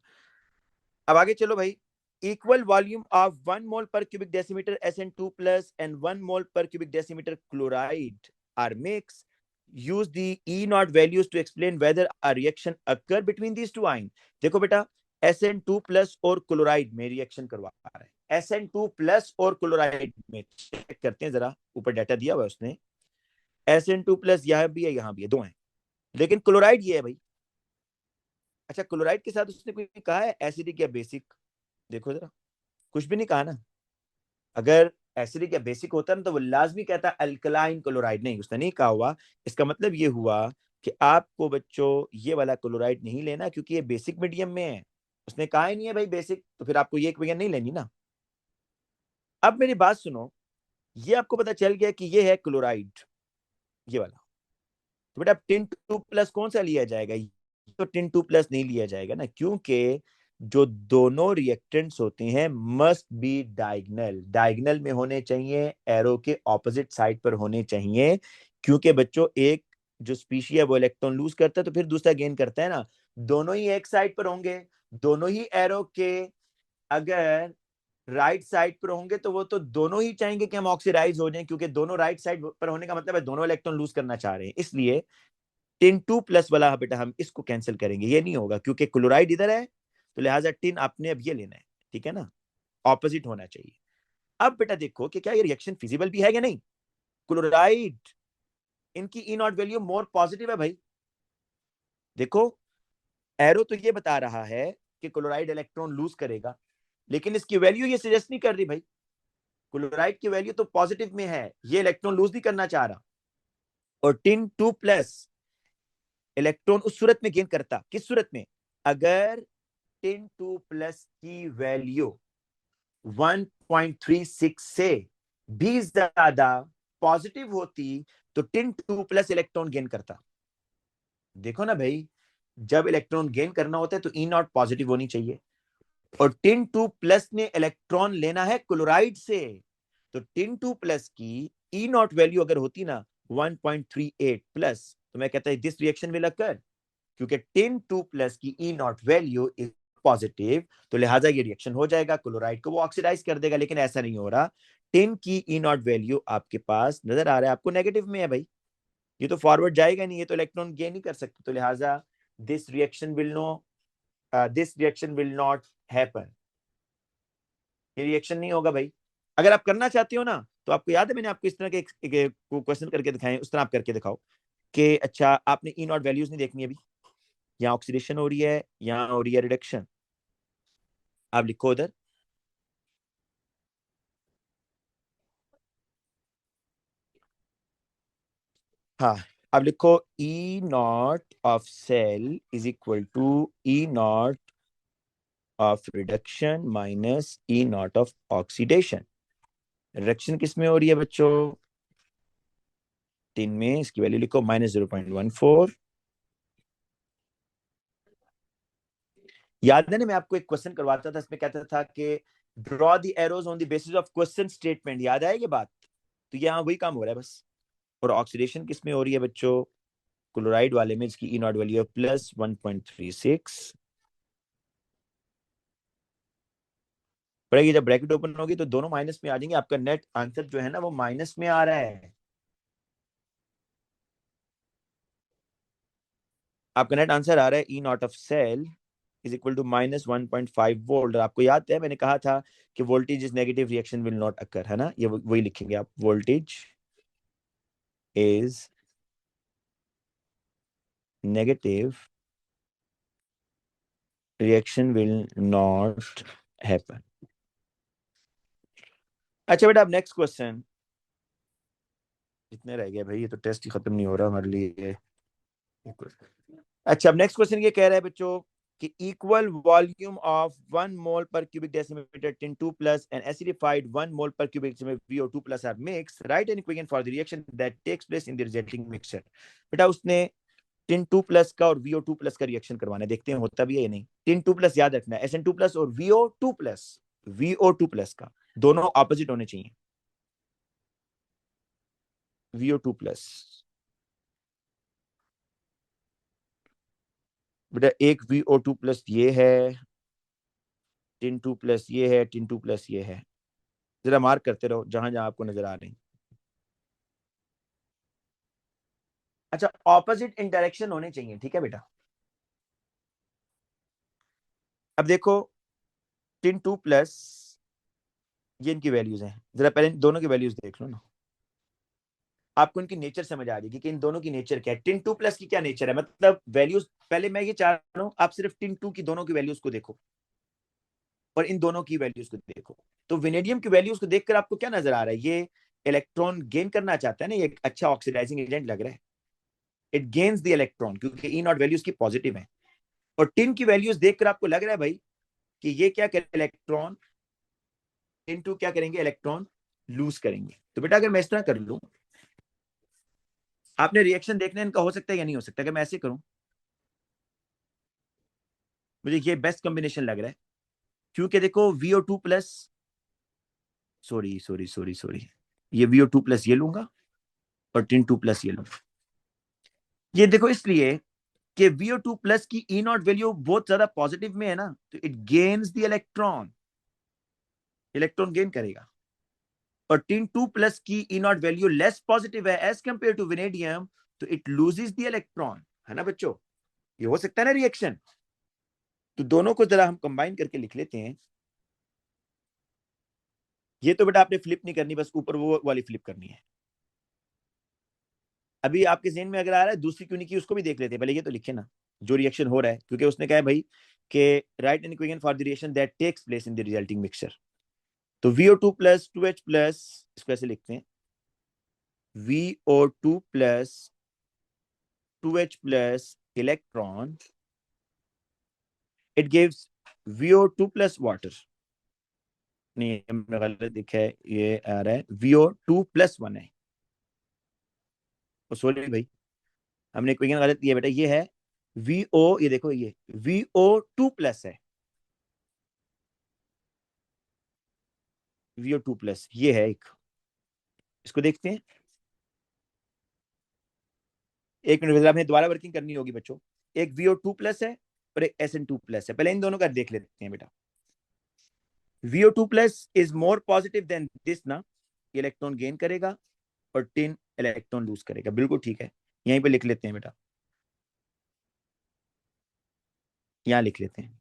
अब आगे चलो भाई। Equal volume of 1 mole per cubic decimetre SN2 plus and 1 mole per cubic decimetre chloride are mix. Use the E naught values to explain whether a reaction occur between these two ions। देखो बेटा SN2 plus और chloride में reaction करवा रहा है। SN2 plus और chloride में check करते हैं जरा, ऊपर डाटा दिया हुआ है उसने। SN2 प्लस यहाँ भी है, यहाँ भी है, दो हैं, लेकिन क्लोराइड ये है भाई। अच्छा, क्लोराइड के साथ उसने कोई कहा है एसिडिक या बेसिक? देखो जरा, कुछ भी नहीं कहा ना। अगर एसिडिक या बेसिक होता ना तो वो लाजमी कहता अल्कलाइन क्लोराइड, नहीं उसने नहीं कहा हुआ। इसका मतलब ये हुआ कि आपको बच्चों ये वाला क्लोराइड नहीं लेना क्योंकि ये बेसिक मीडियम में है। उसने कहा ही नहीं है भाई बेसिक, तो फिर आपको ये इक्वेशन नहीं लेनी ना। अब मेरी बात सुनो, ये आपको पता चल गया कि ये है क्लोराइड, ये वाला। तो बेटा टिन 2 प्लस कौन सा लिया जाएगा? तो टिन 2 प्लस नहीं लिया जाएगा ना, क्योंकि जो दोनों रिएक्टेंट्स होते हैं मस्ट बी डायगोनल, डायगोनल में होने चाहिए, एरो के ऑपोजिट साइड पर होने चाहिए। क्योंकि बच्चों एक जो स्पीशी है वो इलेक्ट्रॉन लूज करता है तो फिर दूसरा गेन करता है ना। दोनों ही एक साइड पर होंगे, दोनों ही एरो के अगर राइट साइड पर होंगे तो वो तो दोनों ही चाहेंगे कि हम ऑक्सीडाइज हो जाएं, क्योंकि दोनों राइट साइड पर होने का मतलब है दोनों इलेक्ट्रॉन लूज करना चाह रहे हैं। इसलिए 10 2+ वाला बेटा हम इसको कैंसिल करेंगे, ये नहीं होगा क्योंकि क्लोराइड इधर है, तो लिहाजा 10 आपने अब ये लेना है, ठीक है ना, ऑपोजिट होना चाहिए। अब बेटा देखो कि क्या ये रिएक्शन फिजिबल भी है या नहीं। क्लोराइड इनकी ई नॉट वैल्यू मोर पॉजिटिव है भाई। देखो एरो तो ये बता रहा है कि क्लोराइड इलेक्ट्रॉन लूज करेगा, लेकिन इसकी वैल्यू ये सजेस्ट नहीं कर रही भाई। क्लोराइड की वैल्यू तो पॉजिटिव में है, ये इलेक्ट्रॉन लूज नहीं करना चाह रहा। और 10 2+ इलेक्ट्रॉन उस सूरत में गेन करता, किस सूरत में, अगर 10 2+ की वैल्यू 1.36 से भी ज्यादा पॉजिटिव होती तो 10 2+ इलेक्ट्रॉन गेन करता। देखो ना भाई, जब इलेक्ट्रॉन गेन करना होता है तो ई नॉट पॉजिटिव होनी चाहिए, और 10 2+ ने इलेक्ट्रॉन लेना है क्लोराइड से, तो 10 2+ की ई नॉट वैल्यू अगर होती ना 1.38+, तो मैं कहता है दिस रिएक्शन विल अकर, क्योंकि 10 2+ की ई नॉट वैल्यू इज पॉजिटिव, तो लिहाजा ये रिएक्शन हो जाएगा, क्लोराइड को वो ऑक्सीडाइज कर देगा। लेकिन ऐसा नहीं हो रहा, 10 की ई नॉट वैल्यू आपके पास नजर आ रहा है आपको नेगेटिव में है भाई, ये तो फॉरवर्ड जाएगा नहीं, ये तो इलेक्ट्रॉन गेन नहीं कर सकते, तो लिहाजा this reaction will not happen, ये रिएक्शन नहीं होगा भाई। अगर आप करना चाहते हो ना, तो आपको याद है मैंने आपको इस तरह के क्वेश्चन करके दिखाए, उस तरह आप करके दिखाओ कि अच्छा आपने ई नॉट वैल्यूज नहीं देखनी अभी, यहाँ ऑक्सीडेशन हो रही है, यहाँ हो रही है रिडक्शन, आप लिखो उधर, हाँ अब लिखो E naught of cell is equal to E naught of reduction minus E naught of oxidation. Reduction किस में हो रही है बच्चों, 3 में, इसकी वैल्यू लिखो -0.14। याद है ना मैं आपको एक क्वेश्चन करवाता था, इसमें कहता था कि draw the arrows on the basis of question statement, याद है ये बात, तो यहाँ वही काम हो रहा है बस। और ऑक्सीडेशन किस में हो रही है बच्चों, क्लोराइड वाले में, इसकी ई नॉट वैल्यू +1.36। पर ये जब ब्रैकेट ओपन होगी तो दोनों माइनस में आ जाएंगे, आपका नेट आंसर जो है ना वो माइनस में आ रहा है, आपका नेट आंसर आ रहा है E naught of cell is equal to -1.5 volt. आपको याद है मैंने कहा था कि voltage is negative, reaction will not occur, है ना, ये वही लिखेंगे आप, voltage is negative, reaction will not happen. अच्छा बेटा अब नेक्स्ट क्वेश्चन, कितने रह गए भाई, ये तो टेस्ट ही खत्म नहीं हो रहा हमारे लिए। अच्छा अब नेक्स्ट क्वेश्चन ये कह रहा है बच्चों कि equal volume of 1 mole per cubic decimetre 10 2+ and acidified 1 mole per cubic decimetre VO2+ are mixed, write an equation for the reaction that takes place in the resulting mixture। बेटा उसने 10 2+ का और VO2+ का रिएक्शन करवाना है, देखते हैं होता भी है या नहीं। 10 2+ याद रखना है, SN2+ और VO2+ का दोनों ऑपोजिट होने चाहिए, VO2+। बेटा एक VO2+ ये है, 10 2+ ये है, 10 2+ ये है, जरा मार्क करते रहो जहां जहां आपको नजर आ रही। अच्छा ऑपोजिट इंटरेक्शन होने चाहिए, ठीक है बेटा। अब देखो 10 2+ ये इनकी वैल्यूज हैं, जरा पहले दोनों की वैल्यूज देख लो ना, आपको इनकी नेचर समझ आ जाएगी कि इन दोनों की नेचर क्या है। 10 2+ की क्या नेचर है, मतलब वैल्यूज, पहले मैं ये चाह रहा हूं आप सिर्फ 10 2 की दोनों की वैल्यूज को देखो और इन दोनों की वैल्यूज को देखो, तो वेनेडियम की वैल्यूज को देखकर आपको क्या नजर आ रहा है, ये इलेक्ट्रॉन गेन करना चाहता है ना, ये एक अच्छा ऑक्सीडाइजिंग एजेंट लग रहा है, इट गेन्स द इलेक्ट्रॉन क्योंकि ई नॉट वैल्यूज की पॉजिटिव है। और 10 की वैल्यूज देखकर आपको लग रहा है भाई कि ये क्या करें, इलेक्ट्रॉन 10 2 क्या करेंगे, इलेक्ट्रॉन लूज करेंगे। तो बेटा अगर मैं इस तरह कर लूं, आपने रिएक्शन देखना इनका हो सकता है या नहीं हो सकता, अगर मैं ऐसे करूं, मुझे ये बेस्ट कॉम्बिनेशन लग रहा है, क्योंकि देखो VO2+, सॉरी ये VO2+ ये लूंगा और 10 2+ ये लूंगा, ये देखो इसलिए कि VO2+ की ई नॉट वैल्यू बहुत ज्यादा पॉजिटिव में है ना, तो it gains the electron, electron gain करेगा। और टिन 2 प्लस की ई नॉट वैल्यू लेस पॉजिटिव है एज कंपेयर टू वेनेडियम, तो इट लूजेस द इलेक्ट्रॉन, है ना बच्चों, ये हो सकता है ना रिएक्शन। तो दोनों को जरा हम कंबाइन करके लिख लेते हैं। ये तो बेटा आपने फ्लिप नहीं करनी, बस ऊपर वो वाली फ्लिप करनी है। अभी आपके ज़हन में अगर आ रहा है दूसरी क्यों नहीं की, उसको भी देख लेते हैं, पहले ये तो लिखे ना जो रिएक्शन हो रहा है, क्योंकि उसने कहा है भाई कि write an equation for the reaction that takes place in the resulting mixture. तो VO2 प्लस 2H प्लस, इसको ऐसे लिखते हैं VO2 plus 2H plus electron, it gives VO2 plus water, नहीं हमने गलत लिखा है, ये आ रहा है VO2 प्लस 1 है, सॉरी भाई हमने इक्वेशन गलत दिया बेटा, ये है VO, ये देखो ये VO2 प्लस है, VO2 प्लस ये है एक, इसको देखते हैं। एक मिनट आपने दोबारा वर्किंग करनी होगी बच्चों। एक VO2 प्लस है और एक SN2 प्लस है, पहले इन दोनों का देख लेते हैं बेटा। VO2 plus is more positive than this ना, इलेक्ट्रॉन गेन करेगा और टिन इलेक्ट्रॉन लूज करेगा, बिल्कुल ठीक है, यहीं पे लिख लेते हैं बेटा, यहां लिख लेते हैं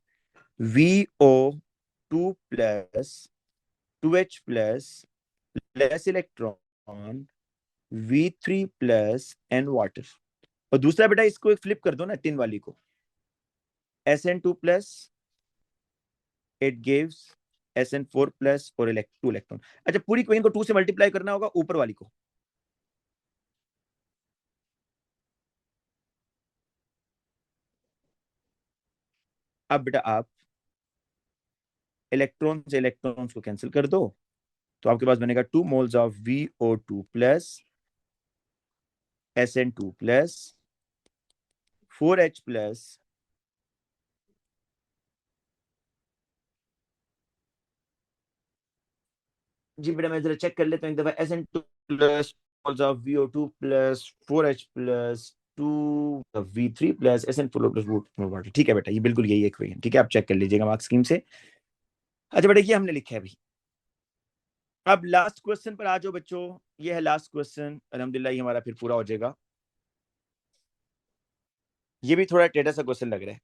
VO2 plus 2H plus less electron V3 plus n water. और दूसरा बेटा इसको एक फ्लिप कर दो ना टिन वाली को, SN2 plus, it gives SN4 plus और 2 इलेक्ट्रॉन। अच्छा पूरी क्वेश्चन को 2 से मल्टीप्लाई करना होगा ऊपर वाली को, अब बेटा आप इलेक्ट्रॉन से इलेक्ट्रॉन्स को कैंसिल कर दो, तो आपके पास बनेगा 2 moles of VO2 plus SN2 plus 4H plus जी बेटा मैं जरा चेक कर लेता हूँ एक दफा, SN2 plus moles of VO2 plus 4H plus 2 V3 plus SN4 plus water, ठीक है बेटा ये बिल्कुल यही इक्वेशन, ठीक है आप चेक कर लीजिएगा मार्क्स स्कीम से। अच्छा बेटा ये हमने लिखा है अभी। अब लास्ट क्वेश्चन पर आ जाओ बच्चों, ये है लास्ट क्वेश्चन, अल्हम्दुलिल्लाह ये हमारा फिर पूरा हो जाएगा। ये भी थोड़ा टेढ़ा सा क्वेश्चन लग रहा है।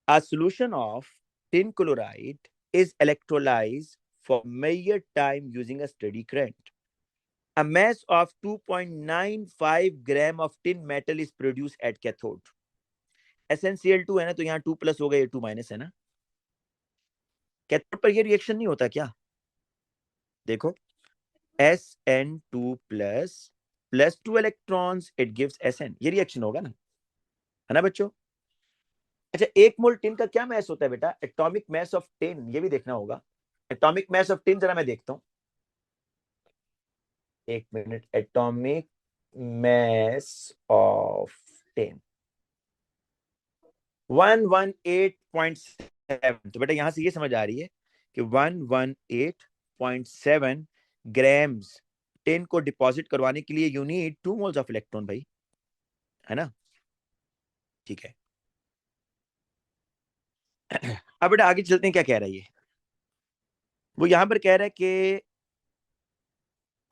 A solution of tin chloride is electrolyzed for measured time using a steady current. A mass of 2.95 gram of tin metal is produced at cathode. SnCl2 है ना, तो यहाँ 2 प्लस होगा, ये 2 माइनस है ना। कैथोड पर ये रिएक्शन नहीं होता क्या, देखो SN2 plus plus 2 electrons it gives SN, ये रिएक्शन होगा ना, है ना बच्चों। अच्छा 1 मोल टिन का क्या मैस होता है बेटा, एटॉमिक मैस ऑफ टिन, ये भी देखना होगा। एटॉमिक मैस ऑफ टिन जरा मैं देखता हूं, एक minute, atomic mass of tin 118.7, तो बेटा यहां से ये समझ आ रही है कि 118.7 ग्राम्स टिन को डिपॉजिट करवाने के लिए you need 2 moles of electron भाई, है ना, ठीक है। अब बेटा आगे चलते हैं, क्या कह रहा है ये, वो यहां पर कह रहा है कि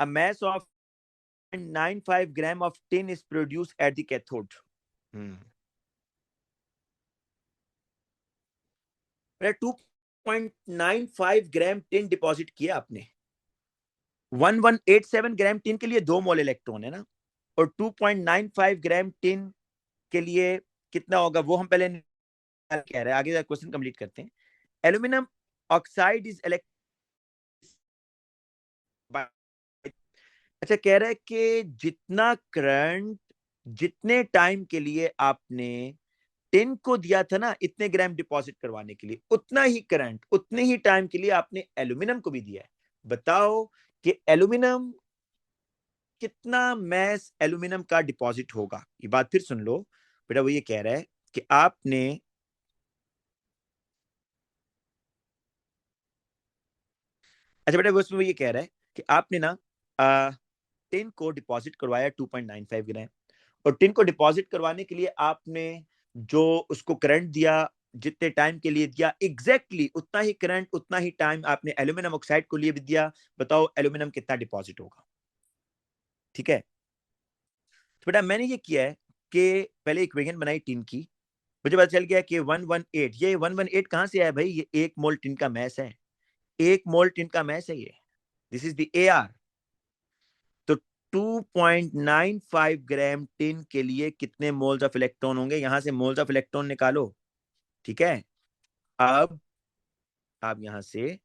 a mass of 0.95 gram of tin is produced at the cathode. 2.95 gram tin deposit किया आपने, 1187 ग्राम टिन के लिए 2 मोल इलेक्ट्रॉन है ना, और 2.95 ग्राम टिन के लिए कितना होगा वो हम पहले कह रहे हैं, आगे क्वेश्चन कंप्लीट करते हैं। एल्यूमिनियम ऑक्साइड इज अच्छा कह रहा है कि जितना करंट जितने टाइम के लिए आपने टिन को दिया था ना इतने ग्राम डिपॉजिट करवाने के लिए, उतना ही करंट उतने ही टाइम के लिए आपने एल्यूमिनियम को भी दिया है। बताओ कि एल्यूमिनियम कितना मैस एल्यूमिनियम का डिपॉजिट होगा। ये बात फिर सुन लो बेटा, वो ये कह रहा है कि आपने अच्छा बेटा वो ये कह रहा है कि आपने ना टिन को डिपॉजिट करवाया 2.95 ग्राम, और टिन को डिपॉजिट करवाने के लिए आपने जो उसको करंट दिया जितने टाइम के लिए दिया एग्जैक्टली उतना ही करंट उतना ही टाइम आपने एल्यूमिनियम ऑक्साइड को लिए भी दिया, बताओ एल्यूमिनियम कितना डिपॉजिट होगा। ठीक है, तो बेटा मैंने ये किया है कि पहले इक्वेशन बनाई टिन की, मुझे पता चल गया कि 118, ये 118 कहां से आया भाई, ये 1 मोल टिन का मैस है, 1 मोल टिन का मैस है ये, दिस इज द AR। तो 2.95 ग्राम टिन के लिए कितने मोल्स ऑफ इलेक्ट्रॉन होंगे, यहां से मोल्स ऑफ इलेक्ट्रॉन निकालो। ठीक है, अब आप यहां से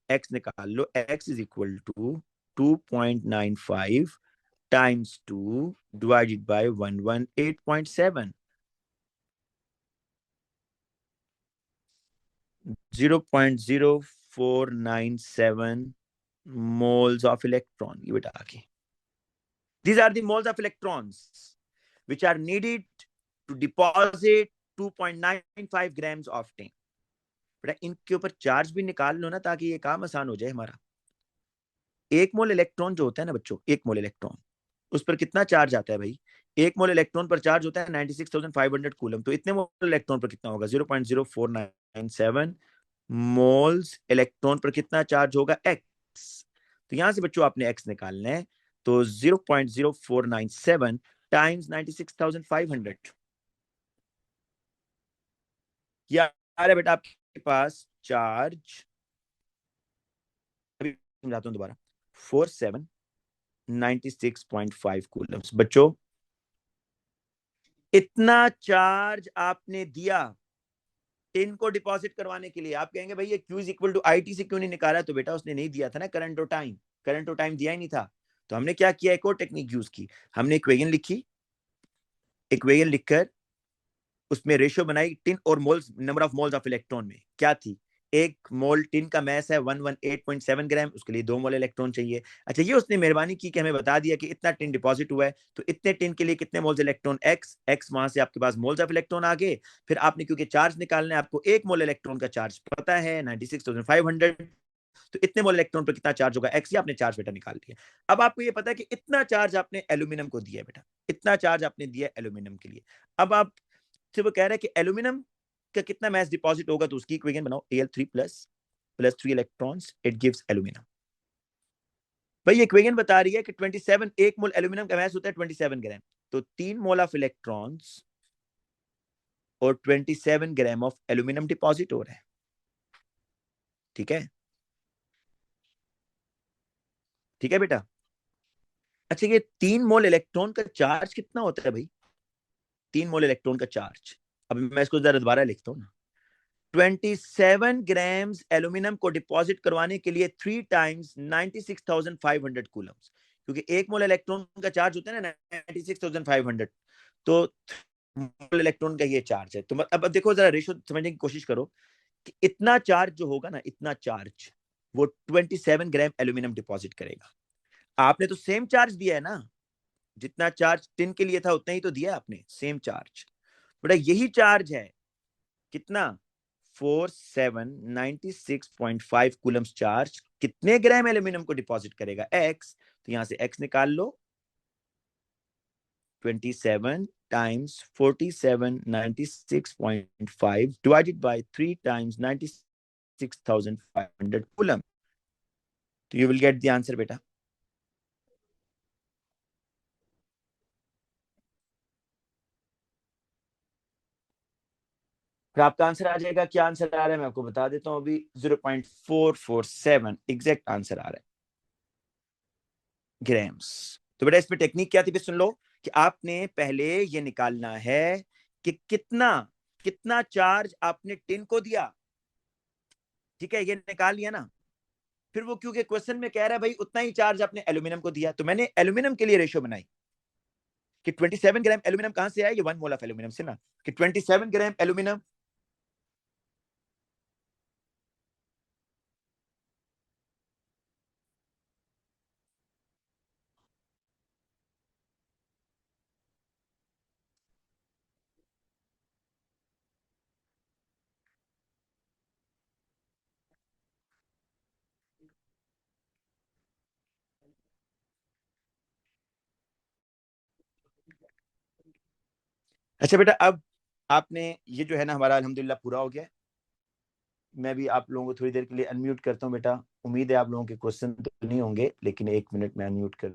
x निकाल लो, x is equal to 2.95 times 2 divided by 118.7, 0.0497 moles of electron। ये बेटा आगे, these are the moles of electrons which are needed to deposit 2.95 grams of tin। बेटा इनके ऊपर चार्ज भी निकाल लो ना, ताकि ये काम आसान हो जाए हमारा। 1 मोल इलेक्ट्रॉन जो होता है ना बच्चों, 1 मोल इलेक्ट्रॉन, उस पर कितना चार्ज आता है भाई, 1 मोल इलेक्ट्रॉन पर चार्ज होता है 96,500 कूलम। तो इतने मोल इलेक्ट्रॉन पर कितना होगा, 0.0497 मोल्स इलेक्ट्रॉन पर कितना चार्ज होगा, x। तो यहां से बच्चों आपने x निकालना है, तो 0.0497 टाइम्स 96,500। या आ रहा है बेटा आपके पास चार्ज, अभी समझाता हूं दोबारा, 4796.5 कूलम्स। बच्चों इतना चार्ज आपने दिया टिन को डिपॉजिट करवाने के लिए। आप कहेंगे भाई ये Q is equal to IT से क्यों नहीं निकाला, तो बेटा उसने नहीं दिया था ना करंट और टाइम, करंट और टाइम दिया ही नहीं था। तो हमने क्या किया, एक और टेक्निक यूज की, हमने इक्वेशन लिखी, इक्वेशन लिखकर उसमें रेशियो बनाई टिन और moles, number of moles of electron में क्या थी, 1 मोल टिन का मैस है 118.7 ग्राम, उसके लिए 2 मोल इलेक्ट्रॉन चाहिए। अच्छा ये उसने मेहरबानी की कि हमें बता दिया कि इतना टिन डिपॉजिट हुआ है, तो इतने टिन के लिए कितने मोल्स इलेक्ट्रॉन, x वहां से आपके पास मोल्स ऑफ इलेक्ट्रॉन आ गए। फिर आपने क्योंकि चार्ज निकालना है, आपको 1 मोल इलेक्ट्रॉन का चार्ज पता है 96,500, तो इतने मोल इलेक्ट्रॉन पर कितना चार्ज होगा, x, आपने चार्ज बेटा निकाल दिया। अब आपको ये पता है कि इतना चार्ज आपने एल्यूमिनियम को दिया है बेटा, इतना चार्ज आपने दिया एल्यूमिनियम के लिए। अब आप से वो कह रहा है कि एल्यूमिनियम का कितना मैस डिपॉजिट होगा, तो उसकी इक्वेशन बनाओ, Al3 plus 3 electrons, it gives aluminium. भाई ये इक्वेशन बता रही है कि 27, 1 मोल एल्यूमिनियम का मैस होता है 27 ग्राम, तो 3 मोल ऑफ इलेक्ट्रॉन्स और 27 ग्राम ऑफ एल्यूमिनियम डिपॉजिट हो रहा है। ठीक है, ठीक है बेटा। अच्छा ये 3 मोल इलेक्ट्रॉन का चार्ज कितना होता है भाई, 3 मोल इलेक्ट्रॉन का चार्ज, अब मैं इसको जरा दोबारा लिखता हूँ ना, 27 ग्राम्स एल्यूमिनियम को डिपॉजिट करवाने के लिए 3 टाइम्स 96,500 कूलम्स, क्योंकि 1 मोल इलेक्ट्रॉन का चार्ज होता है ना 96,500, तो मोल इलेक्ट्रॉन का ये चार्ज है। तो अब देखो जरा रेशियो समझने की कोशिश करो कि इतना चार्ज जो होगा ना, इतना चार्ज वो 27 ग्राम एल्यूमिनियम डिपॉजिट करेगा। आपने तो सेम चार्ज दिया है ना, जितना चार्ज टिन के लिए था उतना ही तो दिया आपने, सेम चार्ज। बेटा यही चार्ज है कितना, 4796.5 कूलम्स चार्ज कितने ग्राम एल्यूमिनियम को डिपॉजिट करेगा, x। तो यहां से x निकाल लो, 27 times 4796.5 divided by 3 times 96,500 coulomb, तो you will get the answer बेटा। फिर आपका आंसर आ जाएगा, क्या आंसर आ रहा है मैं आपको बता देता हूं अभी, 0.447 एग्जैक्ट आंसर आ रहा है ग्राम्स। तो बेटा इसमें टेक्निक क्या थी, फिर सुन लो कि आपने पहले ये निकालना है कि कितना कितना चार्ज आपने टिन को दिया। ठीक है, ये निकाल लिया ना, फिर वो क्योंकि क्वेश्चन में कह रहा है भाई उतना ही चार्ज आपने एल्यूमिनियम को दिया, तो मैंने एल्यूमिनियम के लिए रेशियो बनाई कि 27 ग्राम एल्यूमिनियम कहां से आया, ये 1 मोल ऑफ एल्यूमिनियम से ना, कि 27 ग्राम एल्यूमिनियम अच्छा बेटा अब आपने ये जो है ना हमारा अल्हम्दुलिल्लाह पूरा हो गया है। मैं भी आप लोगों को थोड़ी देर के लिए अनम्यूट करता हूँ बेटा। उम्मीद है आप लोगों के क्वेश्चन तो नहीं होंगे, लेकिन 1 मिनट में अनम्यूट कर